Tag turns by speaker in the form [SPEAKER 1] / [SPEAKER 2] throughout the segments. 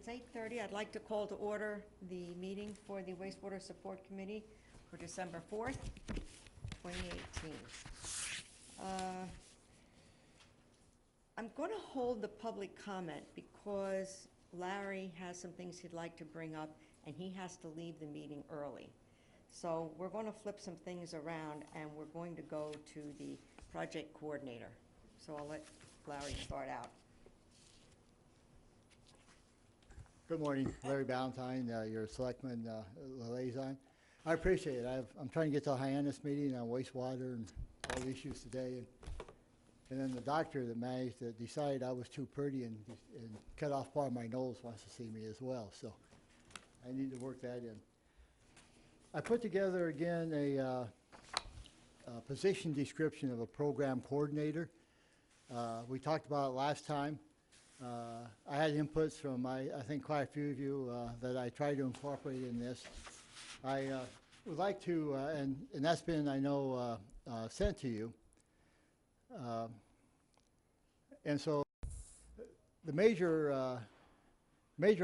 [SPEAKER 1] 8:30. I'd like to call to order the meeting for the Wastewater Support Committee for December 4th, 2018. I'm going to hold the public comment because Larry has some things he'd like to bring up, and he has to leave the meeting early. So we're going to flip some things around, and we're going to go to the project coordinator. So I'll let Larry start out.
[SPEAKER 2] Good morning, Larry Ballantyne, your selectman liaison. I appreciate it. I'm trying to get to a Hyannis meeting on wastewater and all the issues today. And then the doctor that managed to decide I was too pretty and cut off part of my nose wants to see me as well. So I need to work that in. I put together again a position description of a program coordinator. We talked about it last time. I had inputs from, I think, quite a few of you that I tried to incorporate in this. I would like to, and that's been, I know, sent to you. And so the major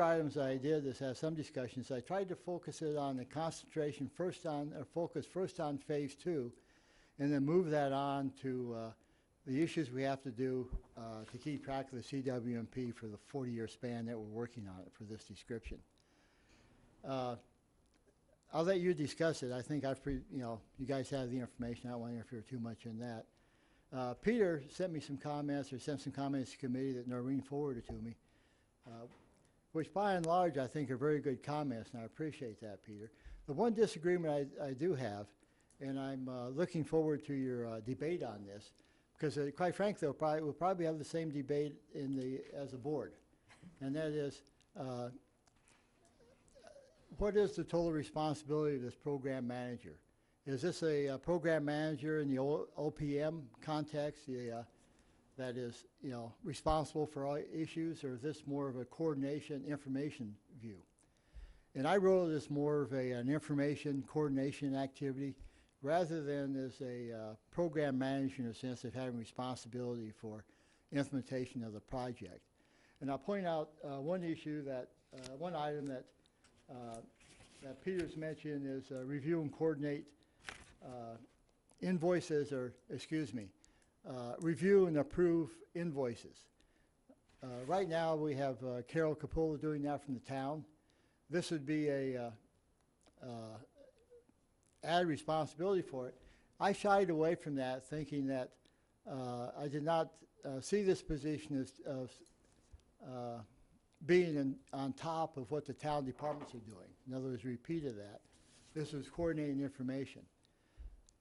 [SPEAKER 2] items I did is have some discussions. I tried to focus it on the concentration first on, or focus first on phase 2, and then move that on to the issues we have to do to keep track of the CWMP for the 40-year span that we're working on it for this description. I'll let you discuss it. I think you guys have the information. I don't want to interfere too much in that. Peter sent me some comments, or sent some comments to the committee that Noreen forwarded to me, which by and large I think are very good comments, and I appreciate that, Peter. The one disagreement I do have, and I'm looking forward to your debate on this, because quite frankly, we'll probably have the same debate as a board, and that is, what is the total responsibility of this program manager? Is this a program manager in the OPM context that is responsible for all issues, or is this more of a coordination information view? And I wrote it as more of an information coordination activity, rather than as a program manager in the sense of having responsibility for implementation of the project. And I'll point out one issue that, one item that Peter's mentioned is review and coordinate invoices, or review and approve invoices. Right now we have Carol Capola doing that from the town. This would be a added responsibility for it. I shied away from that, thinking that I did not see this position as being on top of what the town departments are doing. In other words, repeat of that. This is coordinating information.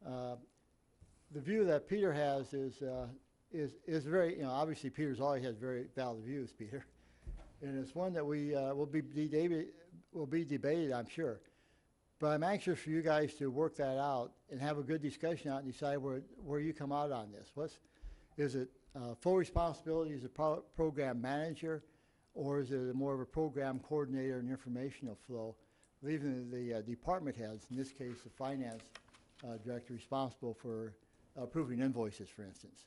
[SPEAKER 2] The view that Peter has is very, obviously Peter's always had very valid views, Peter, and it's one that we will be debated, I'm sure. But I'm anxious for you guys to work that out and have a good discussion out and decide where you come out on this. Is it full responsibility as a program manager, or is it more of a program coordinator and informational flow, leaving the department heads, in this case the finance director, responsible for approving invoices, for instance?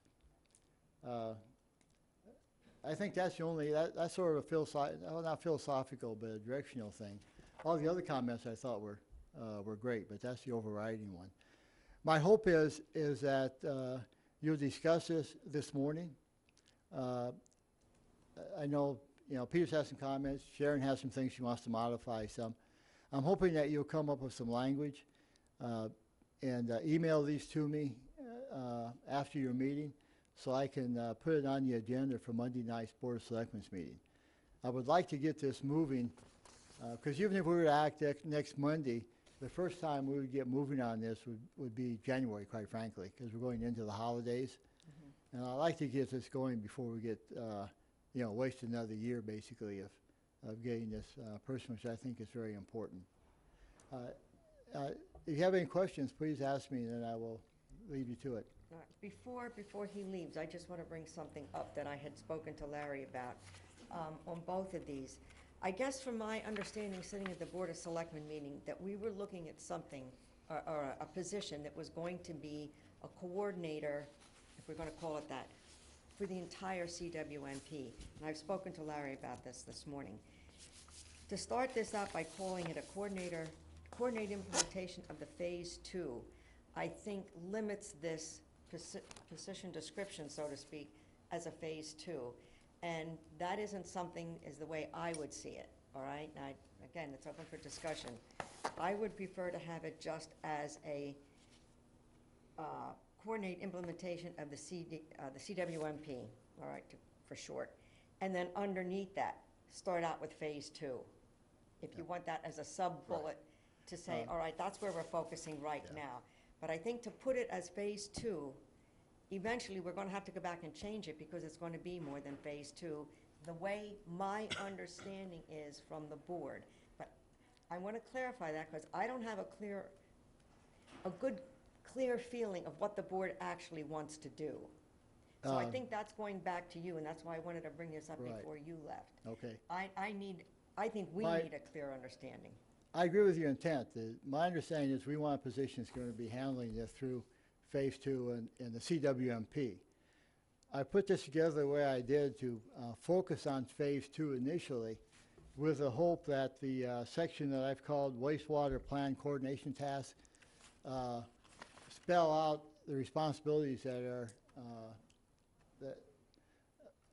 [SPEAKER 2] I think that's the only, that's sort of a well, not philosophical, but a directional thing. All the other comments I thought were great, but that's the overriding one. My hope is that you'll discuss this morning. I know Peter's has some comments. Sharon has some things she wants to modify some. I'm hoping that you'll come up with some language and email these to me after your meeting, so I can put it on the agenda for Monday night's Board of Selectmen's meeting. I would like to get this moving, because even if we were to act next Monday, the first time we would get moving on this would be January, quite frankly, because we're going into the holidays. Mm-hmm. And I'd like to get this going before we get, waste another year, basically, of getting this person, which I think is very important. If you have any questions, please ask me, and then I will leave you to it.
[SPEAKER 1] All right. Before he leaves, I just want to bring something up that I had spoken to Larry about on both of these. I guess from my understanding, sitting at the Board of Selectmen meeting, that we were looking at something, or a position that was going to be a coordinator, if we're going to call it that, for the entire CWMP. And I've spoken to Larry about this morning. to start this out by calling it a coordinated implementation of the Phase 2, I think limits this position description, so to speak, as a Phase 2. And that isn't something, is the way I would see it, all right? Now, again, it's open for discussion. I would prefer to have it just as a coordinate implementation of the CWMP, all right, for short. And then underneath that, start out with Phase 2. If you want that as a sub-bullet to say, all right, that's where we're focusing right now. But I think to put it as Phase 2, eventually we're going to have to go back and change it because it's going to be more than Phase 2, the way my understanding is from the board. But I want to clarify that because I don't have a good, clear feeling of what the board actually wants to do. So I think that's going back to you, and that's why I wanted to bring this up
[SPEAKER 2] Right.
[SPEAKER 1] before you left.
[SPEAKER 2] Okay.
[SPEAKER 1] I think we need a clear understanding.
[SPEAKER 2] I agree with your intent. My understanding is we want a position that's going to be handling this through Phase 2 and the CWMP. I put this together the way I did to focus on Phase 2 initially with the hope that the section that I've called Wastewater Plan Coordination Task spell out the responsibilities that are that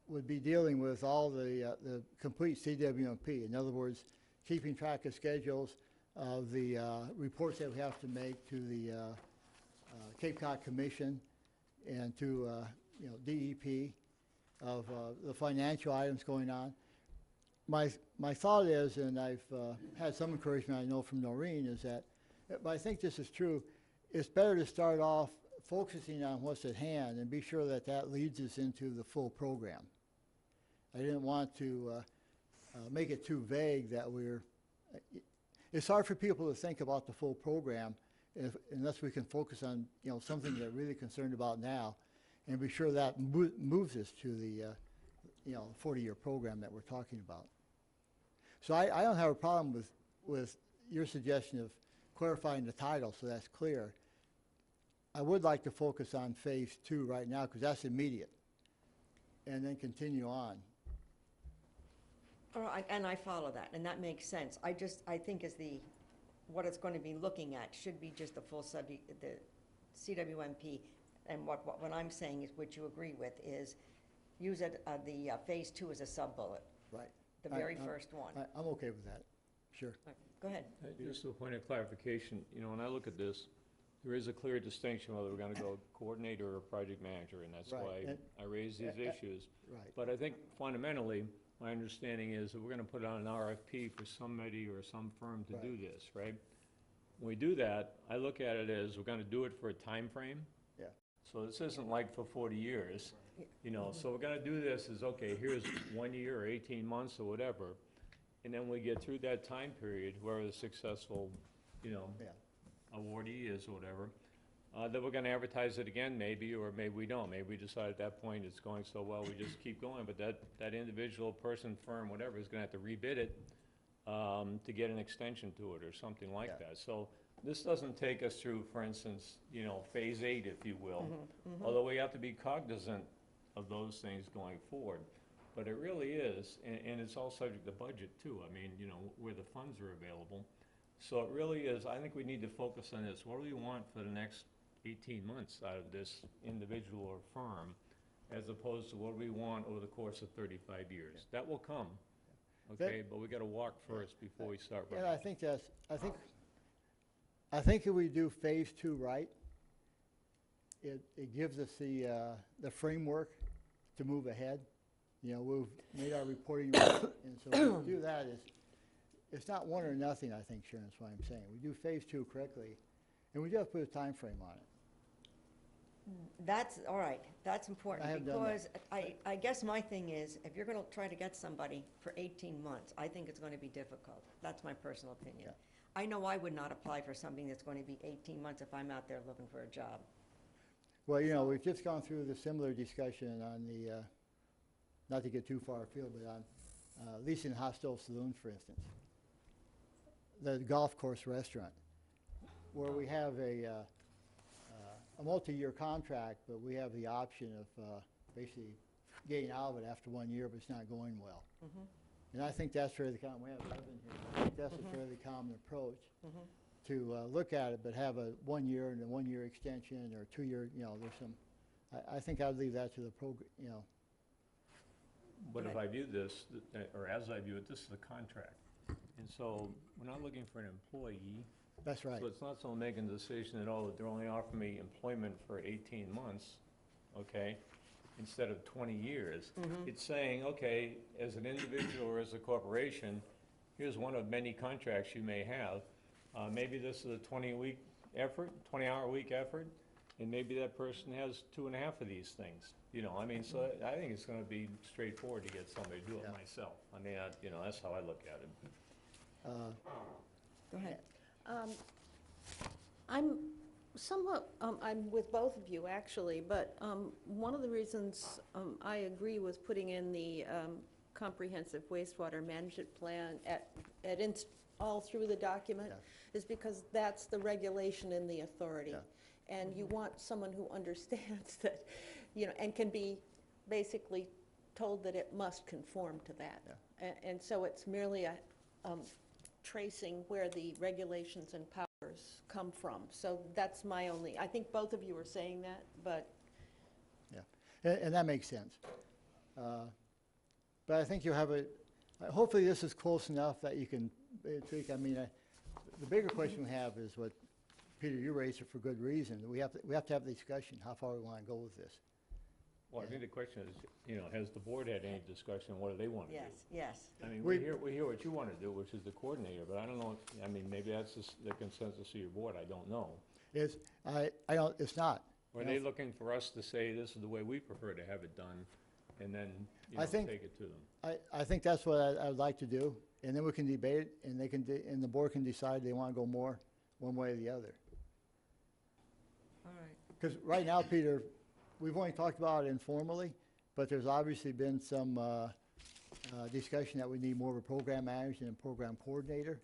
[SPEAKER 2] would be dealing with all the complete CWMP. In other words, keeping track of schedules of the reports that we have to make to the Cape Cod Commission and to DEP of the financial items going on. My thought is, and I've had some encouragement I know from Noreen, is that, but I think this is true, it's better to start off focusing on what's at hand and be sure that that leads us into the full program. I didn't want to make it too vague that it's hard for people to think about the full program unless we can focus on something they're really concerned about now and be sure that moves us to the 40-year program that we're talking about. So I don't have a problem with your suggestion of clarifying the title so that's clear. I would like to focus on Phase 2 right now because that's immediate and then continue on.
[SPEAKER 1] All right, and I follow that, and that makes sense. I think what it's going to be looking at should be just the full subject, the CWMP, and what I'm saying is, what you agree with, is use the Phase 2 as a sub-bullet.
[SPEAKER 2] Right.
[SPEAKER 1] The very first one.
[SPEAKER 2] I'm okay with that. Sure.
[SPEAKER 1] Right, go ahead.
[SPEAKER 3] Just a point of clarification, when I look at this, there is a clear distinction whether we're going to go coordinator or project manager, and that's
[SPEAKER 2] Right.
[SPEAKER 3] why I raise these issues.
[SPEAKER 2] Right.
[SPEAKER 3] But I think fundamentally, my understanding is that we're going to put out an RFP for somebody or some firm to do this, right? When we do that, I look at it as we're going to do it for a time frame.
[SPEAKER 2] Yeah.
[SPEAKER 3] So this isn't like for 40 years, so we're going to do this as, okay, here's 1 year or 18 months or whatever, and then we get through that time period, whoever the successful, awardee is or whatever, then we're going to advertise it again maybe, or maybe we don't. Maybe we decide at that point it's going so well we just keep going, but that individual person, firm, whatever, is going to have to rebid it to get an extension to it or something like that. So this doesn't take us through, for instance, Phase 8, if you will, although we have to be cognizant of those things going forward. But it really is, and it's all subject to budget too. I mean, where the funds are available. So it really is, I think we need to focus on this. What do we want for the next 18 months out of this individual or firm, as opposed to what do we want over the course of 35 years? That will come, okay? But we got to walk first before we start running.
[SPEAKER 2] Yeah, I think if we do Phase 2 right, it gives us the framework to move ahead. We've made our reporting right, and so when we do that, it's not one or nothing, I think, Sharon, that's what I'm saying. We do Phase 2 correctly, and we just put a time frame on it.
[SPEAKER 1] That's, all right, that's important,
[SPEAKER 2] I have done that.
[SPEAKER 1] because I guess my thing is, if you're going to try to get somebody for 18 months, I think it's going to be difficult. That's my personal opinion.
[SPEAKER 2] Yeah.
[SPEAKER 1] I know I would not apply for something that's going to be 18 months if I'm out there looking for a job.
[SPEAKER 2] Well, we've just gone through the similar discussion on the, not to get too far afield, but on leasing Hostel Saloon, for instance. The golf course restaurant, where we have a multi-year contract, but we have the option of basically getting out of it after 1 year if it's not going well. And I think that's fairly common. We have Evan here. I think that's a fairly common approach to look at it, but have a 1 year and a 1 year extension or 2 year, there's some, I think I'd leave that to the program,
[SPEAKER 3] But if I view this, or as I view it, this is a contract. And so we're not looking for an employee.
[SPEAKER 2] That's right.
[SPEAKER 3] So it's not someone making the decision that, oh, they're only offering me employment for 18 months, okay, instead of 20 years. It's saying, okay, as an individual or as a corporation, here's one of many contracts you may have. Maybe this is a 20-week effort, 20-hour-a-week effort, and maybe that person has 2.5 of these things. I mean, so I think it's gonna be straightforward to get somebody to do it myself. I mean, that's how I look at it.
[SPEAKER 1] Go ahead.
[SPEAKER 4] I'm somewhat, I'm with both of you, actually, but one of the reasons I agree with putting in the comprehensive wastewater management plan all through the document is because that's the regulation and the authority. And you want someone who understands that, and can be basically told that it must conform to that. And so it's merely a tracing where the regulations and powers come from. So that's my only, I think both of you are saying that, but.
[SPEAKER 2] And that makes sense. But I think you have hopefully this is close enough that you can tweak. I mean, the bigger question we have is what, Peter, you raised it for good reason. We have to have the discussion, how far we want to go with this.
[SPEAKER 3] Well, I think the question is, has the board had any discussion, what do they want to do?
[SPEAKER 1] Yes.
[SPEAKER 3] I mean, we hear what you want to do, which is the coordinator, but I don't know, maybe that's the consensus of your board, I don't know.
[SPEAKER 2] It's not.
[SPEAKER 3] Are they looking for us to say, this is the way we prefer to have it done, and then, take it to them?
[SPEAKER 2] I think that's what I'd like to do, and then we can debate it, and and the board can decide they want to go more one way or the other.
[SPEAKER 1] All right.
[SPEAKER 2] Because right now, Peter, we've only talked about it informally, but there's obviously been some discussion that we need more of a program manager and a program coordinator.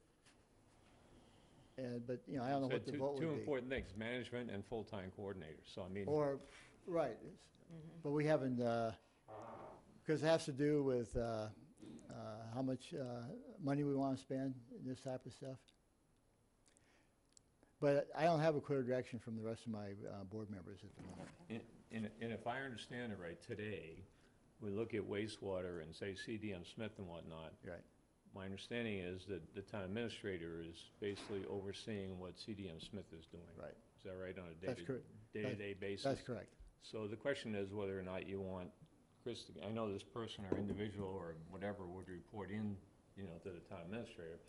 [SPEAKER 2] But I don't know what the vote would be.
[SPEAKER 3] Two important things, management and full-time coordinator, so I mean.
[SPEAKER 2] Right, but we haven't, because it has to do with how much money we want to spend and this type of stuff. But I don't have a clear direction from the rest of my board members at the moment.
[SPEAKER 3] And if I understand it right, today, we look at wastewater and say CDM Smith and whatnot.
[SPEAKER 2] Right.
[SPEAKER 3] My understanding is that the town administrator is basically overseeing what CDM Smith is doing.
[SPEAKER 2] Right.
[SPEAKER 3] Is that right, on a
[SPEAKER 2] That's correct.
[SPEAKER 3] day-to-day basis?
[SPEAKER 2] That's correct.
[SPEAKER 3] So the question is whether or not you want Chris, I know this person or individual or whatever would report in, to the town administrator,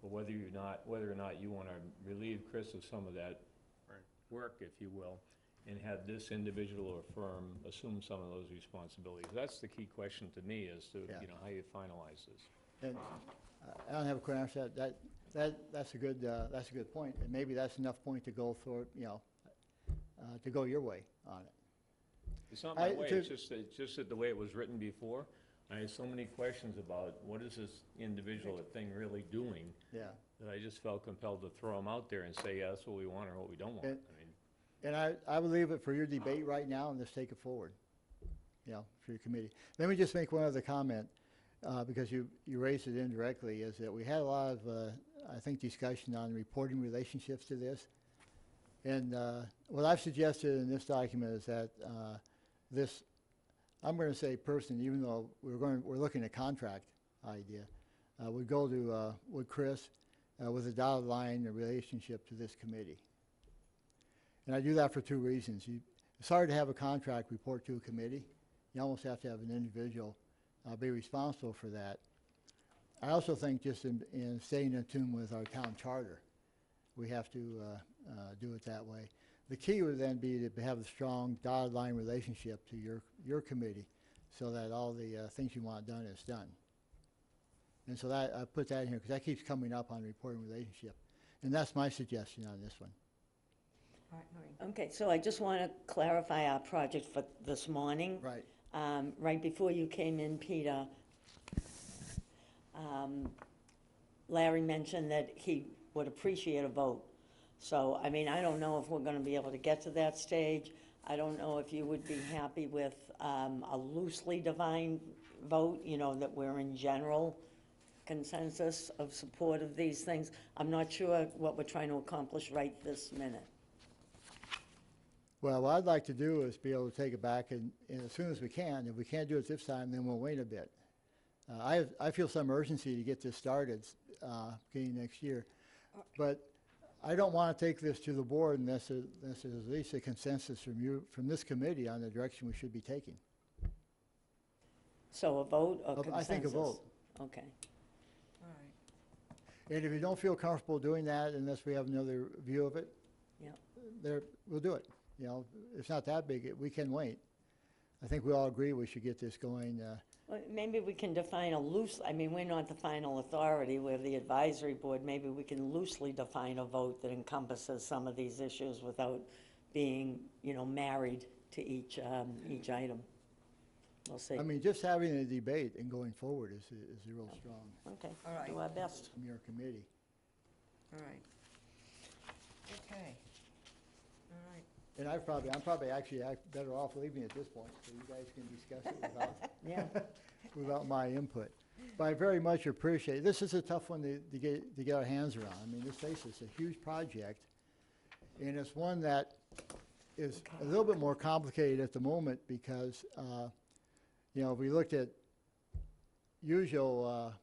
[SPEAKER 3] but whether or not you want to relieve Chris of some of that work, if you will, and have this individual or firm assume some of those responsibilities. That's the key question to me as to, how you finalize this.
[SPEAKER 2] And I don't have a clear answer to that. That's a good point, and maybe that's enough point to go for, to go your way on it.
[SPEAKER 3] It's not my way, it's just that the way it was written before, I had so many questions about what is this individual thing really doing?
[SPEAKER 2] Yeah.
[SPEAKER 3] That I just felt compelled to throw them out there and say, yeah, that's what we want or what we don't want.
[SPEAKER 2] And I would leave it for your debate right now and let's take it forward, for your committee. Let me just make one other comment, because you raised it indirectly, is that we had a lot of, I think, discussion on reporting relationships to this. And what I've suggested in this document is that I'm going to say person, even though we're looking at contract idea, would go to with Chris with a dotted line, a relationship to this committee. And I do that for two reasons. It's hard to have a contract report to a committee. You almost have to have an individual be responsible for that. I also think just in staying in tune with our town charter, we have to do it that way. The key would then be to have a strong dotted line relationship to your committee so that all the things you want done is done. And so that I put that in here because that keeps coming up on reporting relationship. And that's my suggestion on this one.
[SPEAKER 1] All right, Maureen.
[SPEAKER 5] Okay, so I just want to clarify our project for this morning.
[SPEAKER 2] Right.
[SPEAKER 5] Right before you came in, Peter, Larry mentioned that he would appreciate a vote. So, I mean, I don't know if we're going to be able to get to that stage. I don't know if you would be happy with a loosely defined vote, that we're in general consensus of support of these things. I'm not sure what we're trying to accomplish right this minute.
[SPEAKER 2] Well, what I'd like to do is be able to take it back and as soon as we can. If we can't do it this time, then we'll wait a bit. I feel some urgency to get this started beginning next year. But I don't want to take this to the board unless there's at least a consensus from this committee on the direction we should be taking.
[SPEAKER 5] So a vote or consensus?
[SPEAKER 2] I think a vote.
[SPEAKER 5] Okay.
[SPEAKER 1] All right.
[SPEAKER 2] And if you don't feel comfortable doing that unless we have another view of it,
[SPEAKER 5] Yeah.
[SPEAKER 2] We'll do it. You know, it's not that big. We can wait. I think we all agree we should get this going.
[SPEAKER 5] Well, maybe we can define a loose, I mean, we're not the final authority, we're the advisory board. Maybe we can loosely define a vote that encompasses some of these issues without being, you know, married to each item. We'll see.
[SPEAKER 2] I mean, just having a debate and going forward is real strong
[SPEAKER 5] Okay,
[SPEAKER 1] All right.
[SPEAKER 5] do our best.
[SPEAKER 2] from your committee.
[SPEAKER 1] All right. Okay. All right.
[SPEAKER 2] And I'm probably actually better off leaving at this point, so you guys can discuss it without,
[SPEAKER 5] Yeah.
[SPEAKER 2] without my input. But I very much appreciate it. This is a tough one to get our hands around. I mean, let's face it, it's a huge project, and it's one that is a little bit more complicated at the moment because, you know, if we looked at usual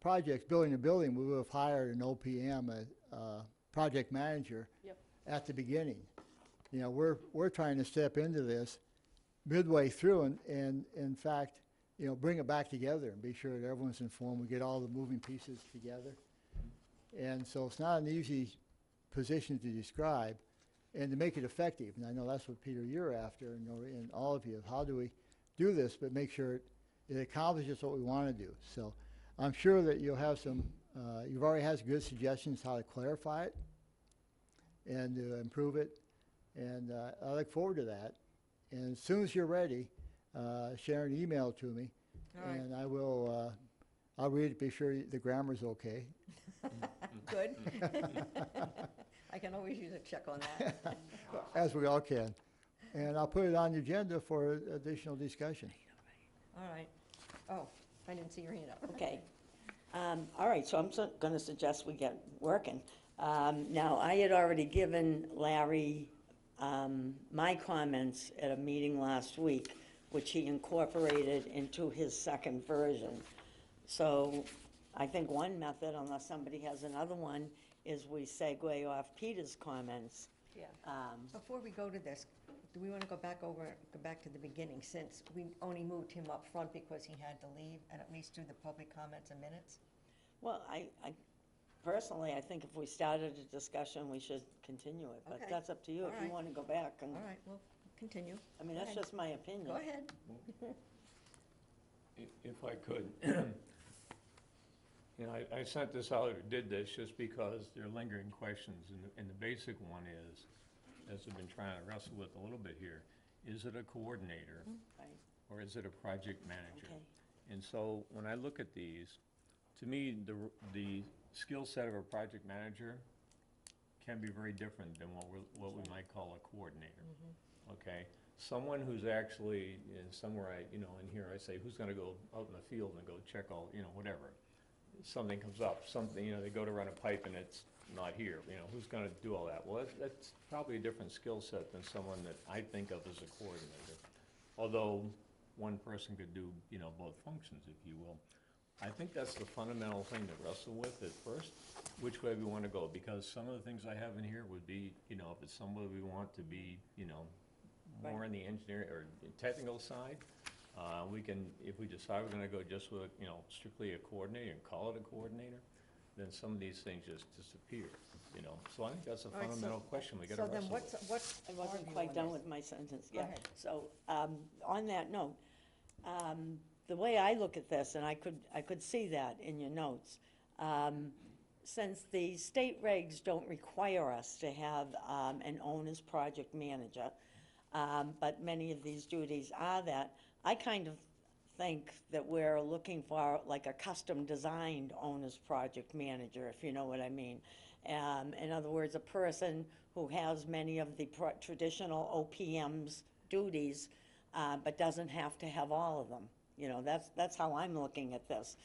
[SPEAKER 2] projects, building a building, we would have hired an OPM, a project manager,
[SPEAKER 4] Yep.
[SPEAKER 2] at the beginning. You know, we're trying to step into this midway through and in fact, you know, bring it back together and be sure that everyone's informed. We get all the moving pieces together. And so it's not an easy position to describe and to make it effective. And I know that's what, Peter, you're after, and, you know, and all of you. How do we do this but make sure it accomplishes what we want to do? So I'm sure that you'll have some, you've already had some good suggestions how to clarify it and to improve it. And I look forward to that. And as soon as you're ready, Sharon, email it to me,
[SPEAKER 1] All right.
[SPEAKER 2] and I will. I'll read it, be sure the grammar's okay.
[SPEAKER 1] Good. I can always use a check on that.
[SPEAKER 2] As we all can. And I'll put it on the agenda for additional discussion.
[SPEAKER 1] All right. Oh, I didn't see your hand up.
[SPEAKER 5] Okay. All right, so I'm going to suggest we get working. Now, I had already given Larry my comments at a meeting last week, which he incorporated into his second version. So I think one method, unless somebody has another one, is we segue off Peter's comments.
[SPEAKER 4] Yeah.
[SPEAKER 1] Before we go to this, do we want to go back to the beginning, since we only moved him up front because he had to leave, and at least do the public comments and minutes?
[SPEAKER 5] Well, I personally, I think if we started a discussion, we should continue it, but
[SPEAKER 1] Okay.
[SPEAKER 5] that's up to you.
[SPEAKER 1] All
[SPEAKER 5] If you
[SPEAKER 1] right.
[SPEAKER 5] want to go back, and,
[SPEAKER 1] All right, well, continue.
[SPEAKER 5] I mean,
[SPEAKER 1] Go
[SPEAKER 5] that's
[SPEAKER 1] ahead.
[SPEAKER 5] just my opinion.
[SPEAKER 1] Go ahead.
[SPEAKER 3] If I could, you know, I sent this out, or did this, just because there are lingering questions, and the basic one is, as I've been trying to wrestle with a little bit here, is it a coordinator,
[SPEAKER 5] Right.
[SPEAKER 3] or is it a project manager?
[SPEAKER 5] Okay.
[SPEAKER 3] And so, when I look at these, to me, the skill set of a project manager can be very different than what we might call a coordinator. Okay? Someone who's actually, somewhere in here I say, who's gonna go out in the field and go check all, whatever. Something comes up, they go to run a pipe and it's not here, who's gonna do all that? Well, that's probably a different skill set than someone that I think of as a coordinator. Although, one person could do, both functions, if you will. I think that's the fundamental thing to wrestle with at first, which way we want to go, because some of the things I have in here would be, if it's somebody we want to be, more in the engineering or technical side, we can, if we decide we're going to go just with, strictly a coordinator and call it a coordinator, then some of these things just disappear, So I think that's a
[SPEAKER 1] All right, so-
[SPEAKER 3] fundamental question we got to
[SPEAKER 1] So then
[SPEAKER 3] wrestle with.
[SPEAKER 1] what's
[SPEAKER 5] I
[SPEAKER 1] our
[SPEAKER 5] wasn't
[SPEAKER 1] view
[SPEAKER 5] quite
[SPEAKER 1] on
[SPEAKER 5] done
[SPEAKER 1] this?
[SPEAKER 5] with my sentence,
[SPEAKER 1] Go
[SPEAKER 5] yeah.
[SPEAKER 1] ahead.
[SPEAKER 5] So, on that note, the way I look at this, and I could see that in your notes, since the state regs don't require us to have an owner's project manager, but many of these duties are that, I kind of think that we're looking for like a custom-designed owner's project manager, if you know what I mean. In other words, a person who has many of the traditional OPM's duties, but doesn't have to have all of them. That's how I'm looking at this.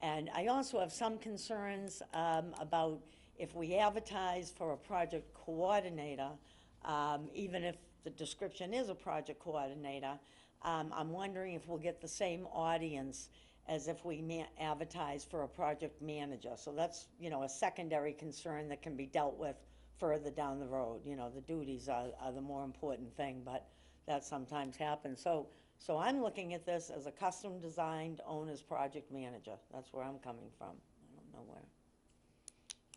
[SPEAKER 5] And I also have some concerns about if we advertise for a project coordinator, even if the description is a project coordinator, I'm wondering if we'll get the same audience as if we advertise for a project manager. So that's, a secondary concern that can be dealt with further down the road. The duties are the more important thing, but that sometimes happens. So I'm looking at this as a custom-designed owner's project manager. That's where I'm coming from. I don't know where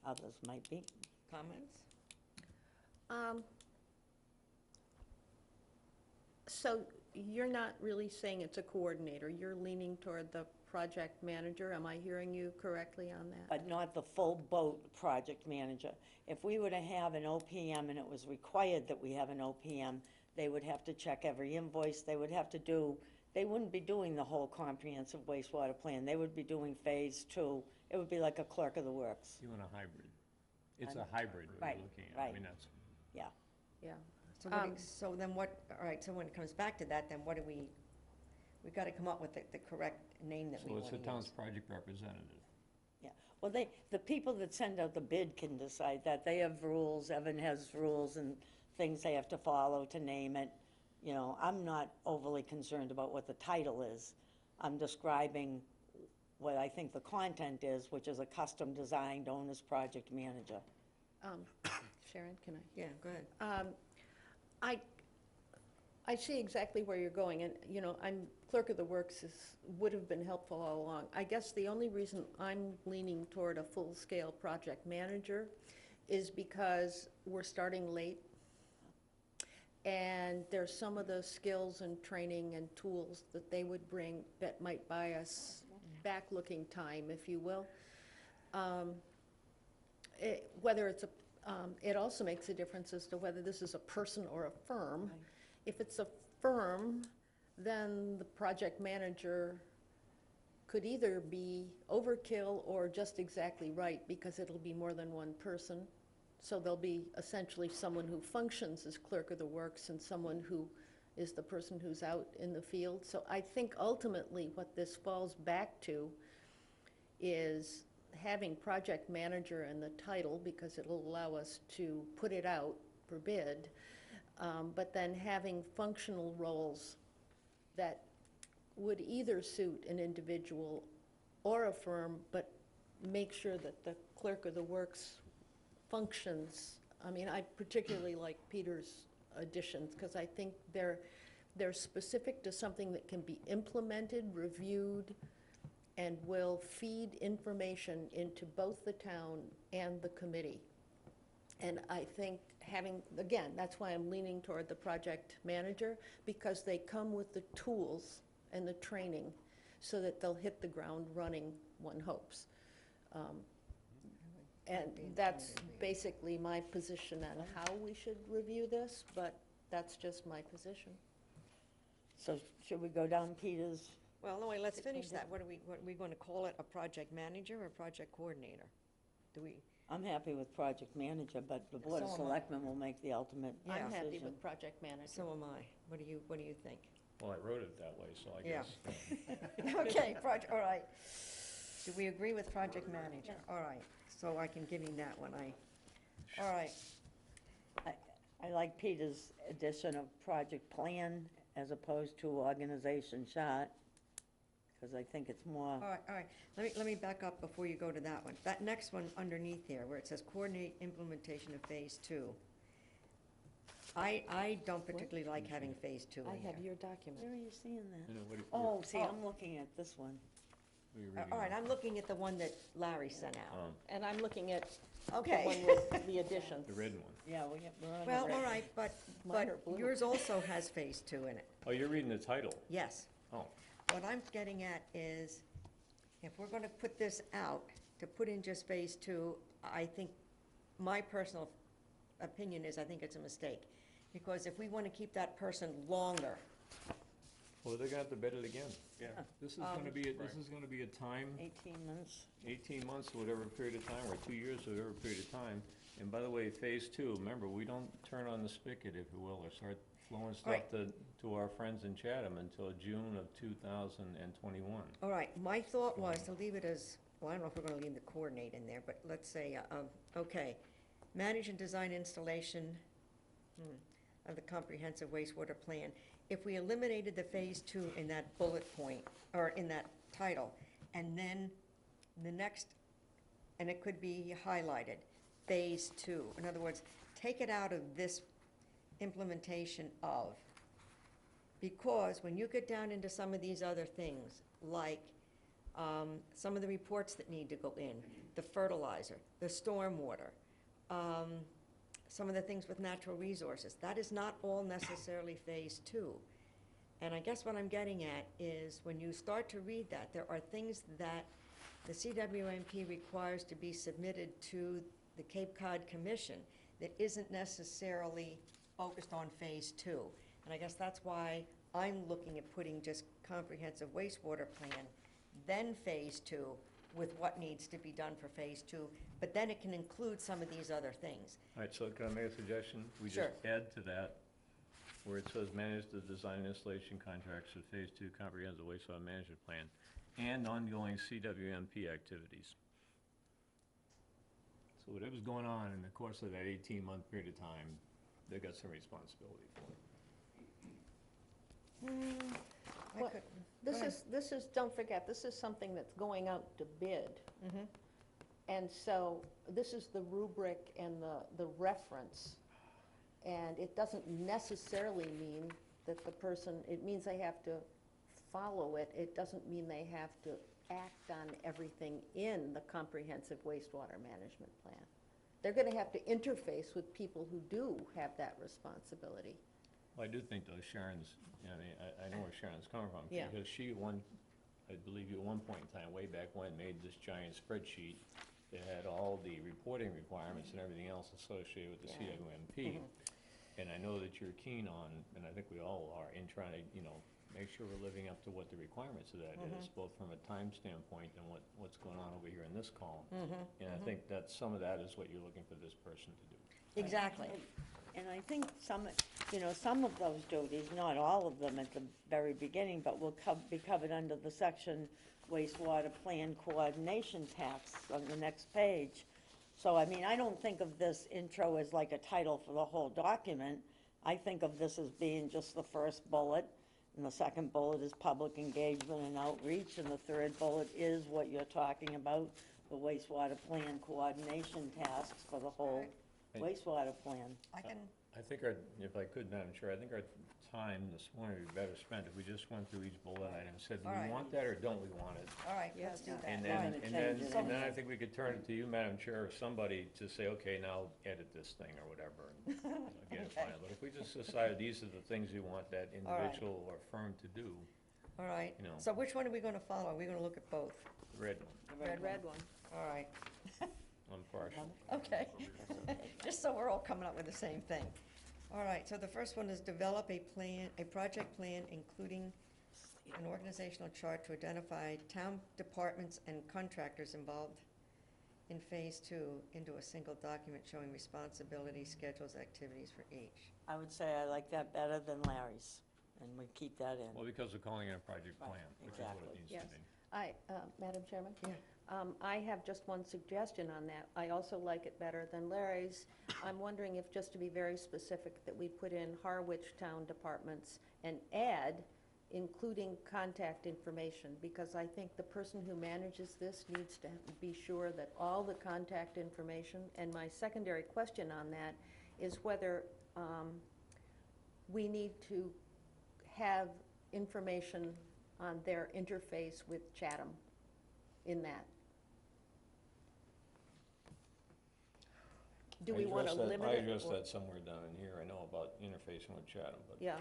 [SPEAKER 5] others might be.
[SPEAKER 1] Comments?
[SPEAKER 4] So you're not really saying it's a coordinator, you're leaning toward the project manager, am I hearing you correctly on that?
[SPEAKER 5] But not the full boat project manager. If we were to have an OPM and it was required that we have an OPM, they would have to check every invoice, they wouldn't be doing the whole comprehensive wastewater plan, they would be doing phase 2. It would be like a clerk of the works.
[SPEAKER 3] You want a hybrid. It's a hybrid we're
[SPEAKER 5] Right,
[SPEAKER 3] looking at. I
[SPEAKER 5] right.
[SPEAKER 3] mean, that's,
[SPEAKER 4] Yeah.
[SPEAKER 1] So so then what, all right, so when it comes back to that, then what do we got to come up with the correct name that we
[SPEAKER 3] so
[SPEAKER 1] want
[SPEAKER 3] it's
[SPEAKER 1] to
[SPEAKER 3] the
[SPEAKER 1] use.
[SPEAKER 3] town's project representative.
[SPEAKER 5] Yeah, well, the people that send out the bid can decide that. They have rules, Evan has rules and things they have to follow to name it. I'm not overly concerned about what the title is. I'm describing what I think the content is, which is a custom-designed owner's project manager.
[SPEAKER 4] Sharon, can I?
[SPEAKER 1] Yeah, go ahead.
[SPEAKER 4] I see exactly where you're going, and, I'm, clerk of the works would have been helpful all along. I guess the only reason I'm leaning toward a full-scale project manager is because we're starting late, and there's some of the skills and training and tools that they would bring that might buy us back-looking time, if you will. Whether it's it also makes a difference as to whether this is a person or a firm.
[SPEAKER 5] Right.
[SPEAKER 4] If it's a firm, then the project manager could either be overkill or just exactly right, because it'll be more than one person. So there'll be essentially someone who functions as clerk of the works and someone who is the person who's out in the field. So I think ultimately what this falls back to is having project manager in the title, because it'll allow us to put it out for bid, but then having functional roles that would either suit an individual or a firm, but make sure that the clerk of the works functions. I mean, I particularly like Peter's additions, because I think they're specific to something that can be implemented, reviewed, and will feed information into both the town and the committee. And I think again, that's why I'm leaning toward the project manager, because they come with the tools and the training so that they'll hit the ground running, one hopes. And that's basically my position on how we should review this, but that's just my position.
[SPEAKER 5] So should we go down Peter's?
[SPEAKER 1] Well, no, wait, let's finish that. What are we going to call it, a project manager or a project coordinator?
[SPEAKER 5] I'm happy with project manager, but the Board of
[SPEAKER 1] So am I.
[SPEAKER 5] Selectmen will make the ultimate
[SPEAKER 1] Yeah.
[SPEAKER 4] I'm happy
[SPEAKER 5] decision.
[SPEAKER 4] with project manager.
[SPEAKER 1] So am I. What do you think?
[SPEAKER 3] Well, I wrote it that way, so I
[SPEAKER 1] Yeah.
[SPEAKER 3] guess.
[SPEAKER 1] Okay, all right. Do we agree with project manager? All right, so I can give him that one, all right.
[SPEAKER 5] I like Peter's addition of project plan as opposed to organization chart, because I think it's more.
[SPEAKER 1] All right, let me back up before you go to that one. That next one underneath there, where it says coordinate implementation of phase 2. I don't particularly like having phase 2 in
[SPEAKER 4] I
[SPEAKER 1] there.
[SPEAKER 4] have your document.
[SPEAKER 5] Where are you seeing that?
[SPEAKER 3] You know, what do you-
[SPEAKER 5] Oh, see,
[SPEAKER 1] Oh.
[SPEAKER 5] I'm looking at this one.
[SPEAKER 3] what are you reading
[SPEAKER 1] All right,
[SPEAKER 3] now?
[SPEAKER 1] I'm looking at the one that Larry sent out.
[SPEAKER 4] And I'm looking at the
[SPEAKER 1] Okay.
[SPEAKER 4] one with the additions.
[SPEAKER 3] The red one.
[SPEAKER 5] Yeah, we're on the
[SPEAKER 1] Well,
[SPEAKER 5] red.
[SPEAKER 1] all right, but
[SPEAKER 4] Mine are blue.
[SPEAKER 1] yours also has phase 2 in it.
[SPEAKER 3] Oh, you're reading the title.
[SPEAKER 1] Yes.
[SPEAKER 3] Oh,
[SPEAKER 1] What I'm getting at is, if we're gonna put this out, to put in just phase 2, I think, my personal opinion is, I think it's a mistake. Because if we wanna keep that person longer,
[SPEAKER 3] Well, they're gonna have to bid it again.
[SPEAKER 5] Yeah.
[SPEAKER 3] This is gonna be, this is gonna be a time,
[SPEAKER 5] 18 months.
[SPEAKER 3] 18 months, whatever period of time, or 2 years, whatever period of time. And by the way, phase two, remember, we don't turn on the spigot, if you will, or start flowing stuff
[SPEAKER 1] Right.
[SPEAKER 3] to our friends in Chatham until June of 2021.
[SPEAKER 1] All right, my thought was to leave it as, well, I don't know if we're gonna leave the coordinate in there, but let's say, okay, manage and design installation of the comprehensive wastewater plan. If we eliminated the phase two in that bullet point, or in that title, and then the next, and it could be highlighted, phase two. In other words, take it out of this implementation of, because when you get down into some of these other things, like some of the reports that need to go in, the fertilizer, the stormwater, some of the things with natural resources, that is not all necessarily phase two. And I guess what I'm getting at is when you start to read that, there are things that the CWMP requires to be submitted to the Cape Cod Commission that isn't necessarily focused on phase two. And I guess that's why I'm looking at putting just comprehensive wastewater plan, then phase two, with what needs to be done for phase two, but then it can include some of these other things.
[SPEAKER 3] All right, so can I make a suggestion? We just
[SPEAKER 1] Sure.
[SPEAKER 3] add to that, where it says manage the design and installation contracts for phase two comprehensive wastewater management plan and ongoing CWMP activities. So whatever's going on in the course of that 18-month period of time, they've got some responsibility for it.
[SPEAKER 1] I
[SPEAKER 4] Well,
[SPEAKER 1] could-
[SPEAKER 4] This
[SPEAKER 1] Go
[SPEAKER 4] is, don't forget, this is something that's going out to bid.
[SPEAKER 1] Mhm.
[SPEAKER 4] And so this is the rubric and the reference. And it doesn't necessarily mean that the person, it means they have to follow it. It doesn't mean they have to act on everything in the comprehensive wastewater management plan. They're gonna have to interface with people who do have that responsibility.
[SPEAKER 3] Well, I do think though Sharon's, I mean, I know where Sharon's coming from.
[SPEAKER 4] Yeah.
[SPEAKER 3] Because she I believe you at one point in time, way back when, made this giant spreadsheet that had all the reporting requirements and everything else associated with the
[SPEAKER 4] Yeah.
[SPEAKER 3] CWMP. And I know that you're keen on, and I think we all are, in trying to, make sure we're living up to what the requirements of that is, both from a time standpoint and what's going on over here in this column. And I think that some of that is what you're looking for this person to do.
[SPEAKER 1] Exactly.
[SPEAKER 5] And I think some of those duties, not all of them at the very beginning, but will be covered under the section wastewater plan coordination task on the next page. So, I mean, I don't think of this intro as like a title for the whole document. I think of this as being just the first bullet, and the second bullet is public engagement and outreach, and the third bullet is what you're talking about, the wastewater plan coordination tasks for the whole wastewater plan.
[SPEAKER 1] I can,
[SPEAKER 3] I think if I could, Madam Chair, I think our time this morning would be better spent if we just went through each bullet item and said, do
[SPEAKER 1] All
[SPEAKER 3] we
[SPEAKER 1] right.
[SPEAKER 3] want that or don't we want it?
[SPEAKER 1] all right, let's do that.
[SPEAKER 3] And
[SPEAKER 5] We're
[SPEAKER 3] then,
[SPEAKER 5] gonna
[SPEAKER 3] and
[SPEAKER 5] change
[SPEAKER 3] then,
[SPEAKER 5] it
[SPEAKER 3] and then I
[SPEAKER 5] anyway.
[SPEAKER 3] think we could turn it to you, Madam Chair, or somebody to say, okay, now edit this thing or whatever, and get it
[SPEAKER 1] Okay.
[SPEAKER 3] final. But if we just decided these are the things we want that
[SPEAKER 1] All right.
[SPEAKER 3] individual or firm to do,
[SPEAKER 1] All right,
[SPEAKER 3] you know.
[SPEAKER 1] so which one are we gonna follow? Are we gonna look at both?
[SPEAKER 3] the red one,
[SPEAKER 5] The
[SPEAKER 4] Red one.
[SPEAKER 1] All right,
[SPEAKER 3] I'm partial.
[SPEAKER 1] okay. Just so we're all coming up with the same thing. All right, so the first one is develop a plan, a project plan, including an organizational chart to identify town departments and contractors involved in phase two into a single document showing responsibilities, schedules, activities for each.
[SPEAKER 5] I would say I like that better than Larry's, and we keep that in.
[SPEAKER 3] Well, because we're calling it a project
[SPEAKER 5] Right,
[SPEAKER 3] plan, which is what
[SPEAKER 5] exactly.
[SPEAKER 3] it needs
[SPEAKER 4] Yes.
[SPEAKER 3] to be.
[SPEAKER 4] Madam Chairman?
[SPEAKER 1] Yeah.
[SPEAKER 4] I have just one suggestion on that. I also like it better than Larry's. I'm wondering if, just to be very specific, that we put in Harwich Town Departments and add, including contact information, because I think the person who manages this needs to be sure that all the contact information, and my secondary question on that is whether we need to have information on their interface with Chatham in that. Do we want to limit it?
[SPEAKER 3] I addressed
[SPEAKER 4] or-
[SPEAKER 3] that somewhere down in here, I know about interfacing with Chatham, but.
[SPEAKER 4] Yeah,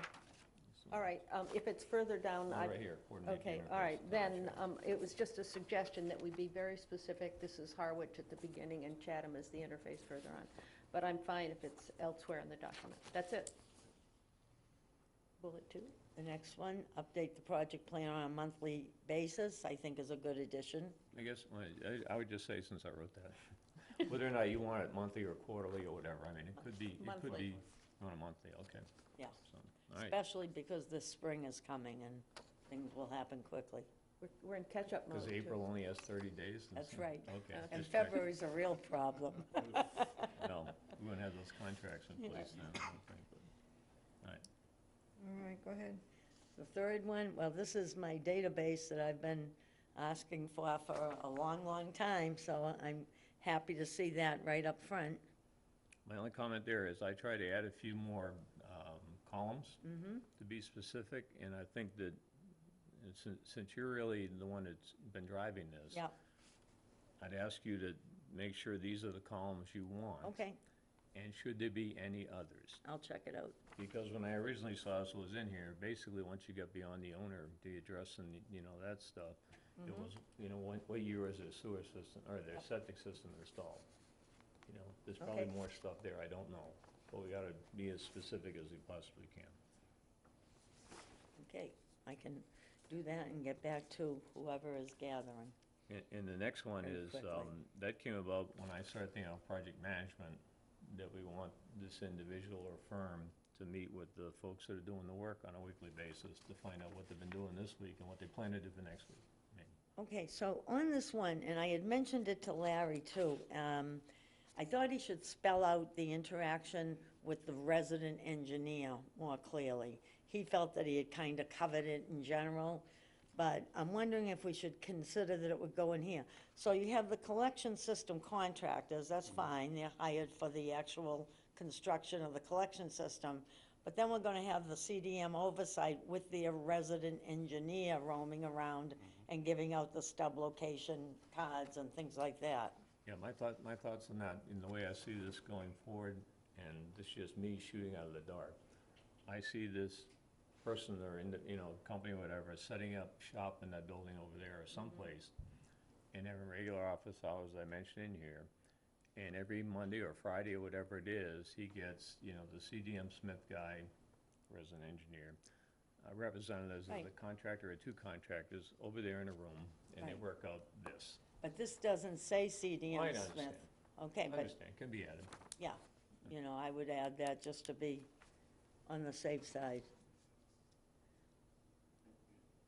[SPEAKER 4] all right, if it's further down,
[SPEAKER 3] No,
[SPEAKER 4] I.
[SPEAKER 3] right here, coordinate the
[SPEAKER 4] Okay, all right,
[SPEAKER 3] interface.
[SPEAKER 4] then, it was just a suggestion that we be very specific. This is Harwich at the beginning and Chatham is the interface further on. But I'm fine if it's elsewhere in the document. That's it. bullet 2.
[SPEAKER 5] The next one, update the project plan on a monthly basis, I think is a good addition.
[SPEAKER 3] I guess, well, I would just say, since I wrote that, whether or not you want it monthly or quarterly or whatever, I mean, it could be
[SPEAKER 4] Monthly.
[SPEAKER 3] on a monthly, okay.
[SPEAKER 5] Yeah.
[SPEAKER 3] So, all right,
[SPEAKER 5] Especially because this spring is coming and things will happen we
[SPEAKER 4] We're in catch-up mode,
[SPEAKER 3] because
[SPEAKER 4] too.
[SPEAKER 3] April only has 30 days. and
[SPEAKER 5] That's
[SPEAKER 3] so-
[SPEAKER 5] right.
[SPEAKER 3] Okay.
[SPEAKER 5] And
[SPEAKER 3] just check.
[SPEAKER 5] February's a real problem.
[SPEAKER 3] No, we wouldn't have those contracts in place now, I don't think, but, all right.
[SPEAKER 1] All right, go ahead.
[SPEAKER 5] The third one, well, this is my database that I've been asking for a long, long time, so I'm happy to see that right up front.
[SPEAKER 3] My only comment there is I try to add a few more columns to be specific, and I think that since you're really the one that's been driving this,
[SPEAKER 5] Yeah,
[SPEAKER 3] I'd ask you to make sure these are the columns you want.
[SPEAKER 5] okay,
[SPEAKER 3] And should there be any others?
[SPEAKER 5] I'll check it out.
[SPEAKER 3] Because when I originally saw this was in here, basically, once you got beyond the owner, the address and, that stuff, it was, what year is their sewer system, or their septic system installed? There's probably
[SPEAKER 5] Okay.
[SPEAKER 3] more stuff there, I don't know, but we gotta be as specific as we possibly can.
[SPEAKER 5] Okay, I can do that and get back to whoever is gathering.
[SPEAKER 3] And the next one
[SPEAKER 5] Very
[SPEAKER 3] is,
[SPEAKER 5] quickly.
[SPEAKER 3] that came about when I started thinking of project management, that we want this individual or firm to meet with the folks that are doing the work on a weekly basis to find out what they've been doing this week and what they plan to do for next week. I mean,
[SPEAKER 5] Okay, so on this one, and I had mentioned it to Larry too, I thought he should spell out the interaction with the resident engineer more clearly. He felt that he had kind of covered it in general, but I'm wondering if we should consider that it would go in here. So you have the collection system contractors, that's fine, they're hired for the actual construction of the collection system. But then we're gonna have the CDM oversight with their resident engineer roaming around and giving out the stub location cards and things like that.
[SPEAKER 3] Yeah, my thoughts on that, in the way I see this going forward, and this is just me shooting out of the dark. I see this person or in the, company or whatever, setting up shop in that building over there or someplace, and having regular office hours, I mentioned in here, and every Monday or Friday or whatever it is, he gets, the CDM Smith guy, resident engineer, representatives of the
[SPEAKER 5] Right.
[SPEAKER 3] contractor or two contractors over there in a room, and they
[SPEAKER 5] Right.
[SPEAKER 3] work out this.
[SPEAKER 5] But this doesn't say CDM
[SPEAKER 3] I
[SPEAKER 5] Smith.
[SPEAKER 3] understand.
[SPEAKER 5] Okay,
[SPEAKER 3] I
[SPEAKER 5] but,
[SPEAKER 3] understand, can be added.
[SPEAKER 5] yeah, I would add that just to be on the safe side.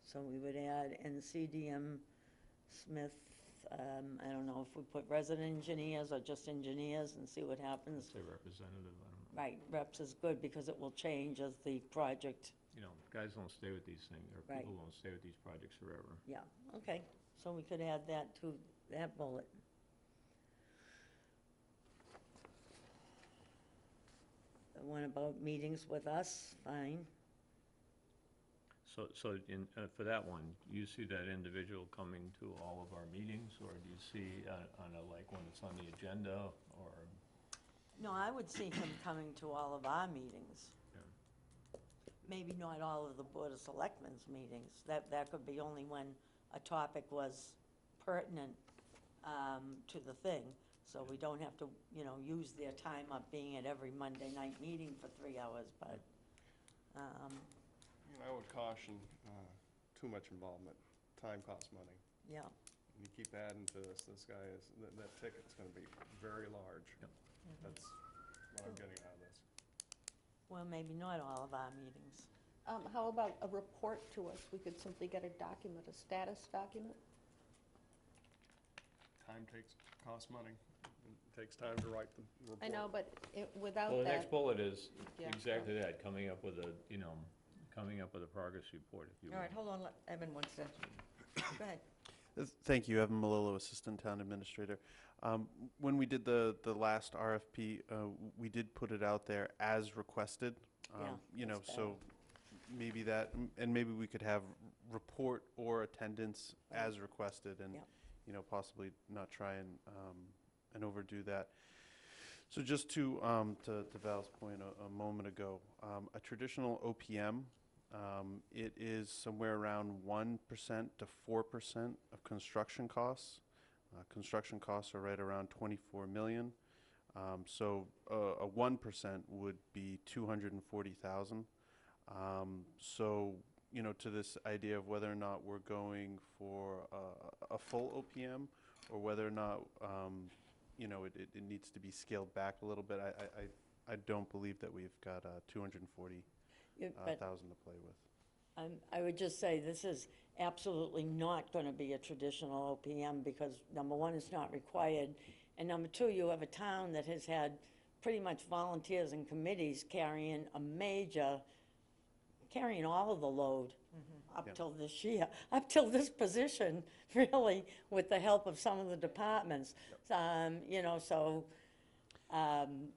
[SPEAKER 5] So we would add, and CDM Smith, I don't know if we put resident engineers or just engineers and see what happens.
[SPEAKER 3] Say representative, I don't know.
[SPEAKER 5] Right, reps is good because it will change as the project,
[SPEAKER 3] Guys don't stay with these things, or
[SPEAKER 5] Right.
[SPEAKER 3] people don't stay with these projects forever.
[SPEAKER 5] yeah, okay. So we could add that to that bullet. The one about meetings with us, fine.
[SPEAKER 3] So for that one, you see that individual coming to all of our meetings, or do you see on when it's on the agenda, or?
[SPEAKER 5] No, I would see him coming to all of our meetings.
[SPEAKER 3] Yeah.
[SPEAKER 5] Maybe not all of the Board of Selectmen's meetings. That could be only when a topic was pertinent to the thing. So we don't have to, use their time up being at every Monday night meeting for 3 hours, but,
[SPEAKER 6] I would caution too much involvement. Time costs money.
[SPEAKER 5] yeah.
[SPEAKER 6] You keep adding to this, that ticket's gonna be very large.
[SPEAKER 3] Yep.
[SPEAKER 6] That's what I'm getting out of this.
[SPEAKER 5] Well, maybe not all of our meetings.
[SPEAKER 4] How about a report to us? We could simply get a document, a status document?
[SPEAKER 6] Time costs money. It takes time to write the report.
[SPEAKER 4] I know, but without
[SPEAKER 3] Well, the
[SPEAKER 4] that,
[SPEAKER 3] next bullet is
[SPEAKER 4] Yeah.
[SPEAKER 3] exactly that, coming up with a progress report, if you will.
[SPEAKER 1] All right, hold on, Evan wants to, go ahead.
[SPEAKER 7] Thank you, Evan Malillo, Assistant Town Administrator. When we did the last RFP, we did put it out there as requested.
[SPEAKER 5] that's
[SPEAKER 7] So maybe that, and maybe we could have report or attendance as requested, and,
[SPEAKER 5] Yep.
[SPEAKER 7] possibly not try and overdo that. So just to Val's point a moment ago, a traditional OPM, it is somewhere around 1% to 4% of construction costs. Construction costs are right around 24 million. So a 1% would be 240,000. So, you know, to this idea of whether or not we're going for a full OPM, or whether or not, you know, it needs to be scaled back a little bit, I don't believe that we've got 240,000
[SPEAKER 5] Yeah, but
[SPEAKER 7] to play with.
[SPEAKER 5] I would just say this is absolutely not going to be a traditional OPM because, number one, it's not required, and number two, you have a town that has had pretty much volunteers and committees carrying all of the load up
[SPEAKER 7] Yeah.
[SPEAKER 5] till this year, up till this position, really, with the help of some of the departments. You know, so,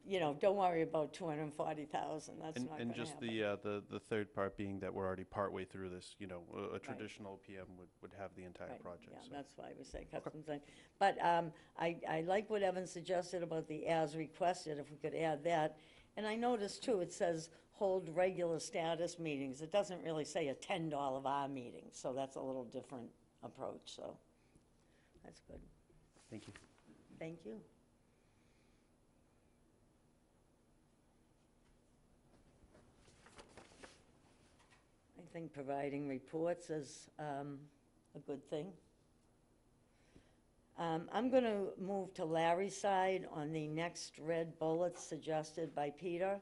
[SPEAKER 5] you know, don't worry about 240,000, that's not gonna
[SPEAKER 7] And
[SPEAKER 5] happen.
[SPEAKER 7] just the third part being that we're already partway through this, you know, a traditional OPM would have the entire
[SPEAKER 5] Right,
[SPEAKER 7] project,
[SPEAKER 5] yeah,
[SPEAKER 7] so.
[SPEAKER 5] that's why we say custom thing. But I like what Evan suggested about the as requested, if we could add that. And I noticed too, it says hold regular status meetings. It doesn't really say attend all of our meetings, so that's a little different approach, so that's good.
[SPEAKER 7] Thank you.
[SPEAKER 5] Thank you. I think providing reports is a good thing. I'm going to move to Larry's side on the next red bullets suggested by Peter.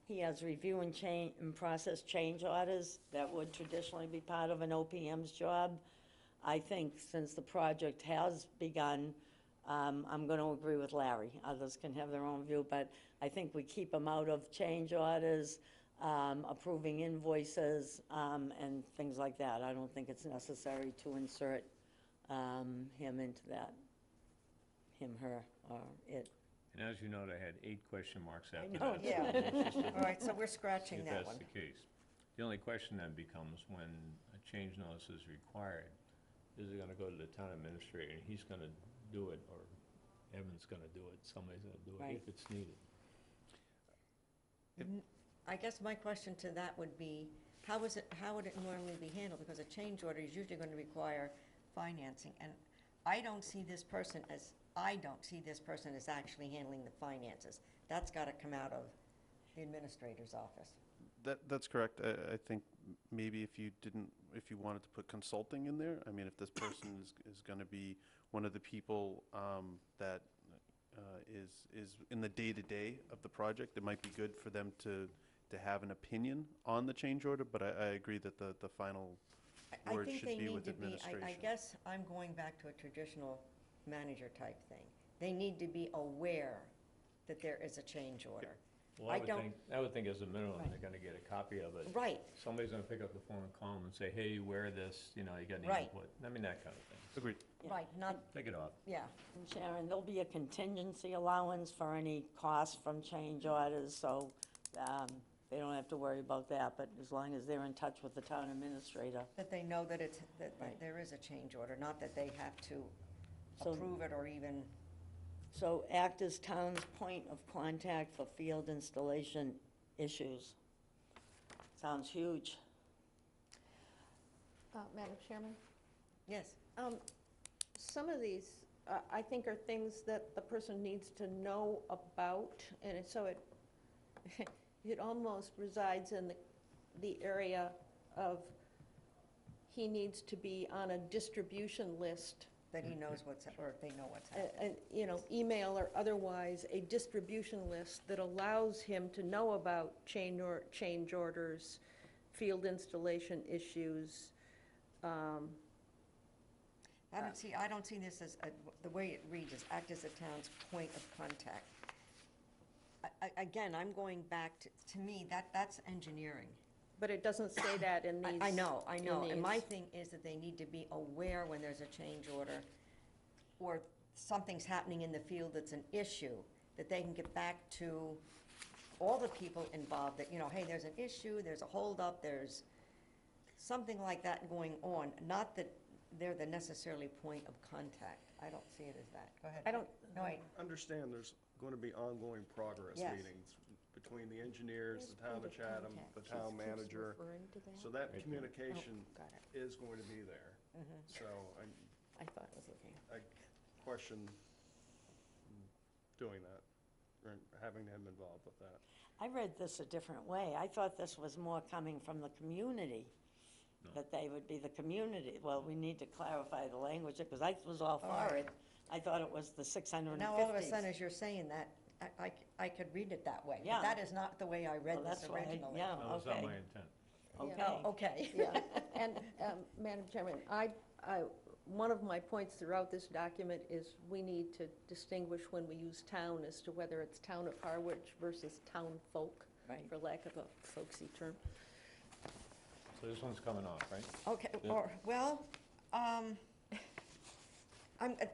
[SPEAKER 5] He has review and process change orders that would traditionally be part of an OPM's job. I think since the project has begun, I'm going to agree with Larry. Others can have their own view, but I think we keep them out of change orders, approving invoices, and things like that. I don't think it's necessary to insert him into that, him, her, or it.
[SPEAKER 3] And as you note, I had 8 question marks after
[SPEAKER 5] know,
[SPEAKER 3] that.
[SPEAKER 1] yeah.
[SPEAKER 3] so it's just a-
[SPEAKER 1] All right, so we're scratching
[SPEAKER 3] If
[SPEAKER 1] that
[SPEAKER 3] that's
[SPEAKER 1] one.
[SPEAKER 3] the case. The only question then becomes when a change notice is required, is it gonna go to the town administrator and he's gonna do it, or Evan's gonna do it, somebody's gonna do it
[SPEAKER 5] Right.
[SPEAKER 3] if it's needed?
[SPEAKER 1] I guess my question to that would be, how would it normally be handled? Because a change order is usually going to require financing, and I don't see this person as actually handling the finances. That's got to come out of the administrator's office.
[SPEAKER 7] That's correct. I think maybe if you wanted to put consulting in there, I mean, if this person is going to be one of the people that is in the day-to-day of the project, it might be good for them to have an opinion on the change order, but I agree that the final
[SPEAKER 1] I
[SPEAKER 7] word
[SPEAKER 1] think
[SPEAKER 7] should
[SPEAKER 1] they
[SPEAKER 7] be
[SPEAKER 1] need
[SPEAKER 7] with
[SPEAKER 1] to be,
[SPEAKER 7] administration.
[SPEAKER 1] I guess I'm going back to a traditional manager type thing. They need to be aware that there is a change order.
[SPEAKER 3] Well,
[SPEAKER 1] I don't-
[SPEAKER 3] I would think as a minimum,
[SPEAKER 5] Right.
[SPEAKER 3] they're gonna get a copy of it.
[SPEAKER 1] Right,
[SPEAKER 3] Somebody's gonna pick up the phone and call them and say, hey, you wear this, you know, you got any
[SPEAKER 1] Right.
[SPEAKER 3] input? I mean, that kind of thing.
[SPEAKER 7] Agreed.
[SPEAKER 5] Yeah.
[SPEAKER 1] right, not,
[SPEAKER 3] Take it off.
[SPEAKER 1] yeah.
[SPEAKER 5] And Sharon, there'll be a contingency allowance for any costs from change orders, so they don't have to worry about that, but as long as they're in touch with the town administrator.
[SPEAKER 1] That they know that that
[SPEAKER 5] Right.
[SPEAKER 1] there is a change order, not that they have to
[SPEAKER 5] So-
[SPEAKER 1] approve it or even,
[SPEAKER 5] So act as town's point of contact for field installation issues. Sounds huge.
[SPEAKER 4] Madam Chairman?
[SPEAKER 1] yes.
[SPEAKER 4] Some of these, I think, are things that the person needs to know about, and so it almost resides in the area of he needs to be on a distribution list,
[SPEAKER 1] That he knows what's, or they know what's happening.
[SPEAKER 4] you know, email or otherwise, a distribution list that allows him to know about change orders, field installation issues.
[SPEAKER 1] I don't see this as, the way it reads is act as the town's point of contact. Again, I'm going back to me, that's engineering.
[SPEAKER 4] But it doesn't say that in these.
[SPEAKER 1] I know,
[SPEAKER 4] in
[SPEAKER 1] and my
[SPEAKER 4] these.
[SPEAKER 1] thing is that they need to be aware when there's a change order, or something's happening in the field that's an issue, that they can get back to all the people involved, that, you know, hey, there's an issue, there's a holdup, there's something like that going on, not that they're the necessarily point of contact. I don't see it as that. Go ahead.
[SPEAKER 4] I don't,
[SPEAKER 1] No, wait,
[SPEAKER 6] Understand there's going to be ongoing progress
[SPEAKER 1] Yes.
[SPEAKER 6] meetings between the engineers, the town of Chatham, the town manager. So that
[SPEAKER 3] Right there.
[SPEAKER 6] communication
[SPEAKER 4] got it.
[SPEAKER 6] is going to be there. So
[SPEAKER 4] I thought it was okay.
[SPEAKER 6] I question doing that, or having him involved with that.
[SPEAKER 5] I read this a different way. I thought this was more coming from the community, that they would be the community. Well, we need to clarify the language, because I was all for it. I thought it was the 650s.
[SPEAKER 1] Now, all of a sudden, as you're saying that, I could read it that way.
[SPEAKER 5] Yeah.
[SPEAKER 1] But that is not the way I read
[SPEAKER 5] Well,
[SPEAKER 1] this
[SPEAKER 5] that's why I-
[SPEAKER 1] originally.
[SPEAKER 5] yeah.
[SPEAKER 3] No, that's not
[SPEAKER 5] Okay.
[SPEAKER 3] my intent.
[SPEAKER 5] Okay.
[SPEAKER 1] Oh, okay.
[SPEAKER 4] Yeah, and, Madam Chairman, one of my points throughout this document is we need to distinguish when we use town as to whether it's town of Harwich versus town folk,
[SPEAKER 5] Right.
[SPEAKER 4] for lack of a folksy term.
[SPEAKER 3] So this one's coming off, right?
[SPEAKER 1] Okay,
[SPEAKER 3] Yeah.
[SPEAKER 1] or, well,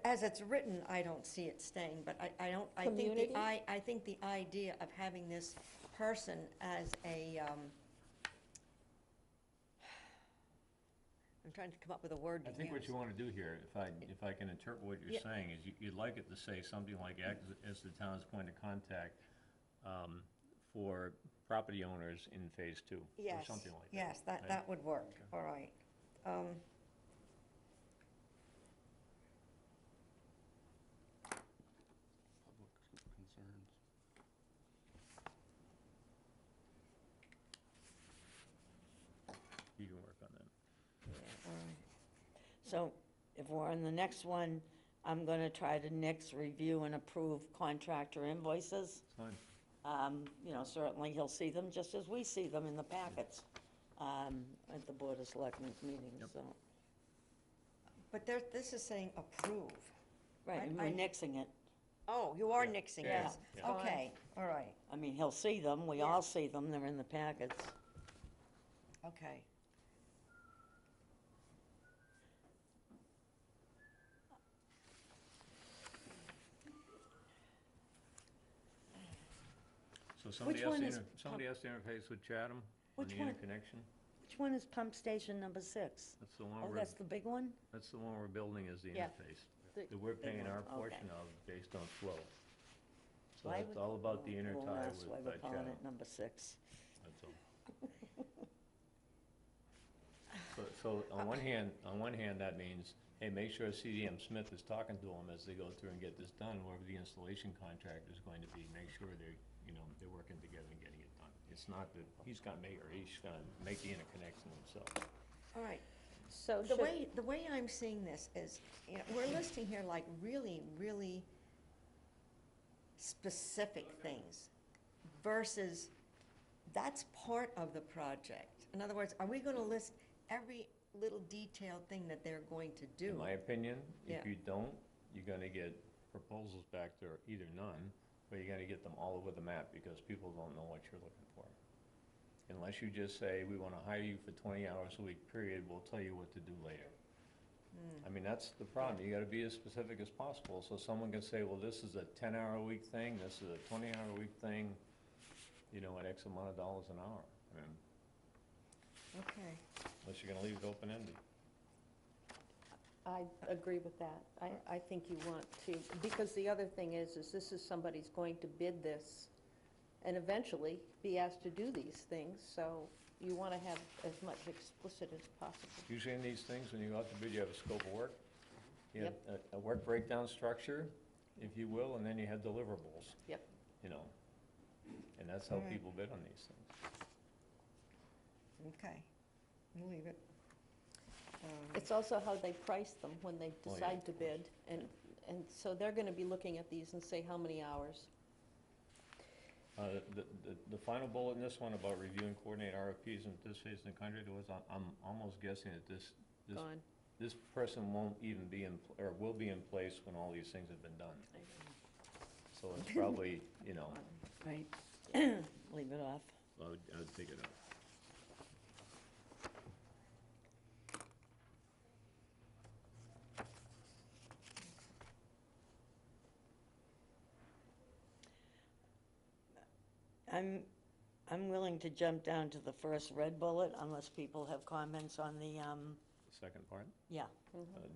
[SPEAKER 1] as it's written, I don't see it staying, but I don't, I think
[SPEAKER 4] Community?
[SPEAKER 1] I think the idea of having this person as a, I'm trying to come up with a word to
[SPEAKER 3] I
[SPEAKER 1] use.
[SPEAKER 3] think what you want to do here, if I can interpret what you're
[SPEAKER 1] Yeah.
[SPEAKER 3] saying, is you'd like it to say something like, act as the town's point of contact for property owners in phase 2, or
[SPEAKER 1] Yes,
[SPEAKER 3] something like that.
[SPEAKER 1] yes,
[SPEAKER 3] right?
[SPEAKER 1] that would work,
[SPEAKER 3] Okay.
[SPEAKER 1] all right.
[SPEAKER 6] Public concerns.
[SPEAKER 3] You can work on that.
[SPEAKER 1] All right.
[SPEAKER 5] So if we're on the next one, I'm going to try to next review and approve contractor invoices.
[SPEAKER 3] It's fine.
[SPEAKER 5] You know, certainly he'll see them just as we see them in the packets at the Board of Selectmen's meetings,
[SPEAKER 3] Yep.
[SPEAKER 5] so.
[SPEAKER 1] But this is saying approve.
[SPEAKER 5] Right, and
[SPEAKER 1] I-
[SPEAKER 5] we're nixing it.
[SPEAKER 1] Oh, you are
[SPEAKER 3] Yeah,
[SPEAKER 1] nixing
[SPEAKER 3] yeah,
[SPEAKER 1] this?
[SPEAKER 3] yeah.
[SPEAKER 1] Okay, all right,
[SPEAKER 5] I mean, he'll see them, we all see them, they're in the packets.
[SPEAKER 1] okay.
[SPEAKER 3] So somebody
[SPEAKER 5] Which
[SPEAKER 3] has
[SPEAKER 5] one
[SPEAKER 3] to,
[SPEAKER 5] is
[SPEAKER 3] somebody has to interface with Chatham on
[SPEAKER 5] Which
[SPEAKER 3] the
[SPEAKER 5] one?
[SPEAKER 3] interconnection?
[SPEAKER 5] Which one is pump station number 6?
[SPEAKER 3] That's the one
[SPEAKER 5] Oh,
[SPEAKER 3] we're,
[SPEAKER 5] that's the big one?
[SPEAKER 3] that's the one we're building as the
[SPEAKER 4] Yeah.
[SPEAKER 3] interface,
[SPEAKER 4] The-
[SPEAKER 3] that we're paying
[SPEAKER 5] one,
[SPEAKER 3] our
[SPEAKER 5] okay.
[SPEAKER 3] portion of based on flow. So
[SPEAKER 5] Why
[SPEAKER 3] it's
[SPEAKER 5] would-
[SPEAKER 3] all about the
[SPEAKER 5] oh,
[SPEAKER 3] intertie
[SPEAKER 5] that's
[SPEAKER 3] with
[SPEAKER 5] why we're calling
[SPEAKER 3] Chatham.
[SPEAKER 5] it number 6.
[SPEAKER 3] That's all. So on one hand, that means, hey, make sure CDM Smith is talking to them as they go through and get this done, whoever the installation contractor is going to be, make sure they're, they're working together and getting it done. It's not that he's gonna make, or he's gonna make the interconnection himself.
[SPEAKER 1] All right,
[SPEAKER 4] So
[SPEAKER 1] the
[SPEAKER 4] should,
[SPEAKER 1] way I'm seeing this is, we're listing here like really, really specific things versus that's part of the project. In other words, are we gonna list every little detailed thing that they're going to do?
[SPEAKER 3] In my opinion,
[SPEAKER 1] Yeah.
[SPEAKER 3] if you don't, you're gonna get proposals back there, either none, or you're gonna get them all over the map, because people don't know what you're looking for. Unless you just say, we wanna hire you for 20 hours a week, period, we'll tell you what to do later. I mean, that's the problem, you gotta be as specific as possible, so someone can say, well, this is a 10-hour-a-week thing, this is a 20-hour-a-week thing, at X amount of dollars an hour. I mean,
[SPEAKER 1] Okay,
[SPEAKER 3] unless you're gonna leave it open-ended.
[SPEAKER 4] I agree with that. I think you want to, because the other thing is this is somebody's going to bid this and eventually be asked to do these things, so you want to have as much explicit as possible.
[SPEAKER 3] Usually in these things, when you go out to bid, you have a scope of work. You have a work breakdown structure, if you will, and then you have deliverables.
[SPEAKER 4] Yep.
[SPEAKER 3] And that's how
[SPEAKER 1] Alright.
[SPEAKER 3] people bid on these things.
[SPEAKER 1] okay, we'll leave it.
[SPEAKER 4] It's also how they price them when they
[SPEAKER 3] Oh, yeah.
[SPEAKER 4] decide to bid, and so they're going to be looking at these and say, how many hours?
[SPEAKER 3] The final bullet in this one about review and coordinate RFPs in this phase of the contract was, I'm almost guessing that
[SPEAKER 4] Gone.
[SPEAKER 3] this person won't even be or will be in place when all these things have been done. So it's probably,
[SPEAKER 5] Right. Leave it off.
[SPEAKER 3] I would take it out.
[SPEAKER 5] I'm willing to jump down to the first red bullet unless people have comments on the,
[SPEAKER 3] The second part.
[SPEAKER 5] yeah.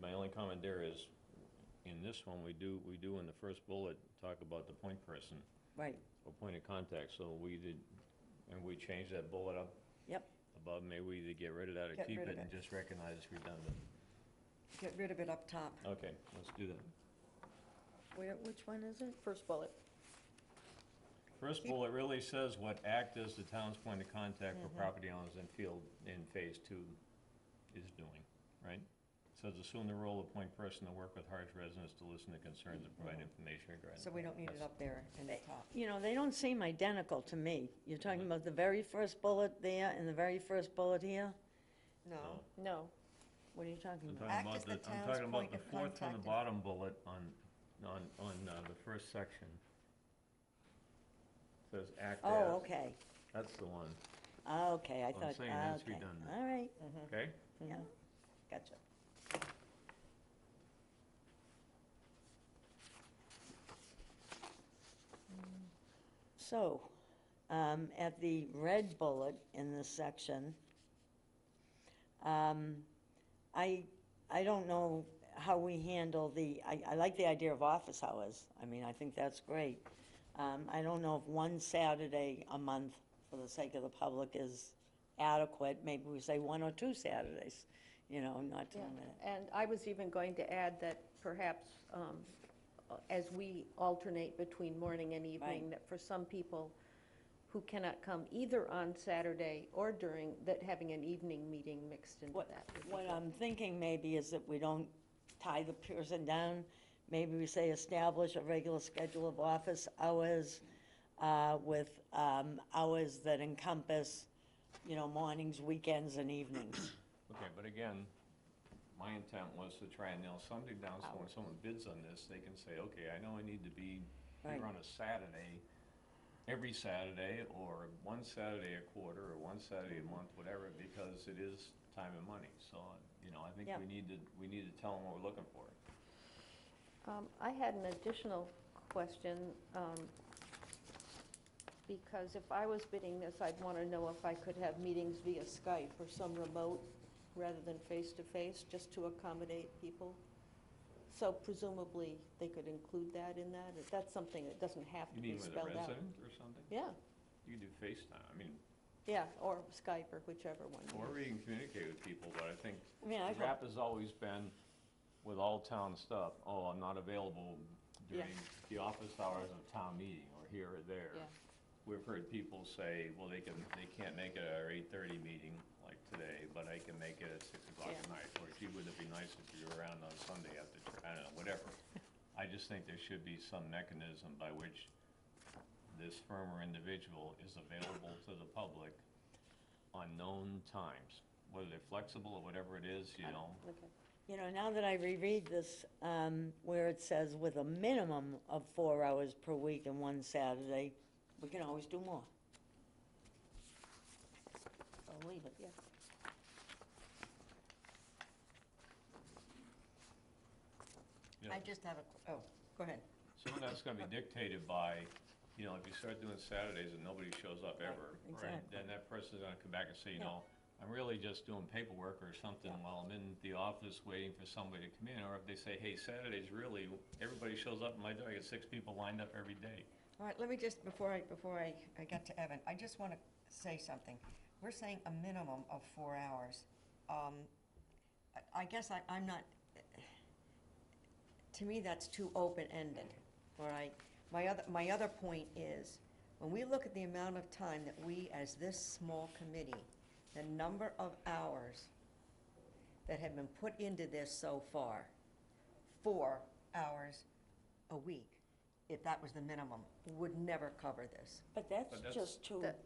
[SPEAKER 3] My only comment there is, in this one, we do in the first bullet, talk about the point person,
[SPEAKER 5] Right,
[SPEAKER 3] or point of contact, so we did, and we changed that bullet up
[SPEAKER 5] yep.
[SPEAKER 3] above, maybe we either get rid of that or
[SPEAKER 1] Get
[SPEAKER 3] keep
[SPEAKER 1] rid
[SPEAKER 3] it
[SPEAKER 1] of
[SPEAKER 3] and
[SPEAKER 1] it.
[SPEAKER 3] just recognize it's redundant.
[SPEAKER 1] Get rid of it up top.
[SPEAKER 3] Okay, let's do that.
[SPEAKER 5] Which one is it?
[SPEAKER 4] First bullet.
[SPEAKER 3] first bullet really says what act is the town's point of contact for property owners in field, in phase 2 is doing, right? Says assume the role of point person to work with Harwich residents to listen to concerns and provide information regarding.
[SPEAKER 1] So we don't need it up there in the top.
[SPEAKER 5] You know, they don't seem identical to me. You're talking about the very first bullet there and the very first bullet here?
[SPEAKER 1] No.
[SPEAKER 4] No.
[SPEAKER 5] What are you talking
[SPEAKER 3] I'm
[SPEAKER 5] about?
[SPEAKER 3] talking
[SPEAKER 1] Act
[SPEAKER 3] about
[SPEAKER 1] as the
[SPEAKER 3] I'm
[SPEAKER 1] town's
[SPEAKER 3] talking about
[SPEAKER 1] point
[SPEAKER 3] the
[SPEAKER 1] of
[SPEAKER 3] fourth from the
[SPEAKER 1] contact.
[SPEAKER 3] bottom bullet on the first section. Says act as.
[SPEAKER 5] Oh, okay.
[SPEAKER 3] That's the one,
[SPEAKER 5] Okay, I
[SPEAKER 3] I'm
[SPEAKER 5] thought,
[SPEAKER 3] saying that's
[SPEAKER 5] okay.
[SPEAKER 3] redundant.
[SPEAKER 5] All right,
[SPEAKER 3] okay?
[SPEAKER 5] yeah, gotcha. So, at the red bullet in this section, I don't know how we handle I like the idea of office hours. I mean, I think that's great. I don't know if one Saturday a month for the sake of the public is adequate. Maybe we say 1 or 2 Saturdays, you know, not to
[SPEAKER 4] Yeah.
[SPEAKER 5] limit it.
[SPEAKER 4] And I was even going to add that perhaps as we alternate between morning and evening,
[SPEAKER 5] Right.
[SPEAKER 4] that for some people who cannot come either on Saturday or during, that having an evening meeting mixed into
[SPEAKER 5] What,
[SPEAKER 4] that. would be
[SPEAKER 5] what
[SPEAKER 4] good.
[SPEAKER 5] I'm thinking maybe is that we don't tie the person down. Maybe we say establish a regular schedule of office hours with hours that encompass, you know, mornings, weekends, and evenings.
[SPEAKER 3] Okay, but again, my intent was to try and nail something down, so when someone bids on this, they can say, okay, I know I need to be
[SPEAKER 5] Right.
[SPEAKER 3] here on a Saturday, every Saturday, or one Saturday a quarter, or one Saturday a month, whatever, because it is time and money. So, you know, I think
[SPEAKER 5] Yeah.
[SPEAKER 3] we need to tell them what we're looking for.
[SPEAKER 4] I had an additional question, because if I was bidding this, I'd want to know if I could have meetings via Skype or some remote rather than face-to-face, just to accommodate people. So presumably, they could include that in that, if that's something that doesn't have
[SPEAKER 3] You
[SPEAKER 4] to be
[SPEAKER 3] mean with a
[SPEAKER 4] spelled out.
[SPEAKER 3] resident or something?
[SPEAKER 4] Yeah,
[SPEAKER 3] You can do FaceTime, I mean,
[SPEAKER 4] yeah, or Skype, or whichever one. you
[SPEAKER 3] however
[SPEAKER 4] use.
[SPEAKER 3] you can communicate with people, but I think
[SPEAKER 5] I mean, I
[SPEAKER 3] the rap has always been with all town stuff, oh, I'm not available
[SPEAKER 4] Yeah.
[SPEAKER 3] during the office hours of town meeting, or here or there.
[SPEAKER 4] Yeah.
[SPEAKER 3] We've heard people say, well, they can't make it at our 8:30 meeting like today, but I can make it at 6 o'clock at
[SPEAKER 4] Yeah.
[SPEAKER 3] night, or gee, wouldn't it be nice if you were around on Sunday after, I don't know, whatever. I just think there should be some mechanism by which this firm or individual is available to the public on known times, whether they're flexible or whatever it is, you know.
[SPEAKER 4] Okay.
[SPEAKER 5] You know, now that I reread this, where it says with a minimum of 4 hours per week and one Saturday, we can always do more. So leave it.
[SPEAKER 4] Yeah.
[SPEAKER 3] Yeah.
[SPEAKER 1] I just have oh, go ahead.
[SPEAKER 3] Some of that's gonna be dictated by, you know, if you start doing Saturdays and nobody shows up ever, right?
[SPEAKER 5] exactly.
[SPEAKER 3] Then that person's gonna come back and say, you
[SPEAKER 5] Yeah.
[SPEAKER 3] know, I'm really just doing paperwork or something
[SPEAKER 5] Yeah.
[SPEAKER 3] while I'm in the office waiting for somebody to come in. Or if they say, hey, Saturday's really, everybody shows up in my door, I get 6 people lined up every day.
[SPEAKER 1] All right, let me just, before I get to Evan, I just want to say something. We're saying a minimum of 4 hours. I guess I'm not, to me, that's too open-ended, all right? My other point is, when we look at the amount of time that we, as this small committee, the number of hours that have been put into this so far, 4 hours a week, if that was the minimum, would never cover this.
[SPEAKER 5] But that's
[SPEAKER 3] But that's-
[SPEAKER 5] just to
[SPEAKER 4] That-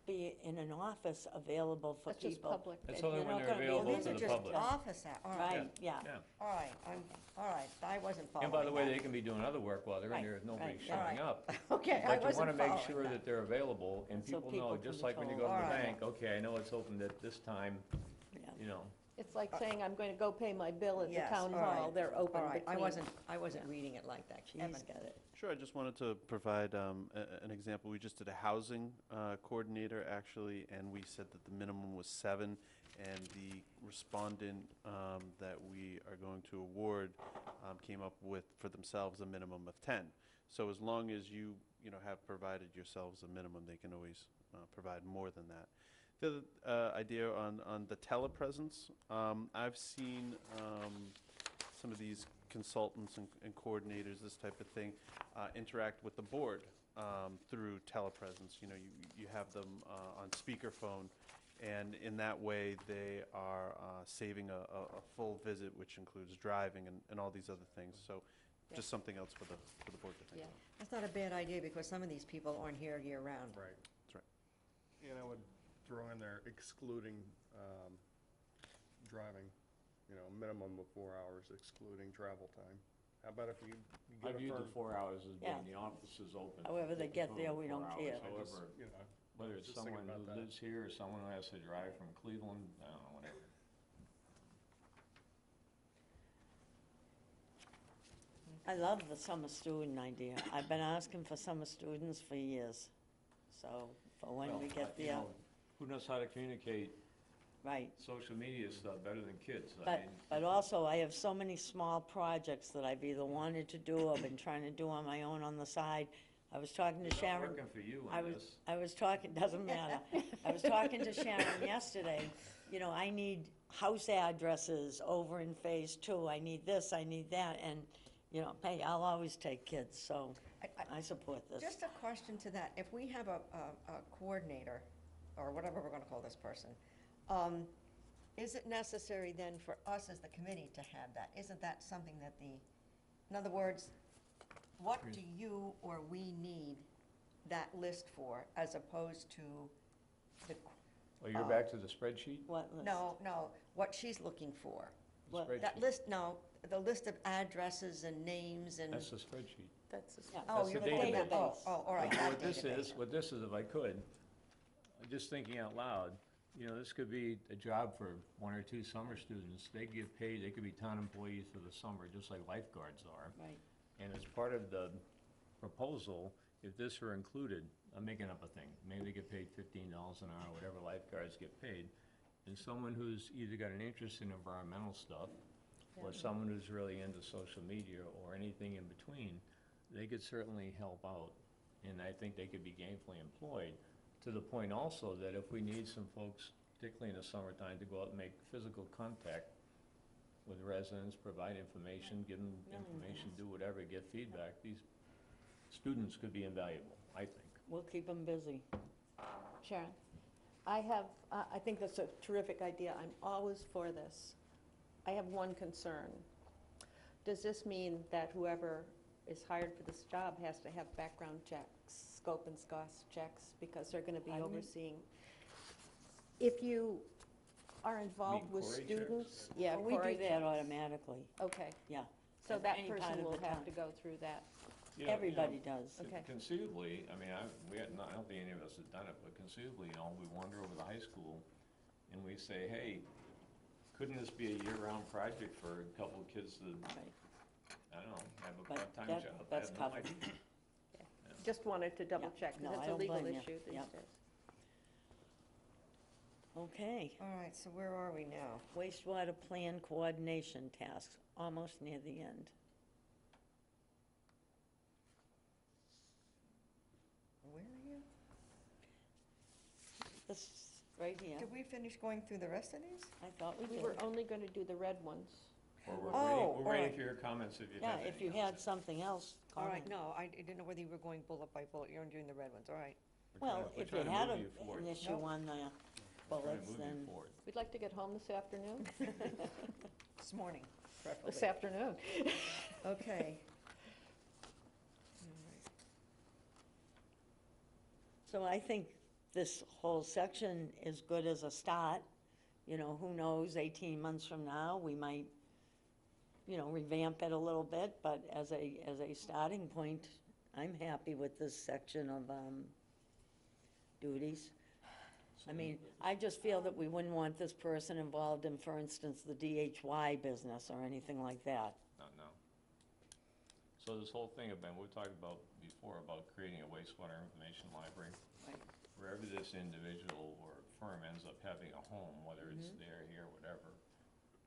[SPEAKER 5] be in an office available for
[SPEAKER 4] That's just
[SPEAKER 5] people.
[SPEAKER 4] public.
[SPEAKER 3] That's
[SPEAKER 5] And
[SPEAKER 3] only
[SPEAKER 5] you're
[SPEAKER 3] when
[SPEAKER 5] not
[SPEAKER 3] they're
[SPEAKER 5] gonna be
[SPEAKER 3] available
[SPEAKER 1] Well,
[SPEAKER 5] able
[SPEAKER 3] to
[SPEAKER 1] these
[SPEAKER 3] the
[SPEAKER 1] are just
[SPEAKER 3] public.
[SPEAKER 1] office hours, all right,
[SPEAKER 5] Right, yeah.
[SPEAKER 3] Yeah.
[SPEAKER 1] all right, I wasn't following
[SPEAKER 3] And by the way,
[SPEAKER 1] that.
[SPEAKER 3] they can be doing other work while they're in
[SPEAKER 5] Right,
[SPEAKER 3] there if nobody's
[SPEAKER 5] right,
[SPEAKER 1] yeah.
[SPEAKER 3] showing up.
[SPEAKER 1] Okay, I
[SPEAKER 3] But you
[SPEAKER 1] wasn't
[SPEAKER 3] wanna make
[SPEAKER 1] following
[SPEAKER 3] sure that they're available, and
[SPEAKER 5] So
[SPEAKER 3] people
[SPEAKER 5] people
[SPEAKER 3] know,
[SPEAKER 5] can
[SPEAKER 3] just
[SPEAKER 5] be
[SPEAKER 3] like when you go
[SPEAKER 5] told.
[SPEAKER 3] to the
[SPEAKER 1] Alright.
[SPEAKER 3] bank, okay, I know it's opened at this time,
[SPEAKER 5] Yeah.
[SPEAKER 3] you know.
[SPEAKER 4] It's like saying, I'm going to go pay my bill at the
[SPEAKER 1] Yes,
[SPEAKER 4] town
[SPEAKER 1] all right,
[SPEAKER 4] hall, they're open
[SPEAKER 1] All right, I
[SPEAKER 4] between.
[SPEAKER 1] wasn't reading it like that.
[SPEAKER 5] She's
[SPEAKER 1] Evan.
[SPEAKER 5] got it.
[SPEAKER 7] Sure, I just wanted to provide an example. We just did a housing coordinator, actually, and we said that the minimum was 7, and the respondent that we are going to award came up with, for themselves, a minimum of 10. So as long as you have provided yourselves a minimum, they can always provide more than that. The other idea on the telepresence, I've seen some of these consultants and coordinators, this type of thing, interact with the board through telepresence. You know, you have them on speakerphone, and in that way, they are saving a full visit, which includes driving and all these other things. So just something else for the board to think
[SPEAKER 4] Yeah.
[SPEAKER 7] about.
[SPEAKER 1] That's not a bad idea, because some of these people aren't here year-round.
[SPEAKER 6] Right.
[SPEAKER 7] That's right.
[SPEAKER 6] And I would throw in there excluding driving, you know, minimum of 4 hours excluding travel time. How about if you
[SPEAKER 3] I
[SPEAKER 6] get a
[SPEAKER 3] viewed the
[SPEAKER 6] firm,
[SPEAKER 3] 4 hours as being
[SPEAKER 5] Yeah.
[SPEAKER 3] the office is open.
[SPEAKER 5] However they get there, we
[SPEAKER 3] for
[SPEAKER 5] don't
[SPEAKER 3] 4
[SPEAKER 5] care.
[SPEAKER 3] hours.
[SPEAKER 6] I just,
[SPEAKER 3] However,
[SPEAKER 6] you know,
[SPEAKER 3] whether it's
[SPEAKER 6] just thinking
[SPEAKER 3] someone
[SPEAKER 6] about
[SPEAKER 3] who
[SPEAKER 6] that.
[SPEAKER 3] lives here or someone who has to drive from Cleveland, I don't know, whatever.
[SPEAKER 5] I love the summer student idea. I've been asking for summer students for years. So for when
[SPEAKER 3] Well,
[SPEAKER 5] we get
[SPEAKER 3] you
[SPEAKER 5] there,
[SPEAKER 3] know, who knows how to communicate
[SPEAKER 5] right.
[SPEAKER 3] social media stuff better than kids? I
[SPEAKER 5] But,
[SPEAKER 3] mean,
[SPEAKER 5] but also, I have so many small projects that I've either wanted to do or been trying to do on my own on the side. I was talking to
[SPEAKER 3] it's not
[SPEAKER 5] Sharon.
[SPEAKER 3] working for you
[SPEAKER 5] I
[SPEAKER 3] on
[SPEAKER 5] was,
[SPEAKER 3] this.
[SPEAKER 5] I was talking, doesn't matter. I was talking to Sharon yesterday, you know, I need house addresses over in Phase 2. I need this, I need that, and, you know, hey, I'll always take kids, so I support this.
[SPEAKER 1] Just a question to that, if we have a coordinator, or whatever we're gonna call this person, is it necessary then for us as the committee to have that? Isn't that something that in other words, what do you or we need that list for, as opposed to the,
[SPEAKER 3] Oh, you're back to the spreadsheet?
[SPEAKER 5] What list?
[SPEAKER 1] no, what she's looking for?
[SPEAKER 3] The
[SPEAKER 5] What?
[SPEAKER 1] That
[SPEAKER 3] spreadsheet.
[SPEAKER 1] list, no, the list of addresses and names and.
[SPEAKER 3] That's the spreadsheet.
[SPEAKER 4] That's the
[SPEAKER 5] Yeah.
[SPEAKER 1] Oh,
[SPEAKER 3] That's
[SPEAKER 1] you're
[SPEAKER 3] the
[SPEAKER 1] looking at,
[SPEAKER 3] database.
[SPEAKER 1] all right. that
[SPEAKER 3] What this
[SPEAKER 1] database.
[SPEAKER 3] is, if I could, just thinking out loud, you know, this could be a job for 1 or 2 summer students. They get paid, they could be town employees for the summer, just like lifeguards are.
[SPEAKER 5] Right.
[SPEAKER 3] And as part of the proposal, if this were included, I'm making up a thing, maybe they get paid $15 an hour, whatever lifeguards get paid, and someone who's either got an interest in environmental stuff, or someone who's really into social media, or anything in between, they could certainly help out, and I think they could be gainfully employed, to the point also that if we need some folks, particularly in the summertime, to go out and make physical contact with residents, provide information, give them information, do whatever, get feedback, these students could be invaluable, I think.
[SPEAKER 5] We'll keep them busy.
[SPEAKER 4] Sharon, I have, I think that's a terrific idea. I'm always for this. I have one concern. Does this mean that whoever is hired for this job has to have background checks, scope and cost checks, because they're gonna be
[SPEAKER 5] Pardon me?
[SPEAKER 4] overseeing? If you are involved with
[SPEAKER 3] Core checks?
[SPEAKER 4] students, yeah,
[SPEAKER 5] Well, we
[SPEAKER 4] core
[SPEAKER 5] do that automatically,
[SPEAKER 4] Okay,
[SPEAKER 5] yeah.
[SPEAKER 4] so
[SPEAKER 5] Of
[SPEAKER 4] that
[SPEAKER 5] any part
[SPEAKER 4] person
[SPEAKER 5] of
[SPEAKER 4] will
[SPEAKER 5] the
[SPEAKER 4] have
[SPEAKER 5] town.
[SPEAKER 4] to go through that.
[SPEAKER 3] Yeah,
[SPEAKER 5] Everybody does.
[SPEAKER 4] Okay.
[SPEAKER 3] Conceivably, I mean, I don't think any of us have done it, but conceivably, you know, we wander over the high school and we say, hey, couldn't this be a year-round project for a couple of kids to,
[SPEAKER 5] Right.
[SPEAKER 3] I don't know, have a
[SPEAKER 5] But
[SPEAKER 3] part-time
[SPEAKER 5] that-
[SPEAKER 3] job? I
[SPEAKER 5] that's
[SPEAKER 3] have no
[SPEAKER 5] covered.
[SPEAKER 3] idea.
[SPEAKER 4] Just wanted to double check,
[SPEAKER 5] No,
[SPEAKER 4] because
[SPEAKER 5] I
[SPEAKER 4] it's a
[SPEAKER 5] don't
[SPEAKER 4] legal
[SPEAKER 5] blame you.
[SPEAKER 4] issue these
[SPEAKER 5] Yep.
[SPEAKER 4] days.
[SPEAKER 5] Okay,
[SPEAKER 1] All right, so where are we now?
[SPEAKER 5] wastewater plan coordination tasks, almost near the end.
[SPEAKER 1] Where are you?
[SPEAKER 5] This, right here,
[SPEAKER 1] Did we finish going through the rest of these?
[SPEAKER 5] I thought we
[SPEAKER 4] We
[SPEAKER 5] did.
[SPEAKER 4] were only gonna do the red ones.
[SPEAKER 3] Or
[SPEAKER 1] Oh,
[SPEAKER 3] we're
[SPEAKER 1] all
[SPEAKER 3] waiting
[SPEAKER 1] right.
[SPEAKER 3] for your comments if you
[SPEAKER 5] Yeah,
[SPEAKER 3] have any.
[SPEAKER 5] if you had something else,
[SPEAKER 1] All right,
[SPEAKER 5] comment.
[SPEAKER 1] no, I didn't know whether you were going bullet by bullet, you're doing the red ones, all right.
[SPEAKER 3] We're trying
[SPEAKER 5] Well,
[SPEAKER 3] to-
[SPEAKER 5] if
[SPEAKER 3] we're
[SPEAKER 5] you
[SPEAKER 3] trying to
[SPEAKER 5] had
[SPEAKER 3] move you forward.
[SPEAKER 5] an issue
[SPEAKER 1] Nope.
[SPEAKER 5] on the
[SPEAKER 3] We're trying to
[SPEAKER 5] bullets,
[SPEAKER 3] move you
[SPEAKER 5] then,
[SPEAKER 3] forward.
[SPEAKER 4] We'd like to get home this afternoon,
[SPEAKER 1] This morning,
[SPEAKER 4] this
[SPEAKER 1] preferably.
[SPEAKER 4] afternoon.
[SPEAKER 1] Okay.
[SPEAKER 5] so I think this whole section is good as a start. You know, who knows, 18 months from now, we might, you know, revamp it a little bit, but as a starting point, I'm happy with this section of, duties. I mean, I just feel that we wouldn't want this person involved in, for instance, the DHY business or anything like that.
[SPEAKER 3] No. So this whole thing, Ben, we talked about before about creating a wastewater information library.
[SPEAKER 5] Right.
[SPEAKER 3] Wherever this individual or firm ends up having a home, whether it's there, here, whatever,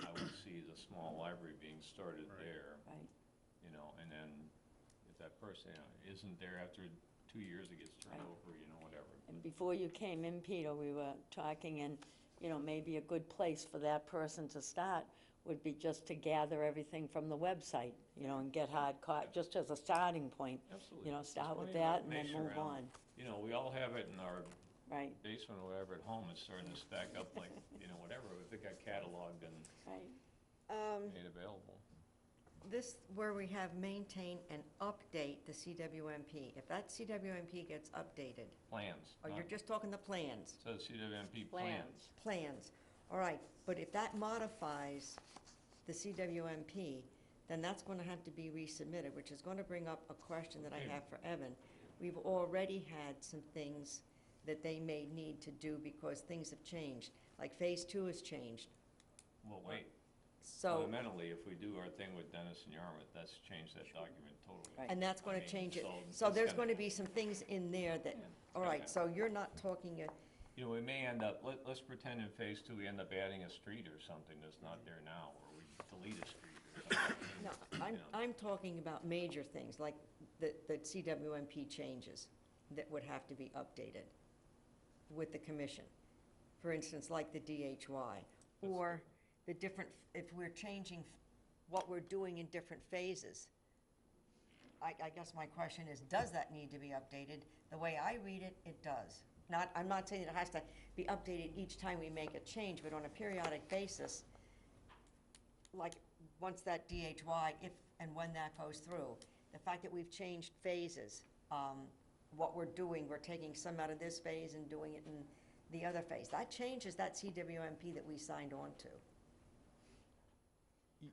[SPEAKER 3] I would see the small library being started
[SPEAKER 6] Right.
[SPEAKER 3] there,
[SPEAKER 5] Right.
[SPEAKER 3] you know, and then if that person, you know, isn't there after 2 years, it gets turned
[SPEAKER 5] Right.
[SPEAKER 3] over, you know, whatever.
[SPEAKER 5] And before you came in, Peter, we were talking, and, you know, maybe a good place for that person to start would be just to gather everything from the website, you know, and get hard just as a starting point.
[SPEAKER 3] Absolutely.
[SPEAKER 5] You know,
[SPEAKER 3] Just
[SPEAKER 5] start with
[SPEAKER 3] plenty of
[SPEAKER 5] that and then
[SPEAKER 3] information
[SPEAKER 5] move
[SPEAKER 3] around.
[SPEAKER 5] on.
[SPEAKER 3] You know, we all have it in our
[SPEAKER 5] Right,
[SPEAKER 3] basement or whatever at home. It's starting to stack up like, you know, whatever. If it got cataloged and
[SPEAKER 5] right.
[SPEAKER 3] made available.
[SPEAKER 1] This, where we have maintain and update the CWMP, if that CWMP gets updated,
[SPEAKER 3] Plans.
[SPEAKER 1] or you're just talking the plans,
[SPEAKER 3] Says CWMP plans.
[SPEAKER 1] plans, all right, but if that modifies the CWMP, then that's gonna have to be resubmitted, which is gonna bring up a question that I
[SPEAKER 3] Okay.
[SPEAKER 1] have for Evan. We've already had some things that they may need to do because things have changed, like Phase 2 has changed.
[SPEAKER 3] Well, wait.
[SPEAKER 1] So,
[SPEAKER 3] Fundamentally, if we do our thing with Dennis and Yarmouth, that's changed that document totally.
[SPEAKER 5] Right.
[SPEAKER 1] and that's
[SPEAKER 3] I
[SPEAKER 1] gonna
[SPEAKER 3] mean,
[SPEAKER 1] change it.
[SPEAKER 3] so
[SPEAKER 1] So
[SPEAKER 3] it's
[SPEAKER 1] there's
[SPEAKER 3] gonna-
[SPEAKER 1] gonna be some things in there that,
[SPEAKER 3] Yeah,
[SPEAKER 1] all right,
[SPEAKER 3] okay.
[SPEAKER 1] so you're not talking,
[SPEAKER 3] You know, we may end up, let's pretend in Phase 2, we end up adding a street or something that's not there now, or we delete a street or something.
[SPEAKER 1] no,
[SPEAKER 3] You know.
[SPEAKER 1] I'm talking about major things, like the CWMP changes that would have to be updated with the commission. For instance, like the DHY, or the different, if we're changing what we're doing in different phases. I guess my question is, does that need to be updated? The way I read it, it does. I'm not saying that it has to be updated each time we make a change, but on a periodic basis, like, once that DHY, if and when that goes through, the fact that we've changed phases, what we're doing, we're taking some out of this phase and doing it in the other phase, that changes that CWMP that we signed on to.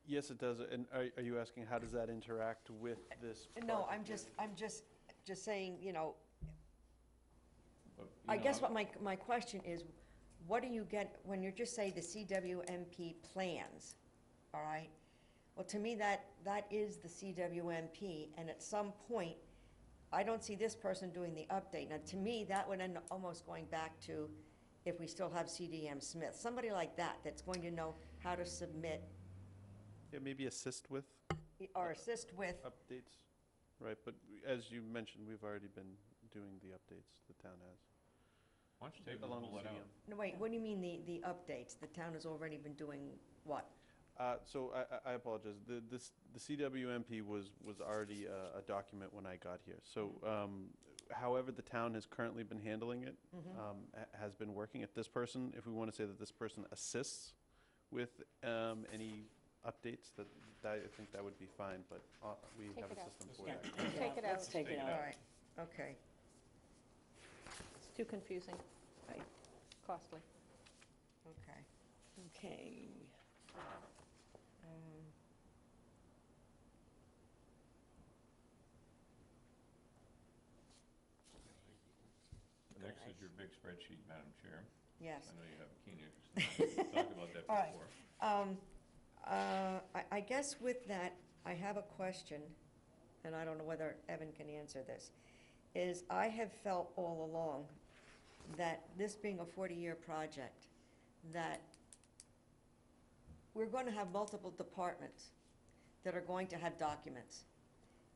[SPEAKER 7] Yes, it does. And are you asking, how does that interact with this?
[SPEAKER 1] No,
[SPEAKER 7] project?
[SPEAKER 1] I'm just saying,
[SPEAKER 3] But, you
[SPEAKER 1] I
[SPEAKER 3] know,
[SPEAKER 1] guess what my question is, what do you get when you just say the CWMP plans, all right? Well, to me, that is the CWMP, and at some point, I don't see this person doing the update. Now, to me, that would end up almost going back to if we still have CDM Smith, somebody like that, that's going to know how to submit
[SPEAKER 7] Yeah, maybe assist with
[SPEAKER 1] or assist with.
[SPEAKER 7] updates, right? But as you mentioned, we've already been doing the updates, the town has.
[SPEAKER 3] Why don't you take a
[SPEAKER 7] Along
[SPEAKER 3] pull
[SPEAKER 7] with
[SPEAKER 3] it out?
[SPEAKER 7] CDM.
[SPEAKER 1] No, wait, what do you mean the updates? The town has already been doing what?
[SPEAKER 7] So I apologize. The CWMP was already a document when I got here. So however the town has currently been handling it has been working. If this person, if we want to say that this person assists with any updates, that I think that would be fine, but we
[SPEAKER 4] Take
[SPEAKER 7] have
[SPEAKER 4] it
[SPEAKER 7] a
[SPEAKER 4] out.
[SPEAKER 7] system for
[SPEAKER 5] Yeah.
[SPEAKER 7] that.
[SPEAKER 4] Take it out.
[SPEAKER 5] Let's take it
[SPEAKER 1] All
[SPEAKER 5] out.
[SPEAKER 1] right, okay.
[SPEAKER 4] It's too confusing.
[SPEAKER 5] Right.
[SPEAKER 4] Costly.
[SPEAKER 1] Okay.
[SPEAKER 5] Okay.
[SPEAKER 3] Next is your big spreadsheet, Madam Chair.
[SPEAKER 1] Yes.
[SPEAKER 3] I know you have a keen interest in that. We've talked about that
[SPEAKER 1] All right.
[SPEAKER 3] before.
[SPEAKER 1] I guess with that, I have a question, and I don't know whether Evan can answer this, is I have felt all along that this being a 40-year project, that we're going to have multiple departments that are going to have documents,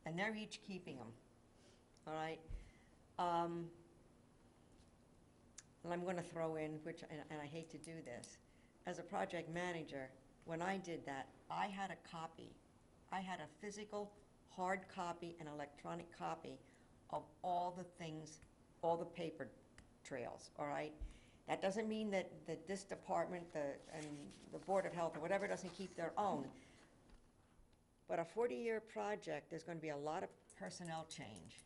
[SPEAKER 1] and they're each keeping them, all right? And I'm going to throw in, and I hate to do this, as a project manager, when I did that, I had a copy. I had a physical, hard copy and electronic copy of all the things, all the paper trails, all right? That doesn't mean that this department, and the Board of Health or whatever doesn't keep their own. But a 40-year project, there's going to be a lot of personnel change.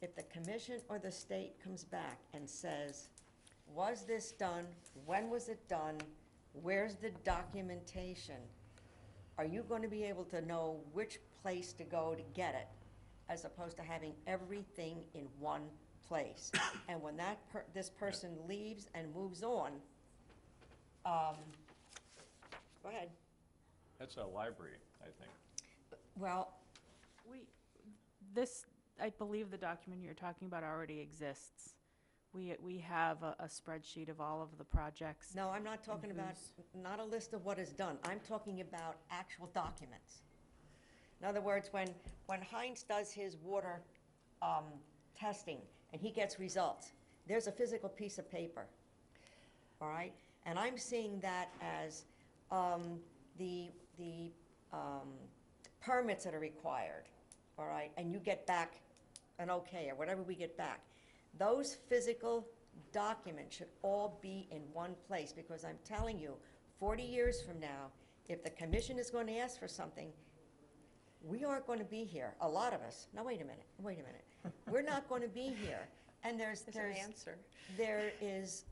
[SPEAKER 1] If the commission or the state comes back and says, was this done? When was it done? Where's the documentation? Are you going to be able to know which place to go to get it, as opposed to having everything in one place? And when this person leaves and moves on, go ahead.
[SPEAKER 3] That's a library, I think.
[SPEAKER 1] Well,
[SPEAKER 8] I believe the document you're talking about already exists. We have a spreadsheet of all of the projects.
[SPEAKER 1] no, I'm not talking about, not a list of what is done. I'm talking about actual documents. In other words, when Heinz does his water testing and he gets results, there's a physical piece of paper, all right? And I'm seeing that as the permits that are required, all right, and you get back an okay, or whatever we get back, those physical documents should all be in one place, because I'm telling you, 40 years from now, if the commission is going to ask for something, we aren't going to be here, a lot of us. Now, wait a minute. We're not going to be here. And
[SPEAKER 4] There's an answer.
[SPEAKER 1] there is,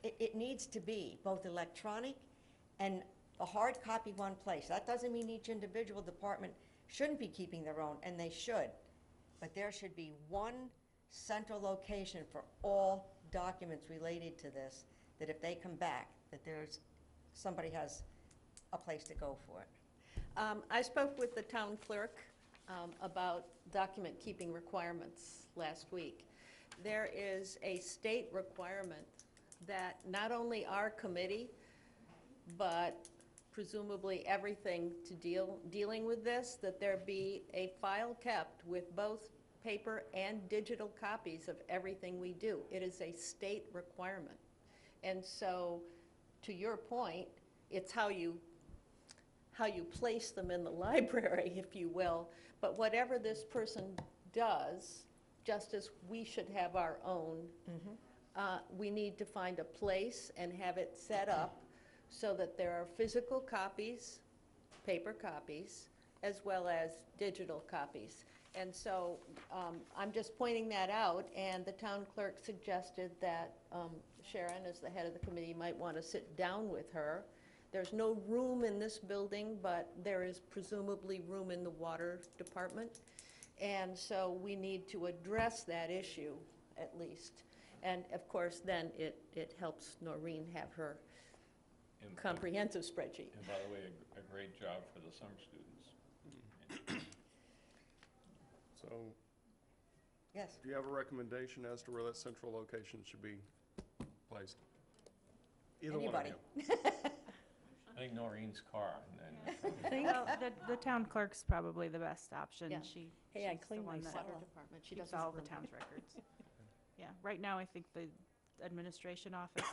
[SPEAKER 1] it needs to be both electronic and a hard copy one place. That doesn't mean each individual department shouldn't be keeping their own, and they should. But there should be one central location for all documents related to this, that if they come back, that somebody has a place to go for it.
[SPEAKER 4] I spoke with the town clerk about document-keeping requirements last week. There is a state requirement that not only our committee, but presumably everything dealing with this, that there be a file kept with both paper and digital copies of everything we do. It is a state requirement. And so, to your point, it's how you place them in the library, if you will. But whatever this person does, just as we should have our own, we need to find a place and have it set up so that there are physical copies, paper copies, as well as digital copies. And so I'm just pointing that out, and the town clerk suggested that Sharon, as the head of the committee, might want to sit down with her. There's no room in this building, but there is presumably room in the water department. And so we need to address that issue, at least. And of course, then it helps Noreen have her comprehensive spreadsheet.
[SPEAKER 3] And by the way, a great job for the summer students.
[SPEAKER 6] So,
[SPEAKER 1] Yes.
[SPEAKER 6] do you have a recommendation as to where that central location should be placed? Either one of
[SPEAKER 1] Anybody?
[SPEAKER 6] you.
[SPEAKER 3] I think Noreen's car, and then
[SPEAKER 8] Well, the town clerk's probably the best option.
[SPEAKER 4] Yeah.
[SPEAKER 8] She's
[SPEAKER 5] Hey, I
[SPEAKER 8] the
[SPEAKER 5] cleaned
[SPEAKER 8] one
[SPEAKER 5] my
[SPEAKER 8] that
[SPEAKER 4] Water
[SPEAKER 5] cellar.
[SPEAKER 4] department, she
[SPEAKER 8] keeps
[SPEAKER 4] doesn't
[SPEAKER 8] all the
[SPEAKER 4] remember.
[SPEAKER 8] town's records. Yeah, right now, I think the administration office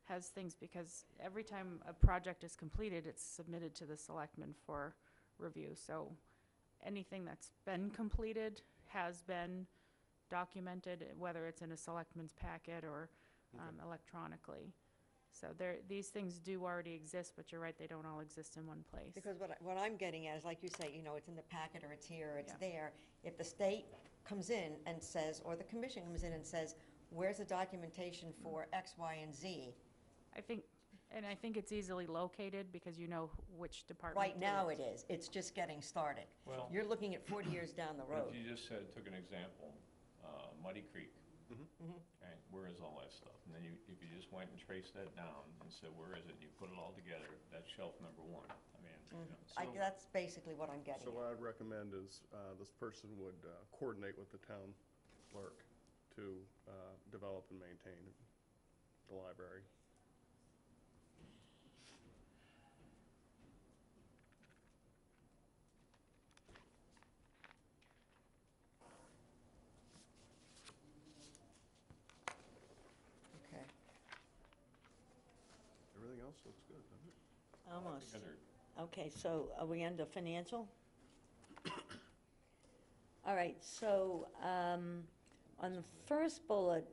[SPEAKER 8] has things, because every time a project is completed, it's submitted to the selectmen for review. So anything that's been completed has been documented, whether it's in a selectman's packet or electronically. So these things do already exist, but you're right, they don't all exist in one place.
[SPEAKER 1] Because what I'm getting at is, like you say, it's in the packet, or it's here, or it's
[SPEAKER 8] Yeah.
[SPEAKER 1] there. If the state comes in and says, or the commission comes in and says, where's the documentation for X, Y, and Z?
[SPEAKER 8] I think it's easily located because you know which department.
[SPEAKER 1] Right now it is. It's just getting started.
[SPEAKER 3] Well-
[SPEAKER 1] You're looking at 40 years down the
[SPEAKER 3] but
[SPEAKER 1] road.
[SPEAKER 3] if you just took an example, Muddy Creek,
[SPEAKER 1] Mhm.
[SPEAKER 3] okay, where is all that stuff? And then if you just went and traced that down and said, where is it, and you put it all together, that's shelf number one. I mean,
[SPEAKER 6] So-
[SPEAKER 1] That's basically what I'm getting
[SPEAKER 6] So
[SPEAKER 1] at.
[SPEAKER 6] what I'd recommend is this person would coordinate with the town clerk to develop and maintain the library.
[SPEAKER 1] Okay.
[SPEAKER 6] Everything else looks good, doesn't it?
[SPEAKER 5] Almost.
[SPEAKER 3] together,
[SPEAKER 5] Okay, so are we under financial? All right, so on the first bullet,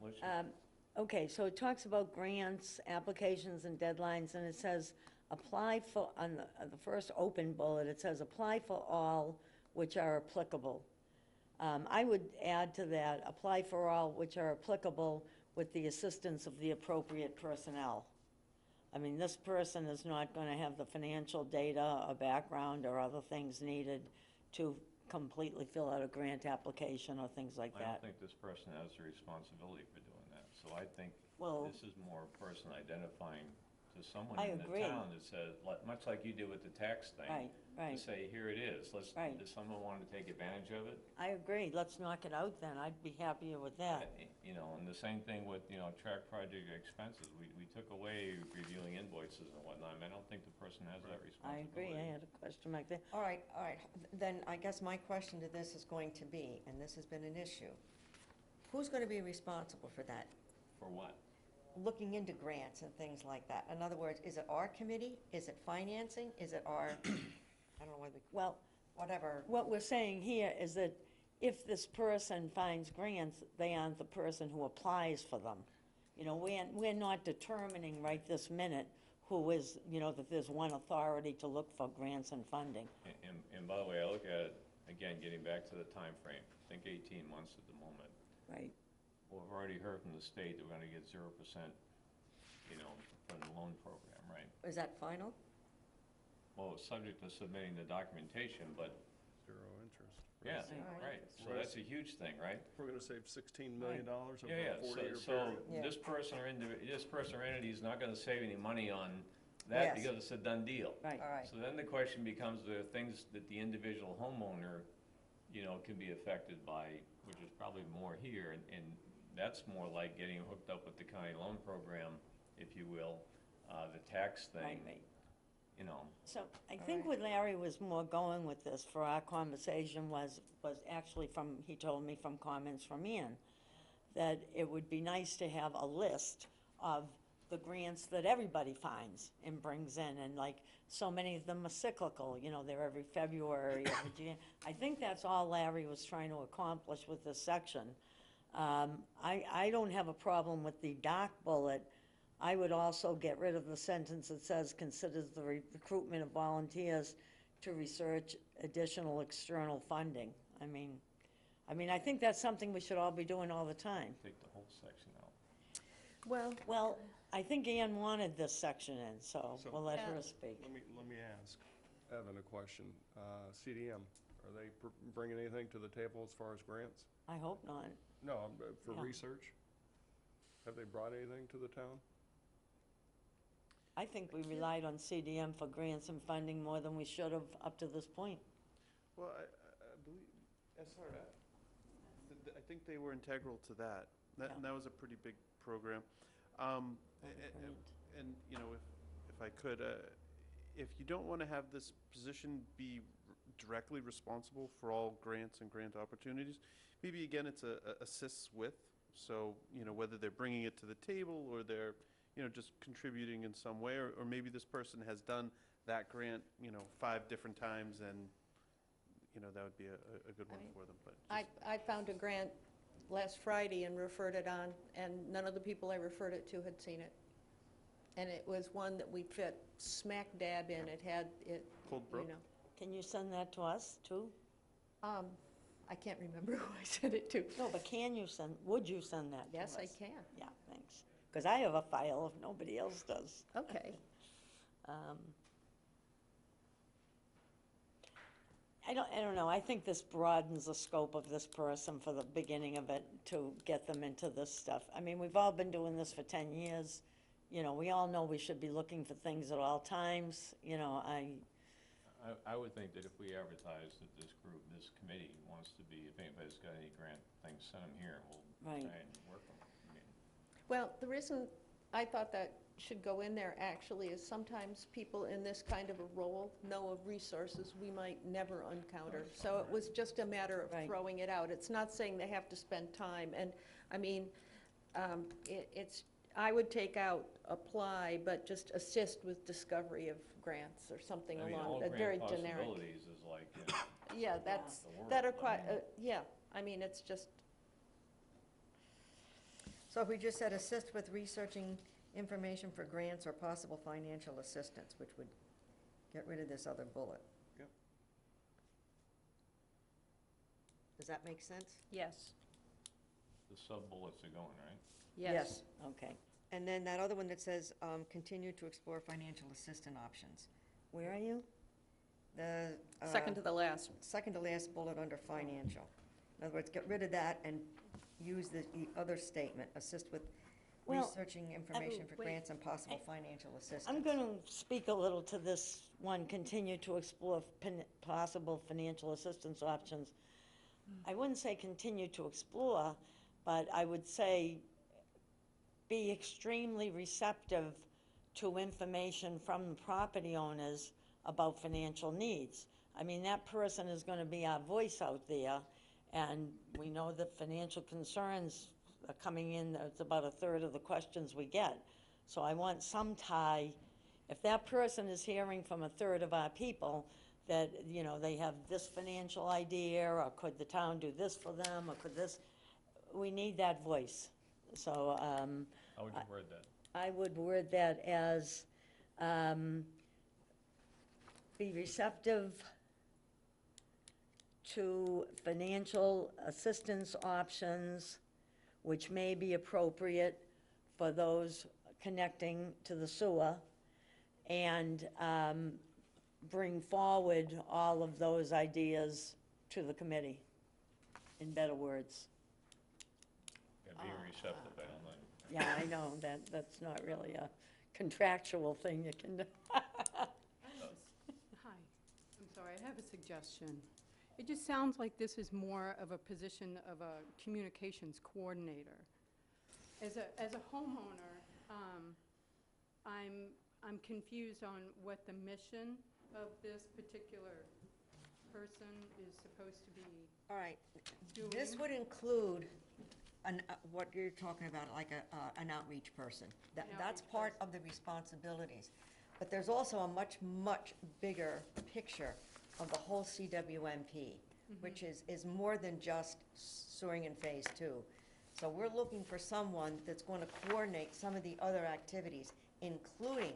[SPEAKER 3] let's just-
[SPEAKER 5] okay, so it talks about grants, applications, and deadlines, and it says, apply for, on the first open bullet, it says, apply for all which are applicable. I would add to that, apply for all which are applicable with the assistance of the appropriate personnel. I mean, this person is not going to have the financial data or background or other things needed to completely fill out a grant application or things like
[SPEAKER 3] I don't
[SPEAKER 5] that.
[SPEAKER 3] think this person has the responsibility for doing that. So I think
[SPEAKER 5] Well-
[SPEAKER 3] this is more a person identifying to someone
[SPEAKER 5] I
[SPEAKER 3] in the
[SPEAKER 5] agree.
[SPEAKER 3] town that says, much like you did with the tax thing.
[SPEAKER 5] Right,
[SPEAKER 3] To
[SPEAKER 5] right.
[SPEAKER 3] say, here it is,
[SPEAKER 5] Right.
[SPEAKER 3] does someone want to take advantage of it?
[SPEAKER 5] I agree, let's knock it out then, I'd be happier with that.
[SPEAKER 3] And the same thing with, track project expenses. We took away reviewing invoices and whatnot. I mean, I don't think the person has that
[SPEAKER 5] I
[SPEAKER 3] responsibility.
[SPEAKER 5] agree, I had a question like that.
[SPEAKER 1] All right. Then I guess my question to this is going to be, and this has been an issue, who's going to be responsible for that?
[SPEAKER 3] For what?
[SPEAKER 1] looking into grants and things like that? In other words, is it our committee? Is it financing? Is it our, I don't know what we,
[SPEAKER 5] Well,
[SPEAKER 1] whatever.
[SPEAKER 5] what we're saying here is that if this person finds grants, they aren't the person who applies for them. You know, we're not determining right this minute who is, you know, that there's one authority to look for grants and funding.
[SPEAKER 3] And by the way, I look at it, again, getting back to the time frame. I think 18 months at the moment.
[SPEAKER 5] Right.
[SPEAKER 3] Well, we've already heard from the state that we're gonna get 0%, you know, from the loan program, right?
[SPEAKER 1] Is that final?
[SPEAKER 3] Well, it's subject to submitting the documentation, but,
[SPEAKER 6] Zero interest.
[SPEAKER 3] yeah,
[SPEAKER 1] Right.
[SPEAKER 3] right. So that's a huge thing, right?
[SPEAKER 6] We're gonna save $16 million over
[SPEAKER 3] Yeah,
[SPEAKER 6] a
[SPEAKER 3] yeah,
[SPEAKER 6] 40-year
[SPEAKER 3] so
[SPEAKER 6] period.
[SPEAKER 1] Yeah.
[SPEAKER 3] this person or entity is not gonna save any money on that
[SPEAKER 1] Yes.
[SPEAKER 3] because it's a done deal.
[SPEAKER 5] Right.
[SPEAKER 1] All right.
[SPEAKER 3] So then the question becomes, the things that the individual homeowner, you know, can be affected by, which is probably more here, and that's more like getting hooked up with the county loan program, if you will, the tax thing,
[SPEAKER 5] Right.
[SPEAKER 3] you know.
[SPEAKER 5] So I think what Larry was more going with this for our conversation was actually from, he told me from comments from Ian, that it would be nice to have a list of the grants that everybody finds and brings in, and like, so many of them are cyclical, you know, they're every February, every Jan. I think that's all Larry was trying to accomplish with this section. I don't have a problem with the dark bullet. I would also get rid of the sentence that says, considers the recruitment of volunteers to research additional external funding. I mean, I think that's something we should all be doing all the time.
[SPEAKER 3] Take the whole section out.
[SPEAKER 5] Well, I think Ann wanted this section in, so
[SPEAKER 6] So-
[SPEAKER 5] we'll let
[SPEAKER 4] Yeah.
[SPEAKER 5] her speak.
[SPEAKER 6] Let me ask Evan a question. CDM, are they bringing anything to the table as far as grants?
[SPEAKER 5] I hope not.
[SPEAKER 6] No, for
[SPEAKER 5] No.
[SPEAKER 6] research? Have they brought anything to the town?
[SPEAKER 5] I think we relied on CDM for grants and funding more than we should have up to this point.
[SPEAKER 7] Well, I believe, I think they were integral to that.
[SPEAKER 5] Yeah.
[SPEAKER 7] And that was a pretty big program. And, you know, if I could, if you don't want to have this position be directly responsible for all grants and grant opportunities, maybe again, it's a assists with. So, you know, whether they're bringing it to the table or they're, you know, just contributing in some way, or maybe this person has done that grant, you know, 5 different times, and, you know, that would be a good one for them, but.
[SPEAKER 4] I found a grant last Friday and referred it on, and none of the people I referred it to had seen it. And it was one that we fit smack dab in. It had,
[SPEAKER 7] Cold
[SPEAKER 4] you
[SPEAKER 7] Brook?
[SPEAKER 4] know.
[SPEAKER 5] Can you send that to us too?
[SPEAKER 4] I can't remember who I sent it to.
[SPEAKER 5] No, but would you send that to us?
[SPEAKER 4] Yes, I can.
[SPEAKER 5] Yeah, thanks. Because I have a file if nobody else does.
[SPEAKER 4] Okay.
[SPEAKER 5] I don't know, I think this broadens the scope of this person for the beginning of it to get them into this stuff. I mean, we've all been doing this for 10 years. You know, we all know we should be looking for things at all times, you know,
[SPEAKER 3] I would think that if we advertise that this group, this committee wants to be, if anybody's got any grant things, send them here, we'll
[SPEAKER 5] Right.
[SPEAKER 3] try and work them. I mean,
[SPEAKER 4] Well, the reason I thought that should go in there actually is sometimes people in this kind of a role know of resources we might never encounter. So it was just a matter of
[SPEAKER 5] Right.
[SPEAKER 4] throwing it out. It's not saying they have to spend time. And, I mean, I would take out apply, but just assist with discovery of grants or something
[SPEAKER 3] I mean, all
[SPEAKER 4] along, that very
[SPEAKER 3] grant
[SPEAKER 4] generic.
[SPEAKER 3] possibilities is like, you know,
[SPEAKER 4] Yeah, that's,
[SPEAKER 3] the world,
[SPEAKER 4] that are
[SPEAKER 3] but I
[SPEAKER 4] quite,
[SPEAKER 3] mean-
[SPEAKER 4] yeah, I mean, it's just,
[SPEAKER 1] So if we just said assist with researching information for grants or possible financial assistance, which would get rid of this other bullet.
[SPEAKER 6] Yep.
[SPEAKER 1] Does that make sense?
[SPEAKER 4] yes,
[SPEAKER 3] the sub-bullets are going, right?
[SPEAKER 4] yes.
[SPEAKER 5] okay.
[SPEAKER 1] And then that other one that says, continue to explore financial assistance options.
[SPEAKER 5] Where are you?
[SPEAKER 1] The.
[SPEAKER 4] Second to the last.
[SPEAKER 1] Second to last bullet under financial. In other words, get rid of that and use the other statement, assist with
[SPEAKER 5] Well,
[SPEAKER 1] researching information for
[SPEAKER 4] wait.
[SPEAKER 1] grants and possible financial assistance.
[SPEAKER 5] I'm going to speak a little to this one, continue to explore possible financial assistance options. I wouldn't say continue to explore, but I would say be extremely receptive to information from the property owners about financial needs. I mean, that person is going to be our voice out there, and we know that financial concerns are coming in, it's about a third of the questions we get. So I want some tie, if that person is hearing from a third of our people, that, you know, they have this financial idea, or could the town do this for them, or could this, we need that voice. So,
[SPEAKER 3] How would you word that?
[SPEAKER 5] I would word that as, be receptive to financial assistance options which may be appropriate for those connecting to the sewer, and bring forward all of those ideas to the committee, in better words.
[SPEAKER 3] Yeah, being receptive, I don't like.
[SPEAKER 5] Yeah, I know, that's not really a contractual thing you can do.
[SPEAKER 9] Hi, I'm sorry, I have a suggestion. It just sounds like this is more of a position of a communications coordinator. As a homeowner, I'm confused on what the mission of this particular person is supposed to be
[SPEAKER 1] All right,
[SPEAKER 9] doing.
[SPEAKER 1] this would include what you're talking about, like an outreach person. That's
[SPEAKER 9] outreach
[SPEAKER 1] part of the responsibilities. But there's also a much, much bigger picture of the whole CWMP, which is more than just sewering in Phase 2. So we're looking for someone that's going to coordinate some of the other activities, including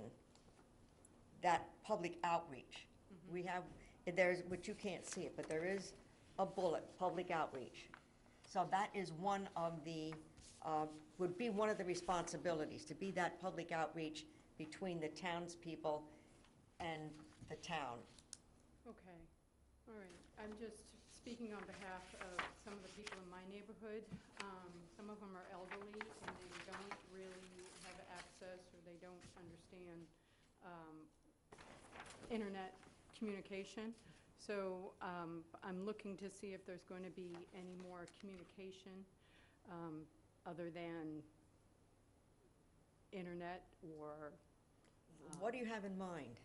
[SPEAKER 1] that public outreach. We have, there's, which you can't see it, but there is a bullet, public outreach. So that is one of the, would be one of the responsibilities, to be that public outreach between the townspeople and the town.
[SPEAKER 9] Okay, all right. I'm just speaking on behalf of some of the people in my neighborhood. Some of them are elderly, and they don't really have access, or they don't understand internet communication. So I'm looking to see if there's going to be any more communication other than internet or...
[SPEAKER 1] What do you have in mind?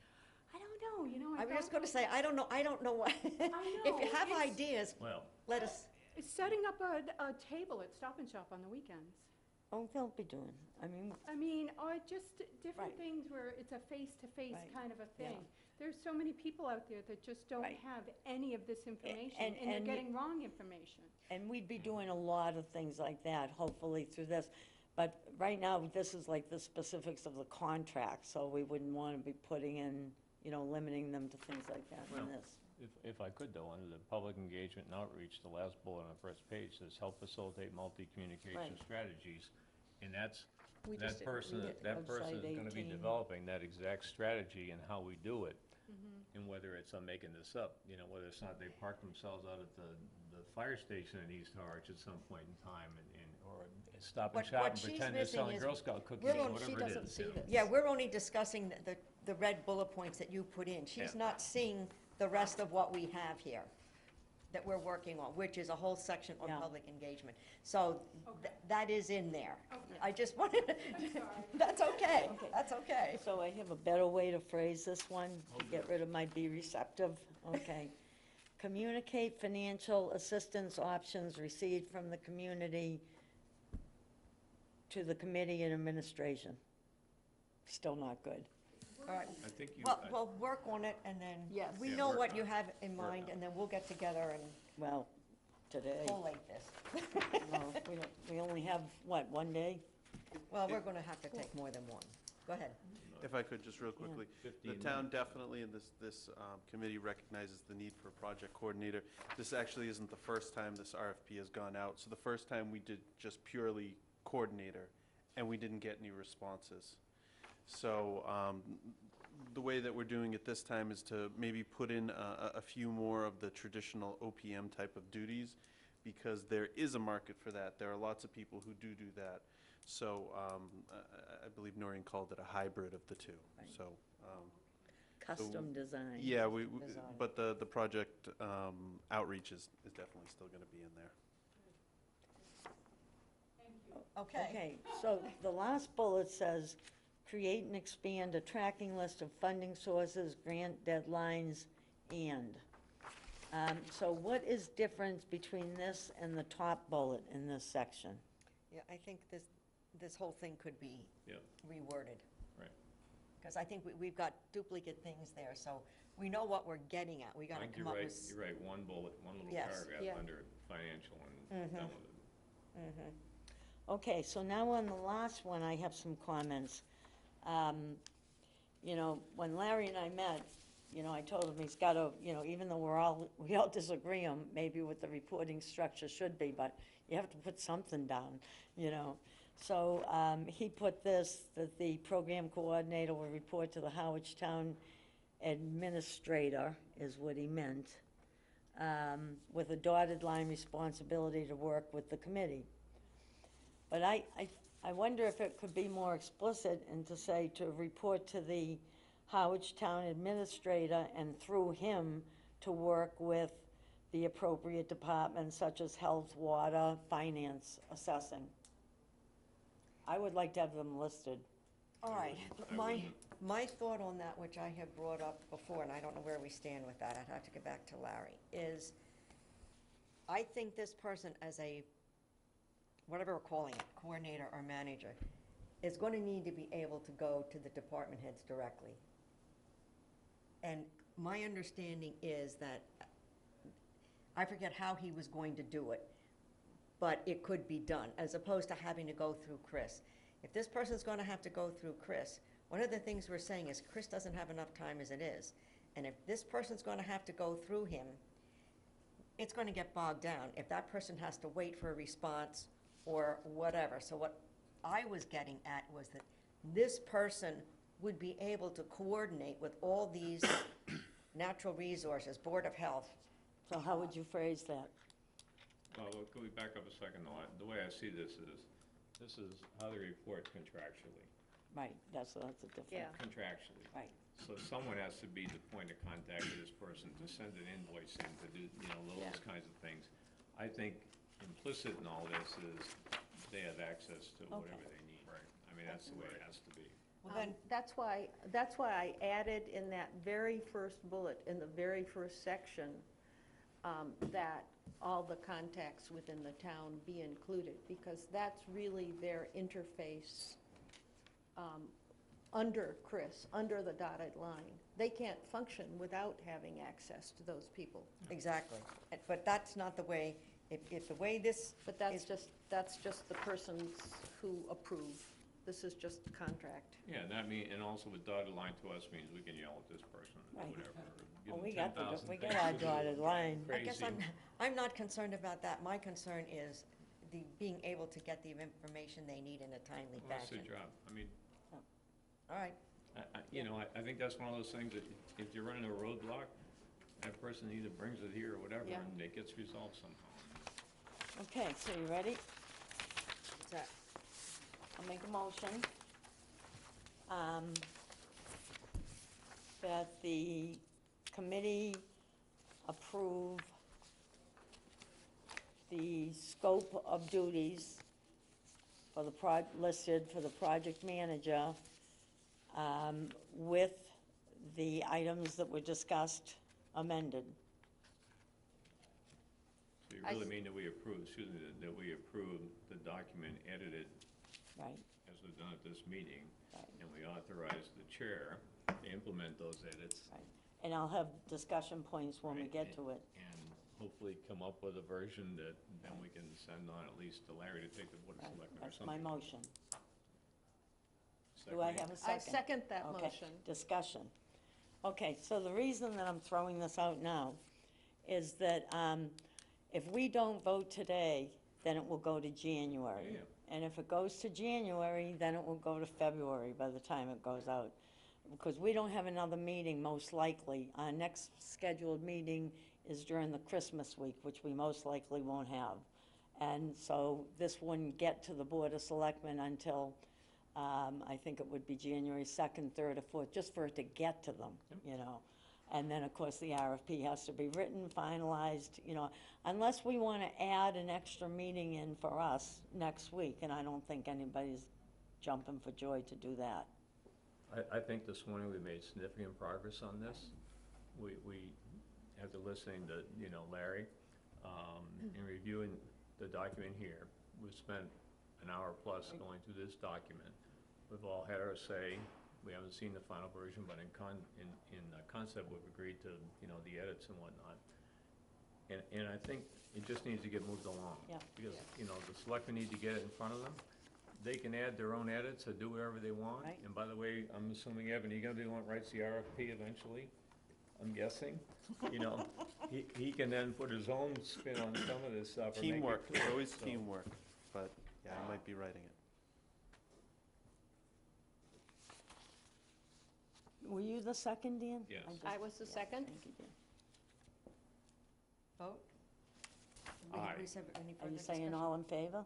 [SPEAKER 9] I don't know, you know,
[SPEAKER 1] I was just going to say, I don't know what. If you have
[SPEAKER 9] it's-
[SPEAKER 1] ideas,
[SPEAKER 3] Well,
[SPEAKER 1] let us,
[SPEAKER 9] It's setting up a table at Stop and Shop on the weekends.
[SPEAKER 5] Oh, they'll be doing, I mean,
[SPEAKER 9] or just different
[SPEAKER 5] Right.
[SPEAKER 9] things where it's a face-to-face
[SPEAKER 5] Right.
[SPEAKER 9] kind of a
[SPEAKER 5] Yeah.
[SPEAKER 9] thing. There's so many people out there that just don't
[SPEAKER 5] Right.
[SPEAKER 9] have any of this information,
[SPEAKER 5] and
[SPEAKER 9] and they're
[SPEAKER 5] we-
[SPEAKER 9] getting wrong information.
[SPEAKER 5] and we'd be doing a lot of things like that, hopefully through this. But right now, this is like the specifics of the contract, so we wouldn't want to be putting in, you know, limiting them to things like that in
[SPEAKER 3] Well,
[SPEAKER 5] this.
[SPEAKER 3] if I could though, under the public engagement and outreach, the last bullet on the first page says, help facilitate multi-communication
[SPEAKER 5] Right.
[SPEAKER 3] strategies. And that's,
[SPEAKER 5] We just
[SPEAKER 3] that
[SPEAKER 5] didn't
[SPEAKER 3] person,
[SPEAKER 5] read it.
[SPEAKER 3] that person
[SPEAKER 5] Website
[SPEAKER 3] is gonna be
[SPEAKER 5] 18.
[SPEAKER 3] developing that exact strategy and how we do it. And whether it's, I'm making this up, you know, whether it's not they park themselves out at the fire station in East Harwich at some point in time or stop and
[SPEAKER 1] What-
[SPEAKER 3] shop
[SPEAKER 1] what
[SPEAKER 3] and
[SPEAKER 1] she's
[SPEAKER 3] pretend they're
[SPEAKER 1] missing
[SPEAKER 3] selling
[SPEAKER 1] is
[SPEAKER 3] Girl Scout cookies
[SPEAKER 1] we're
[SPEAKER 3] or
[SPEAKER 1] on-
[SPEAKER 3] whatever it is. You know.
[SPEAKER 1] yeah, we're only discussing the red bullet points that you put in. She's
[SPEAKER 3] Yeah.
[SPEAKER 1] not seeing the rest of what we have here that we're working on, which is a whole section on
[SPEAKER 5] Yeah.
[SPEAKER 1] public engagement. So that is in there.
[SPEAKER 9] Okay.
[SPEAKER 1] I just wanted, that's okay, that's okay.
[SPEAKER 5] So I have a better way to phrase this one, to get rid of my be receptive, okay. Communicate financial assistance options received from the community to the committee and administration. Still not good.
[SPEAKER 1] All right,
[SPEAKER 3] I think you,
[SPEAKER 1] well, work on it, and then,
[SPEAKER 9] Yes.
[SPEAKER 1] we
[SPEAKER 3] Yeah,
[SPEAKER 1] know
[SPEAKER 3] work
[SPEAKER 1] what
[SPEAKER 3] on
[SPEAKER 1] you
[SPEAKER 3] it.
[SPEAKER 1] have in
[SPEAKER 3] Work
[SPEAKER 1] mind,
[SPEAKER 3] on it.
[SPEAKER 1] and then we'll get together and
[SPEAKER 5] Well, today,
[SPEAKER 1] collate this.
[SPEAKER 5] no, we only have, what, one day?
[SPEAKER 1] Well, we're gonna have to take more than one. Go ahead.
[SPEAKER 7] If I could, just real quickly. The
[SPEAKER 3] 15
[SPEAKER 7] town definitely, and this committee recognizes the need for a project coordinator. This actually isn't the first time this RFP has gone out. So the first time we did just purely coordinator, and we didn't get any responses. So the way that we're doing it this time is to maybe put in a few more of the traditional OPM type of duties, because there is a market for that. There are lots of people who do that. So I believe Noreen called it a hybrid of the two.
[SPEAKER 5] Right.
[SPEAKER 7] So,
[SPEAKER 5] Custom design.
[SPEAKER 7] yeah,
[SPEAKER 1] Design.
[SPEAKER 7] but the project outreach is definitely still going to be in there.
[SPEAKER 1] Okay.
[SPEAKER 5] Okay, so the last bullet says, create and expand a tracking list of funding sources, grant deadlines, and. So what is difference between this and the top bullet in this section?
[SPEAKER 1] Yeah, I think this whole thing could be
[SPEAKER 3] Yep.
[SPEAKER 1] reworded.
[SPEAKER 3] Right.
[SPEAKER 1] Because I think we've got duplicate things there, so we know what we're getting at. We
[SPEAKER 3] I
[SPEAKER 1] gotta
[SPEAKER 3] think
[SPEAKER 1] come
[SPEAKER 3] you're
[SPEAKER 1] up
[SPEAKER 3] right,
[SPEAKER 1] with.
[SPEAKER 3] you're right, one bullet, one little
[SPEAKER 1] Yes.
[SPEAKER 3] paragraph
[SPEAKER 4] Yeah.
[SPEAKER 3] under financial and done with it.
[SPEAKER 5] Okay, so now on the last one, I have some comments. You know, when Larry and I met, you know, I told him he's got to, you know, even though we all disagree on maybe what the reporting structure should be, but you have to put something down, you know. So he put this, that the program coordinator will report to the Harwich Town administrator, is what he meant, with a dotted line responsibility to work with the committee. But I wonder if it could be more explicit and to say to report to the Harwich Town Administrator and through him to work with the appropriate departments such as health, water, finance, assessing. I would like to have them listed.
[SPEAKER 1] All right,
[SPEAKER 3] I
[SPEAKER 1] my, my thought on that, which I have brought up before, and I don't know where we stand with that, I'd have to get back to Larry, is I think this person as a, whatever we're calling it, coordinator or manager, is going to need to be able to go to the department heads directly. And my understanding is that, I forget how he was going to do it, but it could be done, as opposed to having to go through Chris. If this person's going to have to go through Chris, one of the things we're saying is Chris doesn't have enough time as it is. And if this person's going to have to go through him, it's going to get bogged down if that person has to wait for a response or whatever. So what I was getting at was that this person would be able to coordinate with all these natural resources, Board of Health.
[SPEAKER 5] So how would you phrase that?
[SPEAKER 3] Well, can we back up a second though? The way I see this is how they report contractually.
[SPEAKER 5] Right, that's a different.
[SPEAKER 4] Yeah.
[SPEAKER 3] Contractually.
[SPEAKER 5] Right.
[SPEAKER 3] So someone has to be the point of contact for this person to send an invoice in, to do, you know, those
[SPEAKER 5] Yeah.
[SPEAKER 3] kinds of things. I think implicit in all this is they have access to whatever they need. Right. I mean, that's the way it has to be.
[SPEAKER 1] Well, then,
[SPEAKER 4] That's why I added in that very first bullet, in the very first section, that all the contacts within the town be included, because that's really their interface under Chris, under the dotted line. They can't function without having access to those people.
[SPEAKER 1] exactly. But that's not the way, if the way this.
[SPEAKER 4] But that's
[SPEAKER 1] is-
[SPEAKER 4] just the persons who approve. This is just the contract.
[SPEAKER 3] Yeah, and that and also with dotted line to us means we can yell at this person or
[SPEAKER 5] Right.
[SPEAKER 3] whatever. or give
[SPEAKER 5] Oh,
[SPEAKER 3] them
[SPEAKER 5] we got
[SPEAKER 3] 10,000
[SPEAKER 5] we got
[SPEAKER 3] things
[SPEAKER 5] our
[SPEAKER 3] to do.
[SPEAKER 5] dotted line.
[SPEAKER 1] I guess
[SPEAKER 3] Crazy.
[SPEAKER 1] I'm not concerned about that. My concern is the being able to get the information they need in a timely
[SPEAKER 3] Well, that's their
[SPEAKER 1] fashion.
[SPEAKER 3] job. I mean,
[SPEAKER 1] All right,
[SPEAKER 3] you know, I think that's one of those things that if you're running a roadblock, that person either brings it here or whatever,
[SPEAKER 4] Yeah.
[SPEAKER 3] and it gets resolved somehow.
[SPEAKER 5] Okay, so you ready?
[SPEAKER 1] what's that?
[SPEAKER 5] I'll make a motion that the committee approve the scope of duties for the listed for the project manager, with the items that were discussed amended.
[SPEAKER 3] So you really mean that we approve, excuse me, that we approve the document edited
[SPEAKER 5] Right,
[SPEAKER 3] as we've done at this meeting,
[SPEAKER 5] right,
[SPEAKER 3] and we authorize the chair to implement those edits
[SPEAKER 5] right. And I'll have discussion points when we
[SPEAKER 3] Right,
[SPEAKER 5] get to it.
[SPEAKER 3] and hopefully come up with a version that then we can send on at least to Larry to take the Board of
[SPEAKER 5] Right,
[SPEAKER 3] Selectmen or
[SPEAKER 5] that's my
[SPEAKER 3] something.
[SPEAKER 5] motion. Do I
[SPEAKER 3] Second.
[SPEAKER 5] have a second?
[SPEAKER 4] I second that
[SPEAKER 5] Okay,
[SPEAKER 4] motion.
[SPEAKER 5] discussion. Okay, so the reason that I'm throwing this out now is that if we don't vote today, then it will go to January.
[SPEAKER 3] Yeah.
[SPEAKER 5] And if it goes to January, then it will go to February by the time it goes out. Because we don't have another meeting, most likely. Our next scheduled meeting is during the Christmas week, which we most likely won't have. And so this wouldn't get to the Board of Selectmen until, I think it would be January 2nd, 3rd, or 4th, just for it to get to them, you know. And then, of course, the RFP has to be written, finalized, you know, unless we want to add an extra meeting in for us next week, and I don't think anybody's jumping for joy to do that.
[SPEAKER 3] I think this morning we made significant progress on this. We, after listening to, you know, Larry, and reviewing the document here, we spent an hour plus going through this document. We've all had our say. We haven't seen the final version, but in concept, we've agreed to, you know, the edits and whatnot. And I think it just needs to get moved along.
[SPEAKER 5] Yeah.
[SPEAKER 3] Because, you know, the selectmen need to get it in front of them. They can add their own edits or do whatever they want.
[SPEAKER 5] Right.
[SPEAKER 3] And by the way, I'm assuming, Evan, you're gonna be the one that writes the RFP eventually, I'm guessing. You know, he can then put his own spin on some of this stuff or make it
[SPEAKER 7] Teamwork,
[SPEAKER 3] clear.
[SPEAKER 7] it's always
[SPEAKER 3] So-
[SPEAKER 7] teamwork, but yeah, I might be writing it.
[SPEAKER 5] Were you the second, Dan?
[SPEAKER 3] Yes.
[SPEAKER 4] I was the second.
[SPEAKER 5] Thank you, Dan.
[SPEAKER 1] Vote?
[SPEAKER 3] Aye.
[SPEAKER 1] We said any
[SPEAKER 5] Are
[SPEAKER 1] further
[SPEAKER 5] you saying
[SPEAKER 1] discussion?
[SPEAKER 5] all in favor?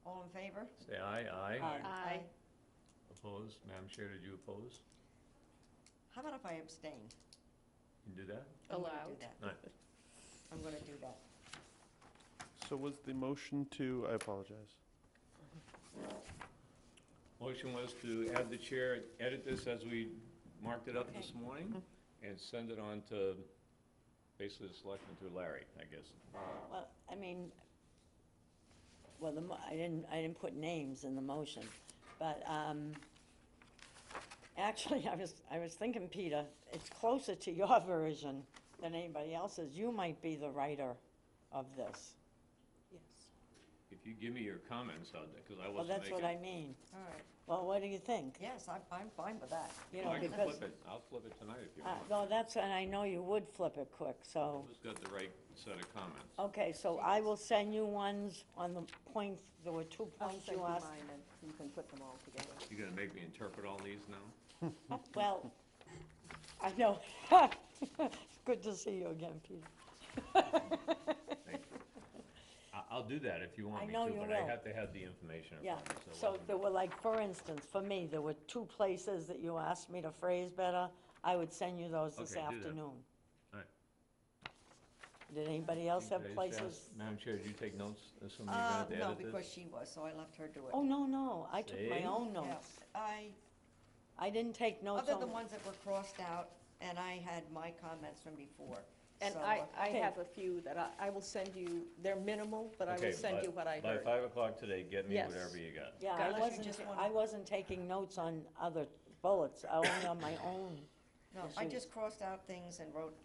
[SPEAKER 1] All in favor?
[SPEAKER 3] Say aye, aye.
[SPEAKER 5] Aye.
[SPEAKER 4] Aye.
[SPEAKER 3] Opposed? Madam Chair, did you oppose?
[SPEAKER 1] How about if I abstain?
[SPEAKER 3] You can do that?
[SPEAKER 1] I'm gonna do
[SPEAKER 4] Allowed.
[SPEAKER 1] that.
[SPEAKER 3] All right.
[SPEAKER 1] I'm gonna do that.
[SPEAKER 7] So was the motion to, I apologize.
[SPEAKER 3] Motion was to have the chair edit this as we marked it up this morning and send it on to basically the selectmen through Larry, I guess.
[SPEAKER 5] Well, I mean, well, I didn't put names in the motion, but, actually, I was thinking, Peter, it's closer to your version than anybody else's. You might be the writer of this.
[SPEAKER 4] Yes.
[SPEAKER 3] If you give me your comments on that, because I
[SPEAKER 5] Well,
[SPEAKER 3] wasn't
[SPEAKER 5] that's
[SPEAKER 3] making.
[SPEAKER 5] what I mean.
[SPEAKER 1] All right.
[SPEAKER 5] Well, what do you think?
[SPEAKER 1] Yes, I'm fine with that.
[SPEAKER 5] You
[SPEAKER 3] Well,
[SPEAKER 5] know,
[SPEAKER 3] I can
[SPEAKER 5] because,
[SPEAKER 3] flip it. I'll flip it tonight if you want.
[SPEAKER 5] no, that's, and I know you would flip it quick, so.
[SPEAKER 3] Who's got the right set of comments?
[SPEAKER 5] Okay, so I will send you ones on the points, there were 2
[SPEAKER 4] I'll
[SPEAKER 5] points
[SPEAKER 4] send
[SPEAKER 5] you
[SPEAKER 4] you
[SPEAKER 5] asked.
[SPEAKER 4] mine and you can put them all together.
[SPEAKER 3] You gonna make me interpret all these now?
[SPEAKER 5] Well, I know. It's good to see you again, Peter.
[SPEAKER 3] Thank you. I'll do that if you want
[SPEAKER 5] I
[SPEAKER 3] me
[SPEAKER 5] know
[SPEAKER 3] to,
[SPEAKER 5] you
[SPEAKER 3] but I
[SPEAKER 5] will.
[SPEAKER 3] have to have the information in
[SPEAKER 5] Yeah,
[SPEAKER 3] front of me.
[SPEAKER 5] so there were like, for instance, for me, there were 2 places that you asked me to phrase better. I would send you those this
[SPEAKER 3] Okay, do that.
[SPEAKER 5] afternoon.
[SPEAKER 3] All right.
[SPEAKER 5] Did anybody else have
[SPEAKER 3] Anybody else
[SPEAKER 5] places?
[SPEAKER 3] ask- Madam Chair, did you take notes, assuming you're gonna have to
[SPEAKER 1] No,
[SPEAKER 3] edit this?
[SPEAKER 1] because she was, so I left her do it.
[SPEAKER 5] Oh, no, I took my
[SPEAKER 3] See?
[SPEAKER 5] own
[SPEAKER 1] Yeah,
[SPEAKER 5] notes.
[SPEAKER 1] I,
[SPEAKER 5] I didn't take notes
[SPEAKER 1] other
[SPEAKER 5] on.
[SPEAKER 1] than the ones that were crossed out, and I had my comments from before.
[SPEAKER 4] And
[SPEAKER 1] So,
[SPEAKER 4] I
[SPEAKER 5] Okay.
[SPEAKER 4] have a few that I will send you, they're minimal, but I
[SPEAKER 3] Okay,
[SPEAKER 4] will send you what I
[SPEAKER 3] By
[SPEAKER 4] heard.
[SPEAKER 3] 5 o'clock today, get me
[SPEAKER 4] Yes.
[SPEAKER 3] whatever you got.
[SPEAKER 5] Yeah,
[SPEAKER 1] Unless you just wanna-
[SPEAKER 5] I wasn't taking notes on other bullets, only on my own.
[SPEAKER 1] No, I just crossed out things and wrote,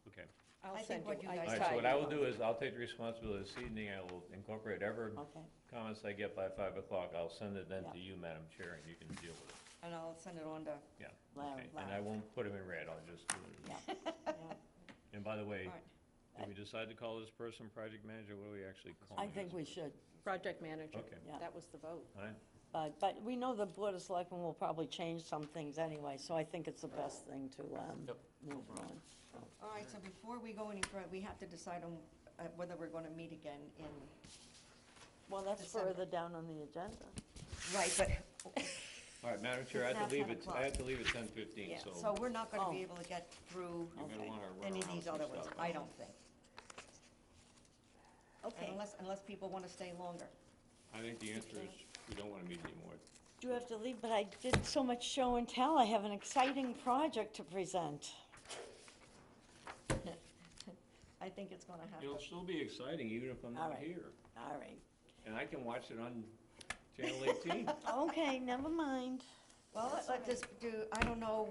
[SPEAKER 3] Okay.
[SPEAKER 4] I'll
[SPEAKER 1] I think
[SPEAKER 4] send
[SPEAKER 1] what you
[SPEAKER 4] I
[SPEAKER 1] guys
[SPEAKER 3] All right,
[SPEAKER 4] tied
[SPEAKER 3] so what I
[SPEAKER 4] you
[SPEAKER 3] will
[SPEAKER 4] up.
[SPEAKER 3] do is, I'll take the responsibility this evening, I will incorporate whatever
[SPEAKER 5] Okay,
[SPEAKER 3] comments I get by 5 o'clock, I'll send it then
[SPEAKER 5] Yeah.
[SPEAKER 3] to you, Madam Chair, and you can deal with it.
[SPEAKER 1] and I'll send it on to,
[SPEAKER 3] Yeah,
[SPEAKER 5] Larry.
[SPEAKER 3] okay. And I won't put them in red, I'll just do it.
[SPEAKER 5] yeah, yeah.
[SPEAKER 3] And by the way,
[SPEAKER 1] all right.
[SPEAKER 3] did we decide to call this person project manager, what do we actually call
[SPEAKER 5] I
[SPEAKER 3] him?
[SPEAKER 5] think we should,
[SPEAKER 4] Project manager.
[SPEAKER 3] Okay.
[SPEAKER 5] Yeah.
[SPEAKER 4] That was the vote.
[SPEAKER 3] All right,
[SPEAKER 5] but we know the Board of Selectmen will probably change some things anyway, so I think it's the best thing to, move on.
[SPEAKER 1] All right, so before we go any further, we have to decide on whether we're gonna meet again in,
[SPEAKER 5] Well, that's
[SPEAKER 1] December.
[SPEAKER 5] further down on the agenda.
[SPEAKER 1] right, but,
[SPEAKER 3] all right, Madam Chair, I
[SPEAKER 1] It's
[SPEAKER 3] have to
[SPEAKER 1] now
[SPEAKER 3] leave
[SPEAKER 1] 10
[SPEAKER 3] it,
[SPEAKER 1] o'clock.
[SPEAKER 3] I have to leave at 10:15,
[SPEAKER 5] Yeah,
[SPEAKER 3] so
[SPEAKER 1] so we're not gonna be
[SPEAKER 5] Oh.
[SPEAKER 1] able to get through
[SPEAKER 3] you're gonna
[SPEAKER 5] okay.
[SPEAKER 3] wanna run
[SPEAKER 1] any of
[SPEAKER 3] around
[SPEAKER 1] these
[SPEAKER 3] some
[SPEAKER 1] other ones,
[SPEAKER 3] stuff.
[SPEAKER 1] I don't think.
[SPEAKER 5] Okay.
[SPEAKER 1] Unless people wanna stay longer.
[SPEAKER 3] I think the answer is, we don't wanna meet anymore.
[SPEAKER 5] Do have to leave, but I did so much show and tell, I have an exciting project to present.
[SPEAKER 1] I think it's gonna have
[SPEAKER 3] It'll
[SPEAKER 1] to,
[SPEAKER 3] still be exciting even if I'm
[SPEAKER 5] All
[SPEAKER 3] not
[SPEAKER 5] right.
[SPEAKER 3] here,
[SPEAKER 5] All right.
[SPEAKER 3] and I can watch it on Channel 18.
[SPEAKER 5] Okay, never mind.
[SPEAKER 1] well, let this do, I don't know,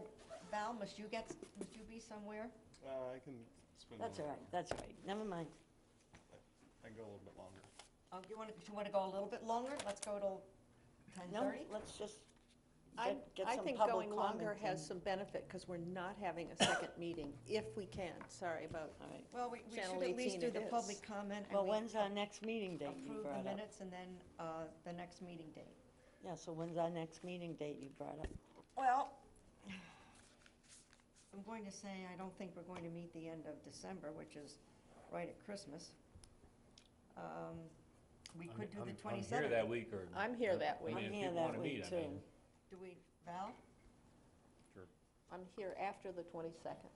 [SPEAKER 1] Val, must you be somewhere?
[SPEAKER 6] I can spend,
[SPEAKER 5] That's all right, that's all right, never mind.
[SPEAKER 6] I can go a little bit longer.
[SPEAKER 1] You wanna go a little bit longer? Let's go till
[SPEAKER 5] No,
[SPEAKER 1] 10:30?
[SPEAKER 5] let's just
[SPEAKER 4] I
[SPEAKER 5] get
[SPEAKER 4] I
[SPEAKER 5] some
[SPEAKER 4] think
[SPEAKER 5] public
[SPEAKER 4] going longer
[SPEAKER 5] comment
[SPEAKER 4] has
[SPEAKER 5] and-
[SPEAKER 4] some benefit, because we're not having a second meeting, if we can. Sorry about,
[SPEAKER 5] All right.
[SPEAKER 1] Well, we
[SPEAKER 4] Channel
[SPEAKER 1] should at least
[SPEAKER 4] 18
[SPEAKER 1] do
[SPEAKER 4] it
[SPEAKER 1] the
[SPEAKER 4] is.
[SPEAKER 1] public comment
[SPEAKER 5] Well,
[SPEAKER 1] and we
[SPEAKER 5] when's our next meeting date you
[SPEAKER 1] approve the
[SPEAKER 5] brought up?
[SPEAKER 1] minutes and then, the next meeting date.
[SPEAKER 5] Yeah, so when's our next meeting date you brought up?
[SPEAKER 1] Well, I'm going to say, I don't think we're going to meet the end of December, which is right at Christmas. We could do the
[SPEAKER 3] I'm here
[SPEAKER 1] 27th.
[SPEAKER 3] that week, or.
[SPEAKER 4] I'm here that
[SPEAKER 3] I
[SPEAKER 4] week.
[SPEAKER 3] mean,
[SPEAKER 5] I'm
[SPEAKER 3] if
[SPEAKER 5] here
[SPEAKER 3] people
[SPEAKER 5] that
[SPEAKER 3] wanna
[SPEAKER 5] week,
[SPEAKER 3] meet, I
[SPEAKER 5] too.
[SPEAKER 3] mean,
[SPEAKER 1] Do we, Val?
[SPEAKER 4] I'm here after the 22nd,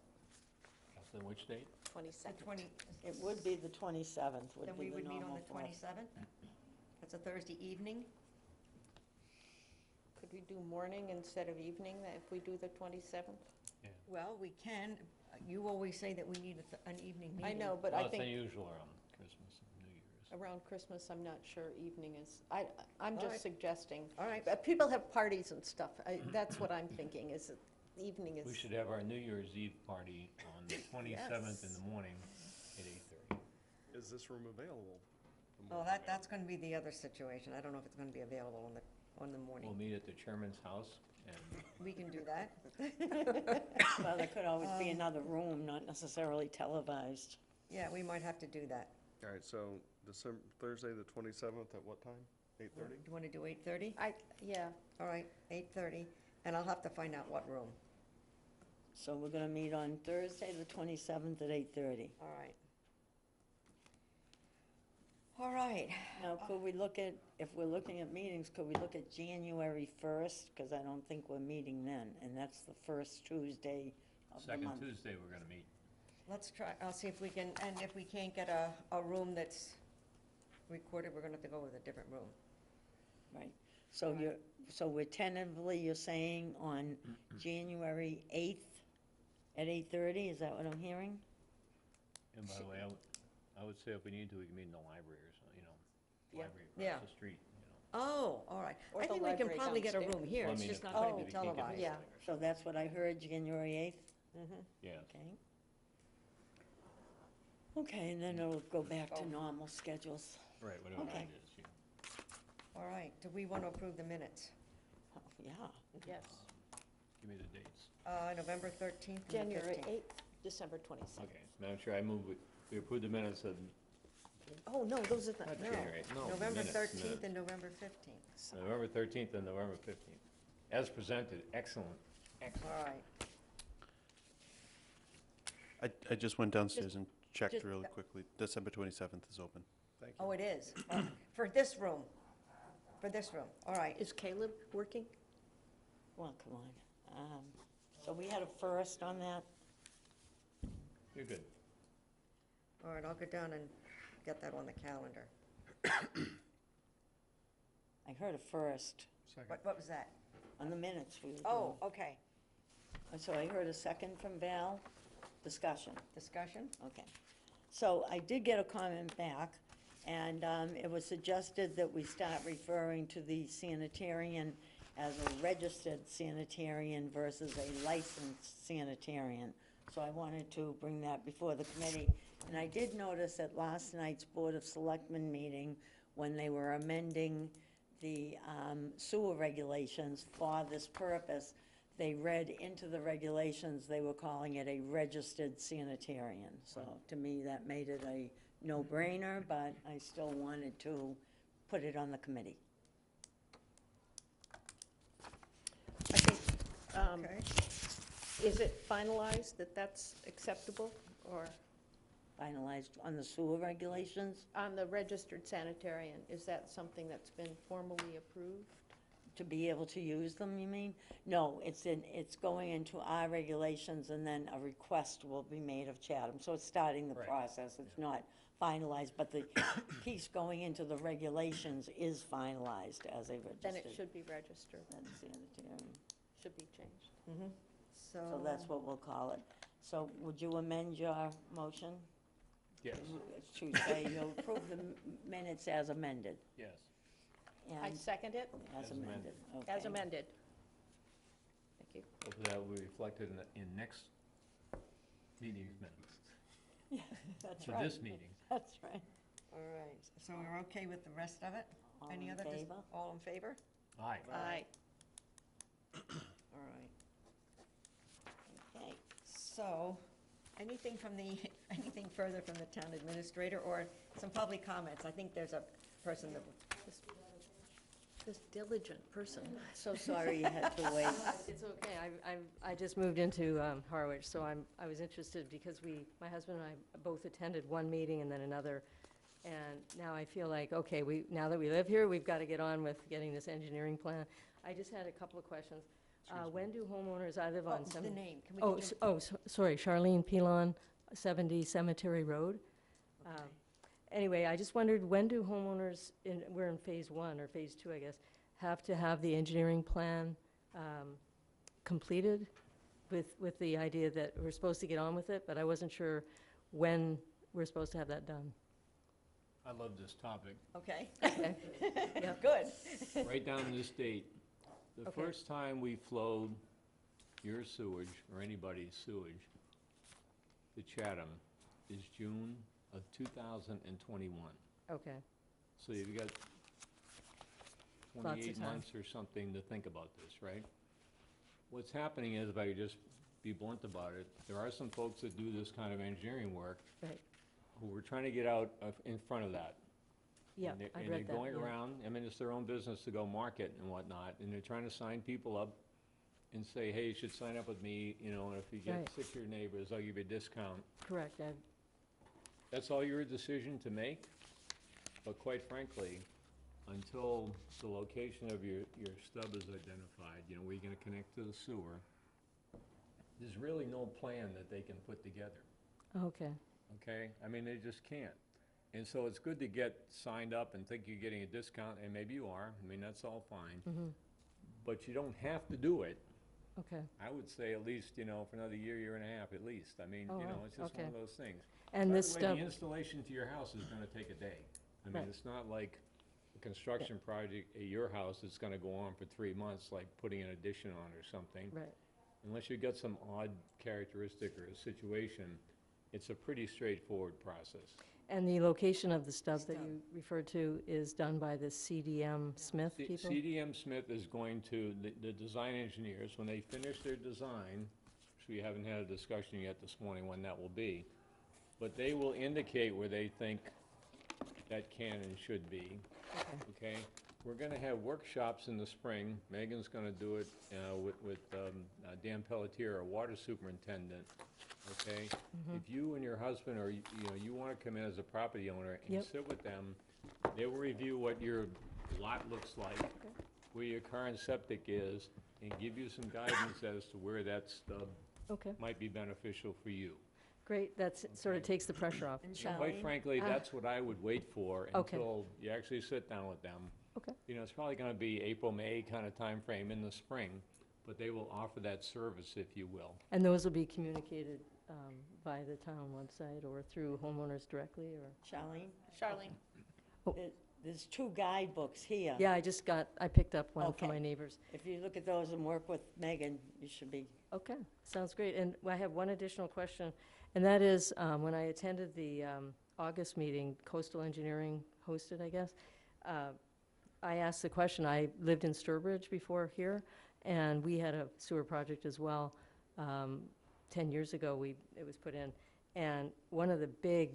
[SPEAKER 3] Then which date?
[SPEAKER 1] The
[SPEAKER 4] 22nd.
[SPEAKER 1] 20,
[SPEAKER 5] It would be the 27th would
[SPEAKER 1] then
[SPEAKER 5] be
[SPEAKER 1] we
[SPEAKER 5] the
[SPEAKER 1] would meet on
[SPEAKER 5] normal
[SPEAKER 1] the
[SPEAKER 5] for us.
[SPEAKER 1] 27th? That's a Thursday evening?
[SPEAKER 4] Could we do morning instead of evening, if we do the 27th?
[SPEAKER 1] Well, we can. You always say that we need an evening meeting.
[SPEAKER 4] I know, but
[SPEAKER 3] Well,
[SPEAKER 4] I
[SPEAKER 3] it's
[SPEAKER 4] think,
[SPEAKER 3] unusual around Christmas and New Year's.
[SPEAKER 4] Around Christmas, I'm not sure evening is, I'm
[SPEAKER 1] All
[SPEAKER 4] just
[SPEAKER 1] right.
[SPEAKER 4] suggesting.
[SPEAKER 1] All right.
[SPEAKER 4] People have parties and stuff. That's what I'm thinking, is that evening is.
[SPEAKER 3] We should have our New Year's Eve party on the 27th in
[SPEAKER 4] Yes.
[SPEAKER 3] the morning at 8:30.
[SPEAKER 6] Is this room available?
[SPEAKER 1] Well, that's going to be the other situation. I don't know if it's going to be available on the morning.
[SPEAKER 3] We'll meet at the chairman's house, and
[SPEAKER 1] We can do that.
[SPEAKER 5] Well, there could always be another room, not necessarily televised.
[SPEAKER 1] Yeah, we might have to do that.
[SPEAKER 6] All right, so Thursday, the 27th, at what time? 8:30?
[SPEAKER 1] Do you want to do 8:30?
[SPEAKER 4] Yeah,
[SPEAKER 1] All right, 8:30, and I'll have to find out what room.
[SPEAKER 5] So we're gonna meet on Thursday, the 27th at 8:30.
[SPEAKER 1] All right. All right.
[SPEAKER 5] Now, could we look at, if we're looking at meetings, could we look at January 1st? Because I don't think we're meeting then, and that's the first Tuesday of the
[SPEAKER 3] second
[SPEAKER 5] month.
[SPEAKER 3] Tuesday, we're gonna meet.
[SPEAKER 1] Let's try, I'll see if we can, and if we can't get a room that's recorded, we're going to have to go with a different room.
[SPEAKER 5] Right. So we're tentatively, you're saying on January 8th at 8:30? Is that what I'm hearing?
[SPEAKER 3] And by the way, I would say if we need to, we can meet in the library or something,
[SPEAKER 4] Yeah.
[SPEAKER 3] library
[SPEAKER 1] Yeah.
[SPEAKER 3] across the street,
[SPEAKER 1] Oh, all right.
[SPEAKER 4] Or
[SPEAKER 1] I
[SPEAKER 4] the
[SPEAKER 1] think we can
[SPEAKER 4] library
[SPEAKER 1] probably get a
[SPEAKER 4] downstairs.
[SPEAKER 1] room here.
[SPEAKER 3] Well, I
[SPEAKER 1] It's
[SPEAKER 3] mean,
[SPEAKER 1] just
[SPEAKER 3] if-
[SPEAKER 1] not going to
[SPEAKER 3] if
[SPEAKER 1] be
[SPEAKER 3] we can't get
[SPEAKER 1] televised.
[SPEAKER 4] Yeah.
[SPEAKER 5] So that's what I heard, January 8th?
[SPEAKER 3] Yeah.
[SPEAKER 5] Okay. Okay, and then it'll go back to
[SPEAKER 1] Oh.
[SPEAKER 5] normal schedules.
[SPEAKER 3] Right, whatever
[SPEAKER 5] Okay.
[SPEAKER 3] that is, yeah.
[SPEAKER 1] All right, do we want to approve the minutes?
[SPEAKER 5] Oh, yeah.
[SPEAKER 4] yes.
[SPEAKER 3] Give me the dates.
[SPEAKER 1] November 13th and the 15th.
[SPEAKER 4] January 8th, December 26th.
[SPEAKER 3] Okay, Madam Chair, I move we approve the minutes of,
[SPEAKER 4] Oh, no, those are the,
[SPEAKER 3] not
[SPEAKER 1] No,
[SPEAKER 3] January, no,
[SPEAKER 1] November
[SPEAKER 3] minutes,
[SPEAKER 1] 13th
[SPEAKER 3] minutes.
[SPEAKER 1] and November 15th.
[SPEAKER 3] November 13th and November 15th. As presented, excellent, excellent.
[SPEAKER 1] All right.
[SPEAKER 7] I just went downstairs and checked
[SPEAKER 1] just-
[SPEAKER 7] really quickly. December 27th is open.
[SPEAKER 6] Thank you.
[SPEAKER 1] Oh, it is? For this room? For this room, all right.
[SPEAKER 4] is Caleb working?
[SPEAKER 5] Well, come on. So we had a first on that?
[SPEAKER 3] You're good.
[SPEAKER 1] All right, I'll go down and get that on the calendar.
[SPEAKER 5] I heard a first
[SPEAKER 6] Second.
[SPEAKER 1] What was that?
[SPEAKER 5] on the minutes we were
[SPEAKER 1] Oh,
[SPEAKER 5] doing.
[SPEAKER 1] okay.
[SPEAKER 5] So I heard a second from Val. Discussion.
[SPEAKER 1] Discussion?
[SPEAKER 5] Okay. So I did get a comment back, and it was suggested that we start referring to the sanitarian as a registered sanitarian versus a licensed sanitarian. So I wanted to bring that before the committee. And I did notice at last night's Board of Selectmen meeting, when they were amending the sewer regulations for this purpose, they read into the regulations, they were calling it a registered sanitarian. So to me, that made it a no-brainer, but I still wanted to put it on the committee.
[SPEAKER 4] I think,
[SPEAKER 1] Okay.
[SPEAKER 4] is it finalized that that's acceptable, or
[SPEAKER 5] Finalized on the sewer regulations
[SPEAKER 4] on the registered sanitarian? Is that something that's been formally approved?
[SPEAKER 5] to be able to use them, you mean? No, it's going into our regulations, and then a request will be made of Chatham. So it's starting the
[SPEAKER 3] Right.
[SPEAKER 5] process. It's not finalized, but the piece going into the regulations is finalized as a registered.
[SPEAKER 4] Then it should be registered,
[SPEAKER 5] sanitarian.
[SPEAKER 4] should be changed.
[SPEAKER 5] So that's what we'll call it. So would you amend your motion
[SPEAKER 3] Yes,
[SPEAKER 5] to say you'll approve the minutes as amended?
[SPEAKER 3] yes.
[SPEAKER 4] I
[SPEAKER 5] And
[SPEAKER 4] second it,
[SPEAKER 5] as
[SPEAKER 3] As
[SPEAKER 5] amended,
[SPEAKER 3] amended.
[SPEAKER 4] as
[SPEAKER 5] okay.
[SPEAKER 4] amended. Thank you.
[SPEAKER 3] Hopefully that will be reflected in next meeting's minutes,
[SPEAKER 5] That's
[SPEAKER 3] for
[SPEAKER 5] right.
[SPEAKER 3] this meeting.
[SPEAKER 5] That's right.
[SPEAKER 1] All right, so we're okay with the rest of it?
[SPEAKER 5] All
[SPEAKER 1] Any
[SPEAKER 5] in
[SPEAKER 1] other
[SPEAKER 5] favor?
[SPEAKER 1] All in favor?
[SPEAKER 3] Aye.
[SPEAKER 4] Aye.
[SPEAKER 1] All right.
[SPEAKER 5] Okay.
[SPEAKER 1] So, anything anything further from the town administrator, or some public comments? I think there's a person that,
[SPEAKER 4] This diligent person.
[SPEAKER 5] So sorry you had to wait.
[SPEAKER 10] It's okay. I just moved into Harwich, so I was interested because my husband and I both attended one meeting and then another. And now I feel like, okay, now that we live here, we've got to get on with getting this engineering plan. I just had a couple of questions. When do homeowners, I live on
[SPEAKER 1] the
[SPEAKER 10] 70.
[SPEAKER 1] name, can we
[SPEAKER 10] Oh,
[SPEAKER 1] get your-
[SPEAKER 10] sorry, Charlene Pilon, 70 Cemetery Road. Anyway, I just wondered, when do homeowners, we're in phase 1 or phase 2, I guess, have to have the engineering plan completed with the idea that we're supposed to get on with it, but I wasn't sure when we're supposed to have that done.
[SPEAKER 3] I love this topic.
[SPEAKER 1] Okay?
[SPEAKER 10] Okay. Yep.
[SPEAKER 1] Good.
[SPEAKER 3] Write down this date. The
[SPEAKER 10] Okay.
[SPEAKER 3] first time we flowed your sewage, or anybody's sewage, to Chatham is June of 2021.
[SPEAKER 10] Okay,
[SPEAKER 3] So you've got
[SPEAKER 10] of
[SPEAKER 3] 28
[SPEAKER 10] time.
[SPEAKER 3] months or something to think about this, right? What's happening is, if I could just be blunt about it, there are some folks that do this kind of engineering work
[SPEAKER 10] right.
[SPEAKER 3] who are trying to get out in front of that.
[SPEAKER 10] Yeah,
[SPEAKER 3] And they're-
[SPEAKER 10] I
[SPEAKER 3] And
[SPEAKER 10] read that,
[SPEAKER 3] they're going
[SPEAKER 10] yeah.
[SPEAKER 3] around, I mean, it's their own business to go market and whatnot, and they're trying to sign people up and say, hey, you should sign up with me, you know, and if you get
[SPEAKER 10] Right.
[SPEAKER 3] 6 of your neighbors, I'll give you a discount.
[SPEAKER 10] Correct,
[SPEAKER 3] That's all your decision to make, but quite frankly, until the location of your stub is identified, you know, where you're gonna connect to the sewer, there's really no plan that they can put together,
[SPEAKER 10] okay,
[SPEAKER 3] okay? I mean, they just can't. And so it's good to get signed up and think you're getting a discount, and maybe you are, I mean, that's all fine. But you don't have to do it.
[SPEAKER 10] okay.
[SPEAKER 3] I would say at least, you know, for another year and a half at least. I mean,
[SPEAKER 10] Oh,
[SPEAKER 3] you know,
[SPEAKER 10] wow.
[SPEAKER 3] it's just one of
[SPEAKER 10] Okay.
[SPEAKER 3] those things.
[SPEAKER 10] And
[SPEAKER 3] By
[SPEAKER 10] this
[SPEAKER 3] the way,
[SPEAKER 10] stub,
[SPEAKER 3] the installation to your house is gonna take a day. I mean,
[SPEAKER 10] Right.
[SPEAKER 3] it's not like a construction project at your house that's gonna go on for 3 months, like putting an addition on or something.
[SPEAKER 10] right,
[SPEAKER 3] Unless you've got some odd characteristic or a situation, it's a pretty straightforward process.
[SPEAKER 10] and the location of the stub that
[SPEAKER 1] Stub.
[SPEAKER 10] you referred to is done by the CDM Smith
[SPEAKER 3] The
[SPEAKER 10] people?
[SPEAKER 3] CDM Smith is going to, the design engineers, when they finish their design, which we haven't had a discussion yet this morning when that will be, but they will indicate where they think that can and should be, okay? We're gonna have workshops in the spring. Megan's gonna do it with Dan Pelletier, our water superintendent, okay?
[SPEAKER 10] Mm-hmm.
[SPEAKER 3] If you and your husband, or, you know, you wanna come in as a property owner and
[SPEAKER 10] Yep.
[SPEAKER 3] sit with them, they will review what your lot looks like, where your current septic is, and give you some guidance as to where that stub
[SPEAKER 10] Okay,
[SPEAKER 3] might be beneficial for you.
[SPEAKER 10] great, that's, sort of
[SPEAKER 3] Okay.
[SPEAKER 10] takes the pressure off.
[SPEAKER 1] And
[SPEAKER 3] And quite
[SPEAKER 1] Charlene?
[SPEAKER 3] frankly, that's what I would wait for
[SPEAKER 10] Okay.
[SPEAKER 3] until you actually sit down with them.
[SPEAKER 10] Okay.
[SPEAKER 3] You know, it's probably gonna be April, May kind of time frame in the spring, but they will offer that service, if you will.
[SPEAKER 10] And those will be communicated via the town website or through homeowners directly, or?
[SPEAKER 1] Charlene?
[SPEAKER 4] Charlene.
[SPEAKER 5] There's 2 guidebooks here.
[SPEAKER 10] Yeah, I picked up one for
[SPEAKER 5] Okay.
[SPEAKER 10] my neighbors.
[SPEAKER 5] If you look at those and work with Megan, you should be,
[SPEAKER 10] Okay, sounds great. And I have one additional question, and that is, when I attended the August meeting, Coastal Engineering hosted, I guess, I asked the question, I lived in Sturbridge before here, and we had a sewer project as well. 10 years ago, it was put in. And one of the big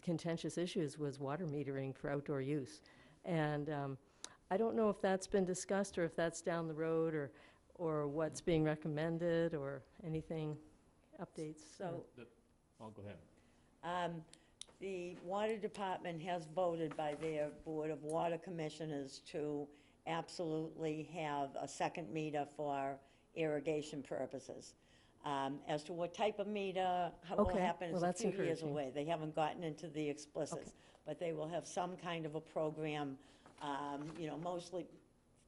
[SPEAKER 10] contentious issues was water metering for outdoor use. And I don't know if that's been discussed, or if that's down the road, or what's being recommended, or anything, updates.
[SPEAKER 5] so,
[SPEAKER 3] Oh, go ahead.
[SPEAKER 5] the water department has voted by their Board of Water Commissioners to absolutely have a second meter for irrigation purposes. As to what type of meter, how it will
[SPEAKER 10] Okay,
[SPEAKER 5] happen
[SPEAKER 10] well,
[SPEAKER 5] is a
[SPEAKER 10] that's
[SPEAKER 5] few years
[SPEAKER 10] encouraging.
[SPEAKER 5] away. They haven't gotten into the explicits, but they will have some kind of a program, you know, mostly,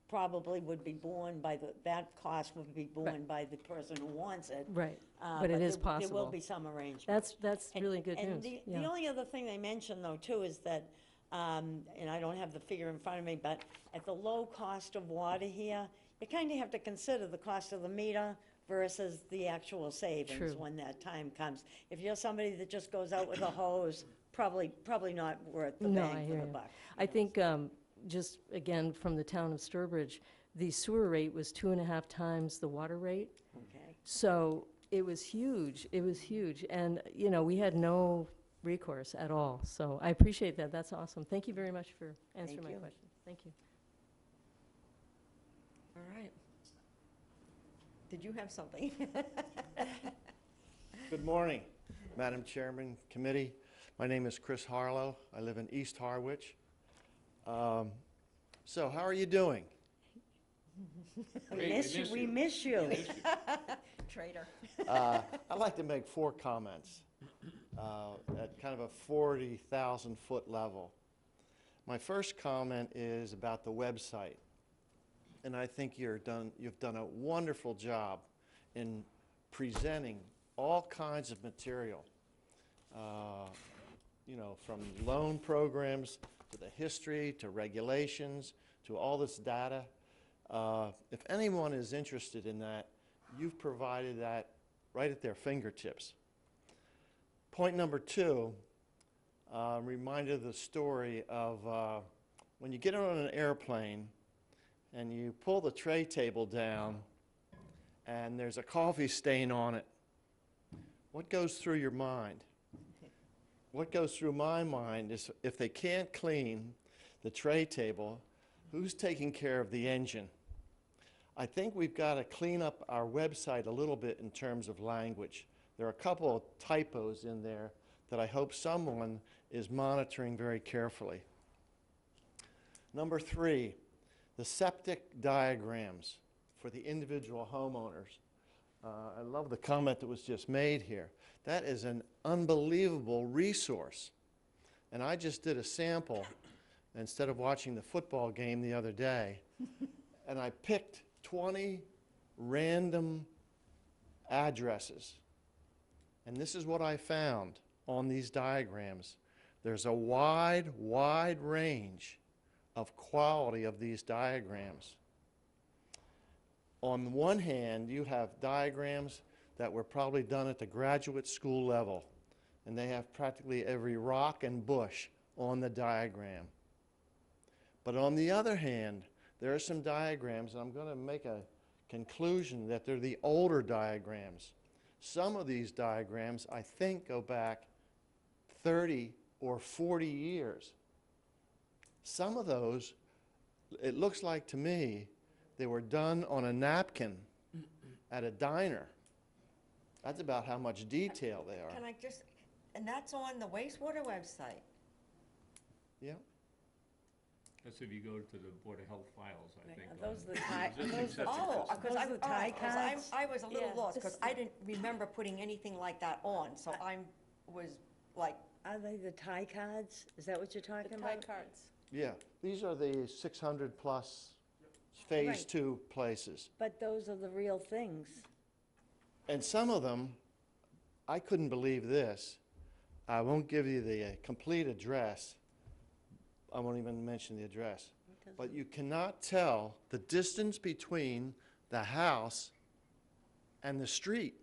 [SPEAKER 5] probably would be borne by that cost would be borne by the person who wants it.
[SPEAKER 10] Right, but it is
[SPEAKER 5] There will
[SPEAKER 10] possible.
[SPEAKER 5] be some arrangement.
[SPEAKER 10] That's
[SPEAKER 5] And-
[SPEAKER 10] really good
[SPEAKER 5] and
[SPEAKER 10] news.
[SPEAKER 5] the
[SPEAKER 10] Yeah.
[SPEAKER 5] only other thing they mentioned, though, too, is that, and I don't have the figure in front of me, but at the low cost of water here, you kind of have to consider the cost of the meter versus the actual savings
[SPEAKER 10] True.
[SPEAKER 5] when that time comes. If you're somebody that just goes out with a hose, probably not worth the
[SPEAKER 10] No, I
[SPEAKER 5] bang for
[SPEAKER 10] hear
[SPEAKER 5] the
[SPEAKER 10] you.
[SPEAKER 5] buck.
[SPEAKER 10] I think, just again, from the town of Sturbridge, the sewer rate was 2.5 times the water rate.
[SPEAKER 5] Okay.
[SPEAKER 10] So it was huge, and, you know, we had no recourse at all, so I appreciate that, that's awesome. Thank you very much for answering my
[SPEAKER 5] you.
[SPEAKER 10] question. Thank you.
[SPEAKER 1] All right. Did you have something?
[SPEAKER 11] Good morning, Madam Chairman, Committee. My name is Chris Harlow. I live in East Harwich. So how are you doing?
[SPEAKER 3] Great,
[SPEAKER 5] We miss you.
[SPEAKER 1] Traitor.
[SPEAKER 11] I'd like to make 4 comments at kind of a 40,000-foot level. My first comment is about the website. And I think you've done a wonderful job in presenting all kinds of material. you know, from loan programs to the history to regulations to all this data. If anyone is interested in that, you've provided that right at their fingertips. Point number two, reminded of the story of when you get on an airplane and you pull the tray table down and there's a coffee stain on it. What goes through your mind? What goes through my mind is if they can't clean the tray table, who's taking care of the engine? I think we've got to clean up our website a little bit in terms of language. There are a couple of typos in there that I hope someone is monitoring very carefully. Number three, the septic diagrams for the individual homeowners. I love the comment that was just made here. That is an unbelievable resource. And I just did a sample instead of watching the football game the other day, and I picked 20 random addresses. And this is what I found on these diagrams. There's a wide range of quality of these diagrams. On one hand, you have diagrams that were probably done at the graduate school level, and they have practically every rock and bush on the diagram. But on the other hand, there are some diagrams, and I'm going to make a conclusion that they're the older diagrams. Some of these diagrams, I think, go back 30 or 40 years. Some of those, it looks like to me, they were done on a napkin at a diner. That's about how much detail they are.
[SPEAKER 1] Can I just, and that's on the wastewater website.
[SPEAKER 11] Yeah.
[SPEAKER 3] That's if you go to the Board of Health files, I think.
[SPEAKER 5] Are those
[SPEAKER 3] on
[SPEAKER 5] the tie,
[SPEAKER 3] existing septic
[SPEAKER 1] Oh,
[SPEAKER 3] systems.
[SPEAKER 1] because
[SPEAKER 5] Those are the tie cards?
[SPEAKER 1] I was a little
[SPEAKER 5] Yeah.
[SPEAKER 1] lost, because I didn't remember putting anything like that on, so I was like,
[SPEAKER 5] Are they the tie cards? Is that what you're talking
[SPEAKER 4] The tie
[SPEAKER 5] about?
[SPEAKER 4] cards.
[SPEAKER 11] Yeah. These are the 600 plus phase
[SPEAKER 5] Right.
[SPEAKER 11] 2 places.
[SPEAKER 5] But those are the real things.
[SPEAKER 11] And some of them, I couldn't believe this. I won't give you the complete address. I won't even mention the address. But you cannot tell the distance between the house and the street.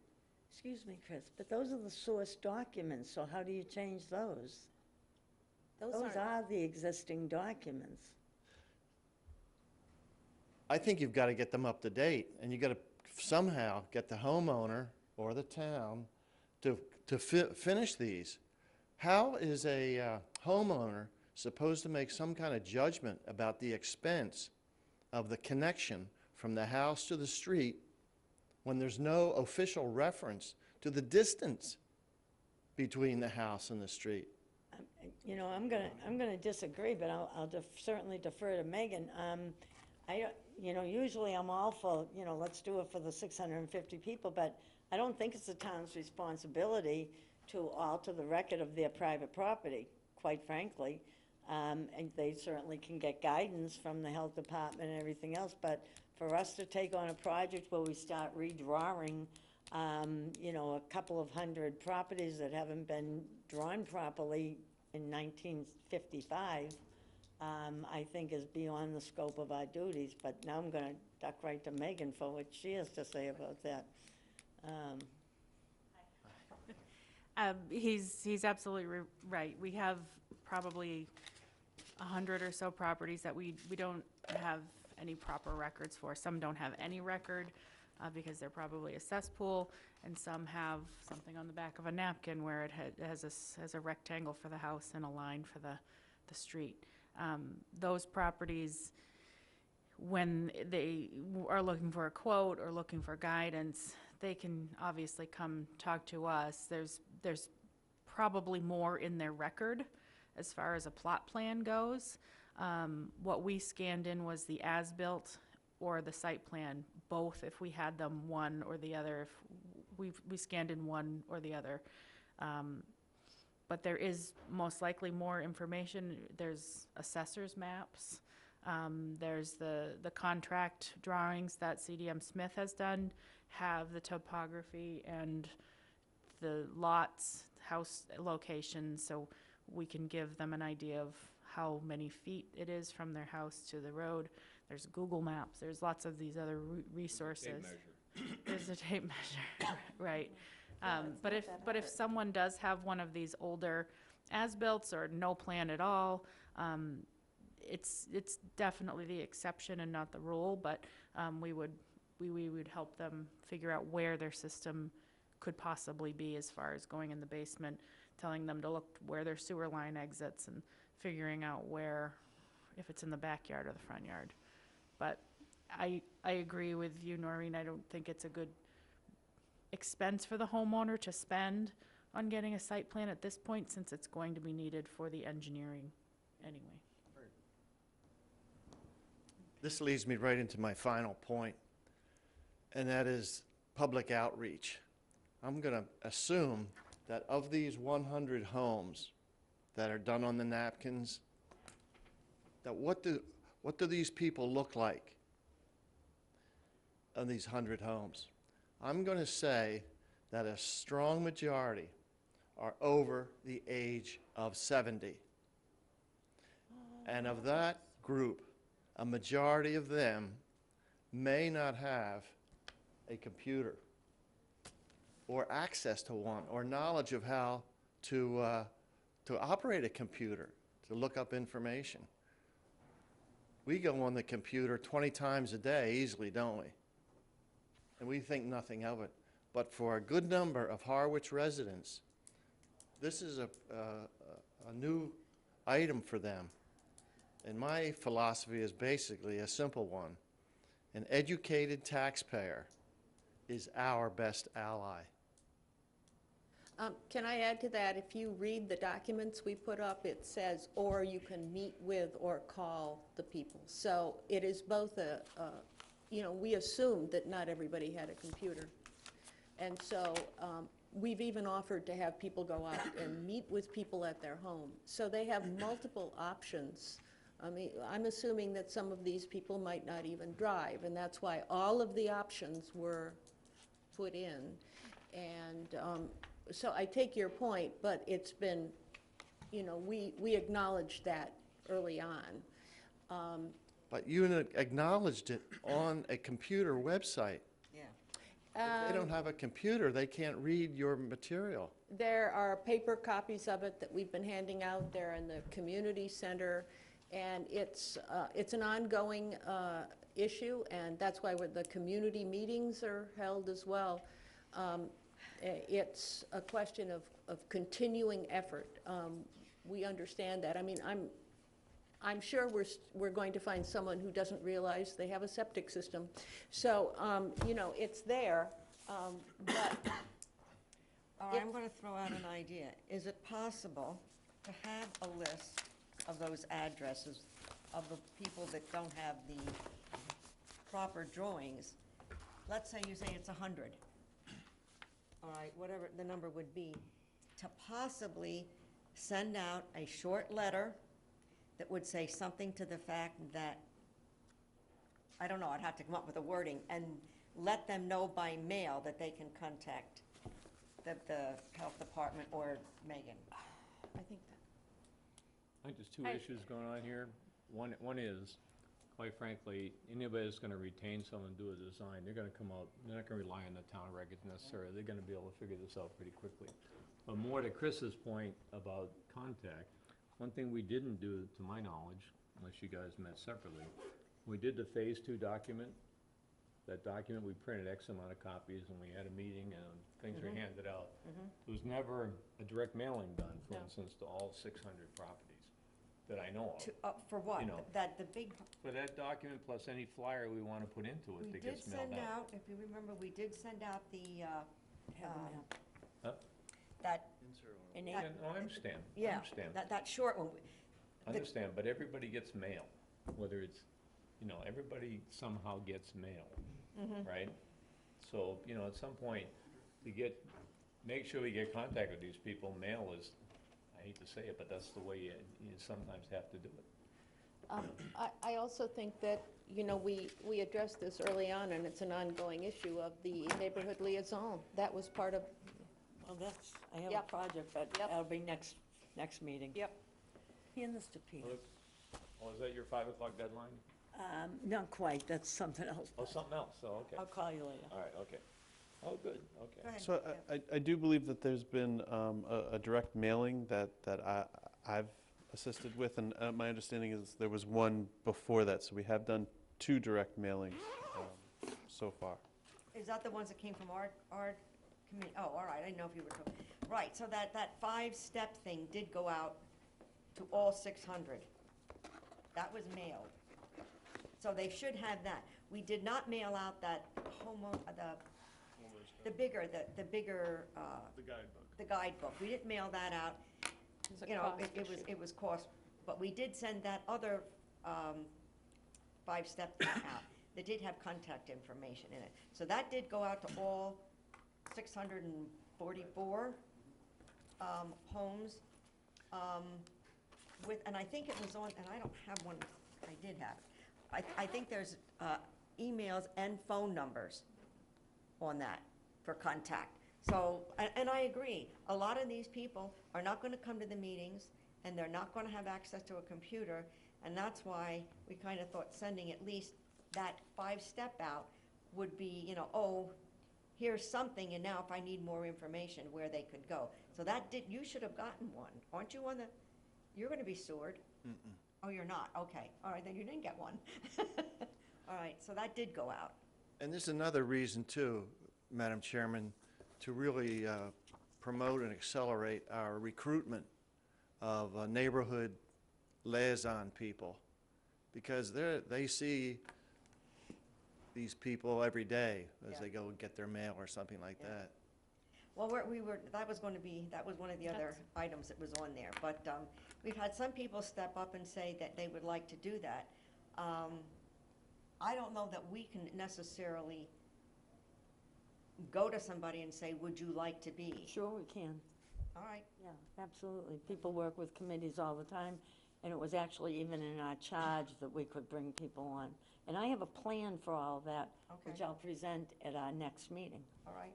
[SPEAKER 5] Excuse me, Chris, but those are the source documents, so how do you change those? Those are the existing documents.
[SPEAKER 11] I think you've got to get them up to date, and you've got to somehow get the homeowner or the town to finish these. How is a homeowner supposed to make some kind of judgment about the expense of the connection from the house to the street when there's no official reference to the distance between the house and the street?
[SPEAKER 5] You know, I'm gonna disagree, but I'll certainly defer to Megan. You know, usually I'm all for, you know, let's do it for the 650 people, but I don't think it's the town's responsibility to alter the record of their private property, quite frankly. And they certainly can get guidance from the health department and everything else, but for us to take on a project where we start redrawing, you know, a couple of hundred properties that haven't been drawn properly in 1955, I think is beyond the scope of our duties. But now I'm going to duck right to Megan for what she has to say about that.
[SPEAKER 8] He's absolutely right. We have probably 100 or so properties that we don't have any proper records for. Some don't have any record because they're probably a cesspool, and some have something on the back of a napkin where it has a rectangle for the house and a line for the street. Those properties, when they are looking for a quote or looking for guidance, they can obviously come talk to us. There's probably more in their record as far as a plot plan goes. What we scanned in was the as-built or the site plan, both if we had them, one or the other. If we scanned in one or the other. But there is most likely more information. There's assessor's maps. There's the contract drawings that CDM Smith has done, have the topography and the lots, house locations. So we can give them an idea of how many feet it is from their house to the road. There's Google Maps, there's lots of these other resources. There's a tape measure, right. But if someone does have one of these older as-built or no plan at all, it's definitely the exception and not the rule, but we would help them figure out where their system could possibly be as far as going in the basement, telling them to look where their sewer line exits and figuring out where, if it's in the backyard or the front yard. But I agree with you, Noreen. I don't think it's a good expense for the homeowner to spend on getting a site plan at this point, since it's going to be needed for the engineering anyway.
[SPEAKER 11] This leads me right into my final point, and that is public outreach. I'm going to assume that of these 100 homes that are done on the napkins, that what do these people look like of these 100 homes? I'm going to say that a strong majority are over the age of 70. And of that group, a majority of them may not have a computer or access to one or knowledge of how to operate a computer, to look up information. We go on the computer 20 times a day easily, don't we? And we think nothing of it. But for a good number of Harwich residents, this is a new item for them. And my philosophy is basically a simple one. An educated taxpayer is our best ally.
[SPEAKER 4] Can I add to that? If you read the documents we put up, it says, or you can meet with or call the people. So it is both we assumed that not everybody had a computer. And so we've even offered to have people go out and meet with people at their home. So they have multiple options. I mean, I'm assuming that some of these people might not even drive, and that's why all of the options were put in. And so I take your point, but it's been, we acknowledged that early on.
[SPEAKER 11] But you acknowledged it on a computer website.
[SPEAKER 1] Yeah.
[SPEAKER 11] If they don't have a computer, they can't read your material.
[SPEAKER 4] There are paper copies of it that we've been handing out there in the community center, and it's an ongoing issue, and that's why the community meetings are held as well. It's a question of continuing effort. We understand that. I mean, I'm sure we're going to find someone who doesn't realize they have a septic system. So, it's there, but...
[SPEAKER 1] All right, I'm going to throw out an idea. Is it possible to have a list of those addresses of the people that don't have the proper drawings? Let's say you say it's 100. All right, whatever the number would be, to possibly send out a short letter that would say something to the fact that, I don't know, I'd have to come up with a wording, and let them know by mail that they can contact the health department or Megan.
[SPEAKER 4] I think that...
[SPEAKER 3] I think there's two issues going on here. One is, quite frankly, anybody that's going to retain someone to do a design, they're going to come out, they're not going to rely on the town records necessarily. They're going to be able to figure this out pretty quickly. But more to Chris's point about contact, one thing we didn't do, to my knowledge, unless you guys met separately, we did the Phase 2 document. That document, we printed X amount of copies, and we had a meeting, and things were handed out. There was never a direct mailing done, for instance, to all 600 properties that I know of.
[SPEAKER 1] For what?
[SPEAKER 3] You know.
[SPEAKER 1] That the big...
[SPEAKER 3] For that document, plus any flyer we want to put into it that gets mailed out.
[SPEAKER 1] We did send out, if you remember, we did send out the,
[SPEAKER 3] Huh?
[SPEAKER 1] that...
[SPEAKER 3] Yeah, no, I understand. I
[SPEAKER 1] Yeah,
[SPEAKER 3] understand.
[SPEAKER 1] that short one.
[SPEAKER 3] I understand, but everybody gets mail, whether it's, everybody somehow gets mail, right? So, at some point, make sure we get contact with these people. Mail is, I hate to say it, but that's the way you sometimes have to do it.
[SPEAKER 4] I also think that, we addressed this early on, and it's an ongoing issue of the neighborhood liaison. That was part of...
[SPEAKER 5] Well, I have
[SPEAKER 4] Yep.
[SPEAKER 5] a project, but
[SPEAKER 4] Yep.
[SPEAKER 5] that'll be next next meeting.
[SPEAKER 4] Yep.
[SPEAKER 5] Here, Mr. Peters.
[SPEAKER 3] Oh, is that your 5 o'clock deadline?
[SPEAKER 5] Not quite, that's something else.
[SPEAKER 3] Oh, something else, so, okay.
[SPEAKER 5] I'll call you later.
[SPEAKER 3] All right, okay. Oh, good, okay.
[SPEAKER 1] Go ahead.
[SPEAKER 7] So I do believe that there's been a direct mailing that I've assisted with, and my understanding is there was one before that, so we have done 2 direct mailings so far.
[SPEAKER 1] Is that the ones that came from our committee? Oh, all right, I didn't know if you were talking. Right, so that 5-step thing did go out to all 600. That was mailed. So they should have that. We did not mail out that the bigger,
[SPEAKER 6] The guidebook.
[SPEAKER 1] the guidebook. We didn't mail that out.
[SPEAKER 4] It's a
[SPEAKER 1] You know,
[SPEAKER 4] cost
[SPEAKER 1] it was cost, but we did send that other 5-step thing out that did have contact information in it. So that did go out to all 644 homes with, and I think it was on, and I don't have one, I did have it. I think there's emails and phone numbers on that for contact. So, and I agree, a lot of these people are not going to come to the meetings, and they're not going to have access to a computer, and that's why we kind of thought sending at least that 5-step out would be, you know, oh, here's something, and now if I need more information, where they could go. So that you should have gotten one. Aren't you on the, you're going to be Seward? Oh, you're not? Okay. All right, then you didn't get one. All right, so that did go out.
[SPEAKER 11] And there's another reason too, Madam Chairman, to really promote and accelerate our recruitment of neighborhood liaison people, because they see these people every day as
[SPEAKER 1] Yeah.
[SPEAKER 11] they go and get their mail or something like
[SPEAKER 1] Yeah.
[SPEAKER 11] that.
[SPEAKER 1] Well, that was one of the other items that was on there. But we've had some people step up and say that they would like to do that. I don't know that we can necessarily go to somebody and say, would you like to be?
[SPEAKER 5] Sure we can.
[SPEAKER 1] All right.
[SPEAKER 5] Yeah, absolutely. People work with committees all the time, and it was actually even in our charge that we could bring people on. And I have a plan for all of that, which
[SPEAKER 1] Okay.
[SPEAKER 5] I'll present at our next meeting.
[SPEAKER 1] All right.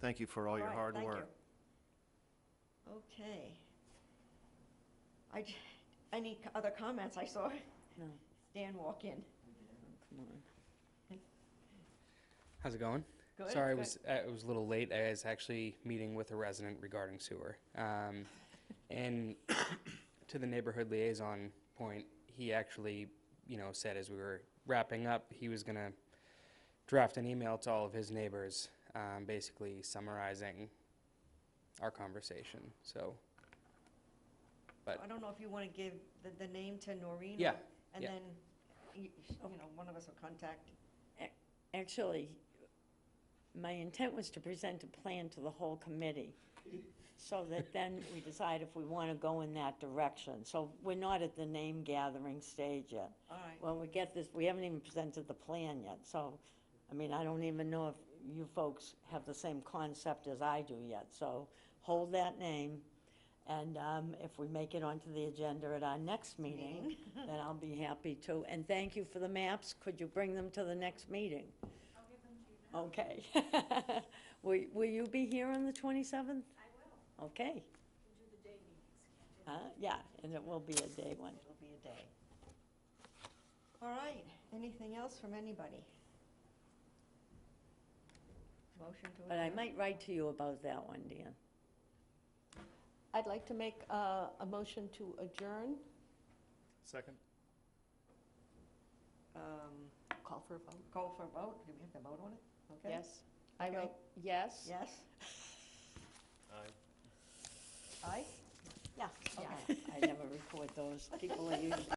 [SPEAKER 11] Thank you for all your
[SPEAKER 1] right,
[SPEAKER 11] hard
[SPEAKER 1] thank you.
[SPEAKER 11] work.
[SPEAKER 1] Okay. Any other comments? I saw
[SPEAKER 5] No,
[SPEAKER 1] Dan walk in.
[SPEAKER 5] come on.
[SPEAKER 12] How's it going?
[SPEAKER 1] Good,
[SPEAKER 12] Sorry,
[SPEAKER 1] good.
[SPEAKER 12] I was a little late. I was actually meeting with a resident regarding sewer. And to the neighborhood liaison point, he actually, said as we were wrapping up, he was gonna draft an email to all of his neighbors, basically summarizing our conversation. So, but
[SPEAKER 1] I don't know if you want to give the name to Noreen?
[SPEAKER 12] Yeah,
[SPEAKER 1] And
[SPEAKER 12] yeah.
[SPEAKER 1] then, one of us will contact.
[SPEAKER 5] Actually, my intent was to present a plan to the whole committee, so that then we decide if we want to go in that direction. So we're not at the name gathering stage yet.
[SPEAKER 1] All right.
[SPEAKER 5] When we get this, we haven't even presented the plan yet, so, I mean, I don't even know if you folks have the same concept as I do yet, so hold that name, and if we make it onto the agenda at our next meeting, then I'll be happy to. And thank you for the maps. Could you bring them to the next meeting?
[SPEAKER 8] I'll give them to you now.
[SPEAKER 5] Okay. Will you be here on the 27th?
[SPEAKER 8] I will.
[SPEAKER 5] Okay.
[SPEAKER 8] We'll do the day meetings.
[SPEAKER 5] Yeah, and it will be a day one.
[SPEAKER 1] It'll be a day. All right. Anything else from anybody? Motion to
[SPEAKER 5] But I
[SPEAKER 1] adjourn?
[SPEAKER 5] might write to you about that one, Dan.
[SPEAKER 4] I'd like to make a motion to adjourn.
[SPEAKER 6] Second?
[SPEAKER 4] Call for a vote.
[SPEAKER 1] Call for a vote? Do we have to vote on it? Okay.
[SPEAKER 4] Yes. I
[SPEAKER 1] Okay.
[SPEAKER 4] vote yes.
[SPEAKER 1] Yes?
[SPEAKER 6] Aye.
[SPEAKER 1] Aye?
[SPEAKER 5] Yeah,
[SPEAKER 1] Okay.
[SPEAKER 5] I never record those. People are usually